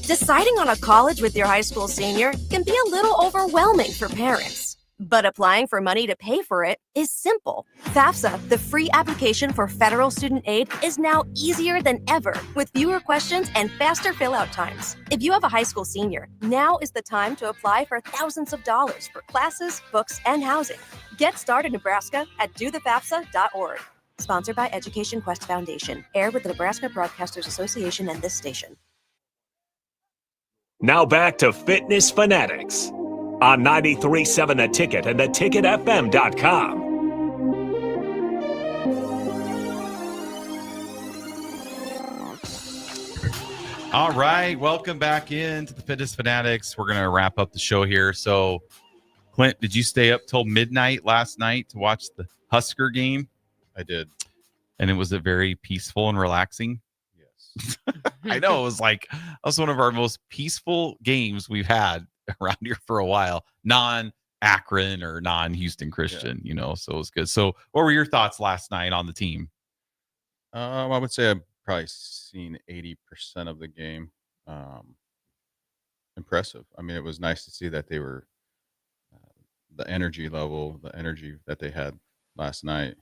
Deciding on a college with your high school senior can be a little overwhelming for parents. But applying for money to pay for it is simple. FAFSA, the free application for federal student aid, is now easier than ever with fewer questions and faster fill-out times. If you have a high school senior, now is the time to apply for thousands of dollars for classes, books, and housing. Get started, Nebraska, at dothefafsa.org. Sponsored by Education Quest Foundation. Aired with the Nebraska Broadcasters Association and this station. Now back to Fitness Fanatics on 93.7 The Ticket and theticketfm.com. All right, welcome back into the Fitness Fanatics. We're going to wrap up the show here. So, Clint, did you stay up till midnight last night to watch the Husker game? I did. And was it very peaceful and relaxing? Yes. I know. It was like, that was one of our most peaceful games we've had around here for a while. Non-Akron or non-Houston Christian, you know, so it was good. So what were your thoughts last night on the team? I would say I've probably seen 80% of the game. Impressive. I mean, it was nice to see that they were the energy that they had last night.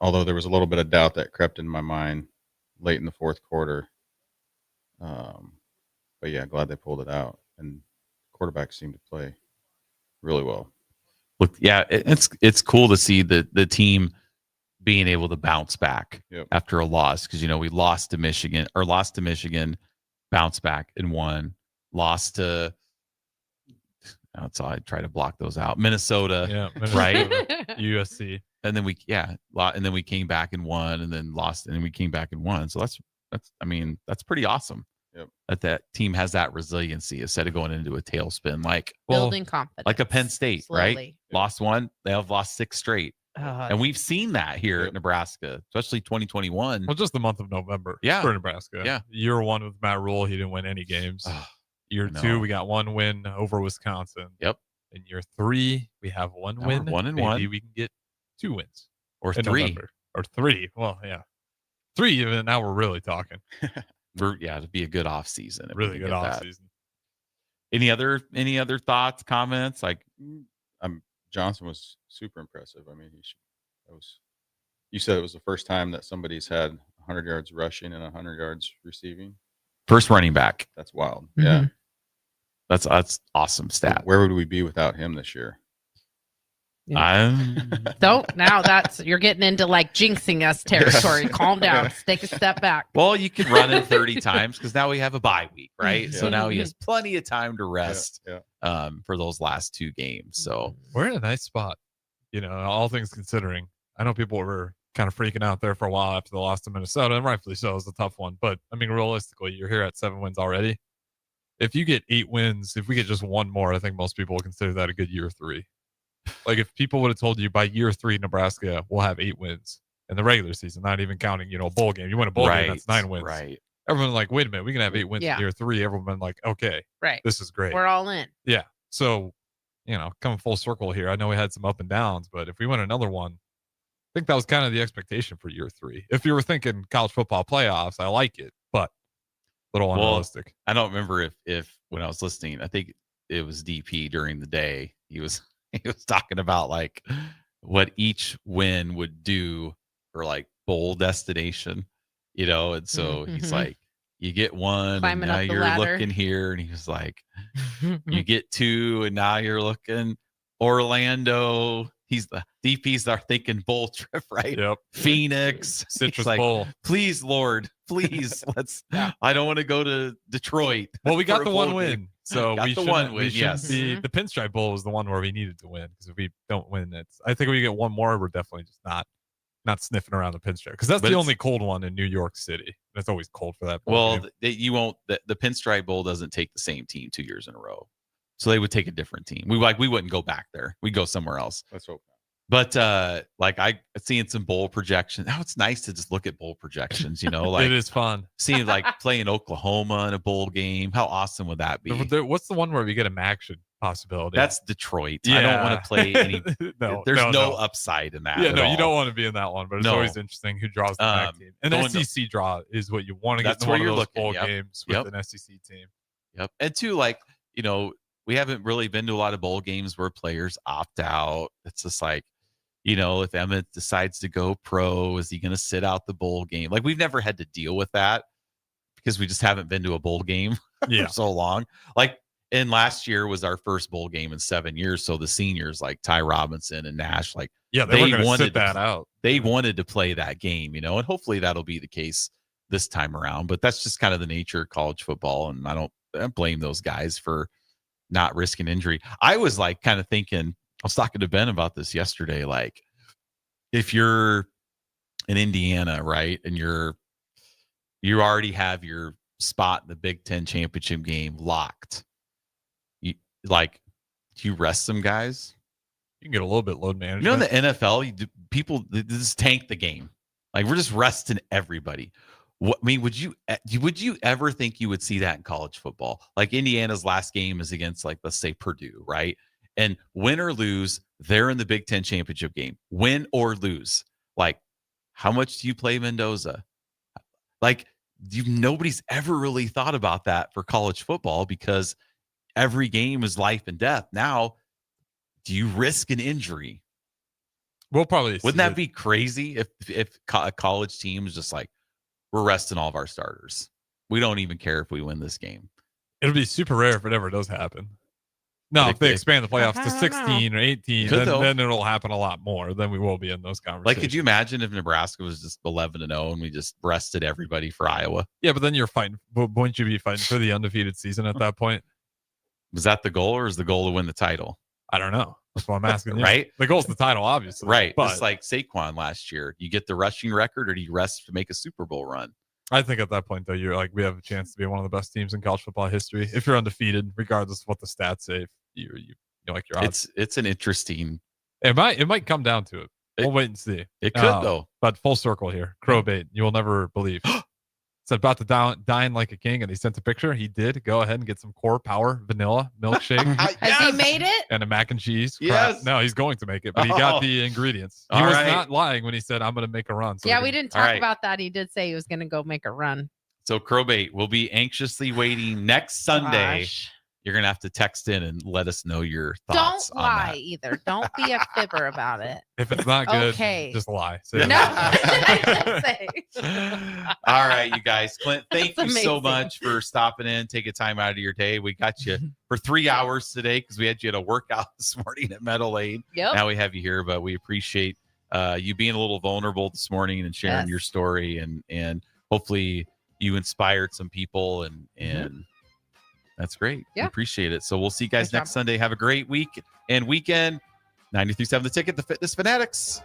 Although there was a little bit of doubt that crept in my mind late in the fourth quarter. But yeah, glad they pulled it out. And quarterbacks seemed to play really well. Look, yeah, it's cool to see the team being able to bounce back after a loss, because, you know, we lost to Michigan, bounced back and won, lost to, so I try to block those out, Minnesota, right? USC. And then we came back and won, and then lost, and then we came back and won. So that's pretty awesome. That team has that resiliency instead of going into a tailspin, like building confidence, like a Penn State, slowly. Right? Lost one, they have lost 6 straight. And we've seen that here at Nebraska, especially 2021. Well, just the month of November for Nebraska. Yeah. Year 1 with Matt Rule, he didn't win any games. Year 2, we got 1 win over Wisconsin. Yep. In year 3, we have 1 win. 1-1. Maybe we can get 2 wins. Or 3. November. Or 3. Well, yeah. 3, even now we're really talking. It'd be a good off season. Really good off season. Any other thoughts, comments? Like, Johnson was super impressive. I mean, you said it was the first time that somebody's had 100 yards rushing and 100 yards receiving. First running back. That's wild. Mm-hmm. Yeah. That's awesome stat. Where would we be without him this year? You're getting into like jinxing us territory. Calm down. Take a step back. Well, you can run it 30 times because now we have a bye week, right? So now he has plenty of time to rest for those last 2 games. So we're in a nice spot, you know, all things considering. I know people were kind of freaking out there for a while after the loss to Minnesota, and rightfully so. It was a tough one. But I mean, realistically, you're here at 7 wins already. If you get 8 wins, if we get just 1 more, I think most people would consider that a good year 3. Like if people would have told you by year 3, Nebraska will have 8 wins in the regular season, not even counting, you know, bowl game. You win a bowl game, that's 9 wins. Right. Everyone's like, wait a minute, we can have 8 wins in year 3. Everyone been like, okay, right, this is great. We're all in. Yeah. So, you know, coming full circle here. I know we had some up and downs, but if we win another one, I think that was kind of the expectation for year 3. If you were thinking college football playoffs, I like it, but a little unrealistic. I don't remember if when I was listening, I think it was DP during the day. He was talking about like what each win would do for like bowl destination, you know, and so he's like, you get 1 climbing and now up the you're ladder. looking here, and he was like, you get 2 and now you're looking Orlando. He's the DPs are thinking bowl trip, right? Yep. Phoenix, Citrus like, Bowl. Please, Lord, please, let's. I don't want to go to Detroit. Well, we got for the a 1 bowl win, game. so Got we the shouldn't, 1 win. we shouldn't Yes, be, the Pinstripe Bowl was the one where we needed to win, because if we don't win, I think if we get 1 more, we're definitely just not not sniffing around the pinstripe, because that's the only cold one in New York City. It's always cold for that bowl game. You won't. The Pinstripe Bowl doesn't take the same team 2 years in a row, so they would take a different team. We wouldn't go back there. We'd go somewhere else. Let's hope. But I seeing some bowl projections. Now it's nice to just look at bowl projections. Like it is fun seeing playing Oklahoma in a bowl game. How awesome would that be? What's the one where we get a action possibility? That's Detroit. Yeah. I don't want to play any. There's no upside in that. Yeah, no, you don't want to be in that one. But it's always interesting who draws the MAC team. An SEC draw is what you want to get. That's where you're looking. Bowl games with an SEC team. Yep, and two, we haven't really been to a lot of bowl games where players opt out. It's just like, if Emmett decides to go pro, is he going to sit out the bowl game? We've never had to deal with that because we just haven't been to a bowl game for so long. And last year was our first bowl game in 7 years. So the seniors like Ty Robinson and Nash, they wanted that out. They wanted to play that game, and hopefully that'll be the case this time around. But that's just kind of the nature of college football. And I don't blame those guys for not risking injury. I was kind of thinking, I was talking to Ben about this yesterday. If you're in Indiana, right, and you already have your spot in the Big Ten championship game locked, do you rest some guys? You can get a little bit load management. In the NFL, people just tank the game. We're just resting everybody. Would you ever think you would see that in college football? Indiana's last game is against let's say Purdue, right? And win or lose, they're in the Big Ten championship game. Win or lose. How much do you play Mendoza? Nobody's ever really thought about that for college football because every game is life and death. Now, do you risk an injury? We'll probably. Wouldn't that be crazy if a college team is just we're resting all of our starters. We don't even care if we win this game. It'll be super rare if it ever does happen. No, if they expand the playoffs to 16 or 18, then it'll happen a lot more. Then we will be in those conversations. Could you imagine if Nebraska was just 11-0 and we just rested everybody for Iowa? Yeah, but then you're fighting. Wouldn't you be fighting for the undefeated season at that point? Was that the goal, or is the goal to win the title? I don't know. That's what I'm asking. Right? The goal's the title, obviously. Right. But it's like Saquon last year. You get the rushing record, or do you rest to make a Super Bowl run? I think at that point, though, you're we have a chance to be one of the best teams in college football history. If you're undefeated, regardless of what the stats say, you like your odds. It's an interesting. It might come down to it. We'll wait and see. It could though. But full circle here. Crowbait. You will never believe. It's about to dine like a king, and he sent a picture. He did go ahead and get some Core Power vanilla milkshake. Has he made it? And a mac and cheese. Yes. No, he's going to make it, but he got the ingredients. He was not lying when he said, "I'm going to make a run." So we didn't talk about that. He did say he was going to go make a run. So Crowbait will be anxiously waiting next Sunday. Gosh. You're going to have to text in and let us know your thoughts. Don't lie either. Don't be a fibber about it. If it's not good, just lie. Say no, I didn't say. All right, you guys. Clint, thank you so much for stopping in, taking time out of your day. We got you for 3 hours today because we had you at a workout this morning at Meadow Lane. Yep. Now we have you here, but we appreciate you being a little vulnerable this morning and sharing your story, and hopefully you inspired some people and that's great. Yeah. We appreciate it. So we'll see you guys next Sunday. Have a great week and weekend. 93.7 The Ticket, the Fitness Fanatics.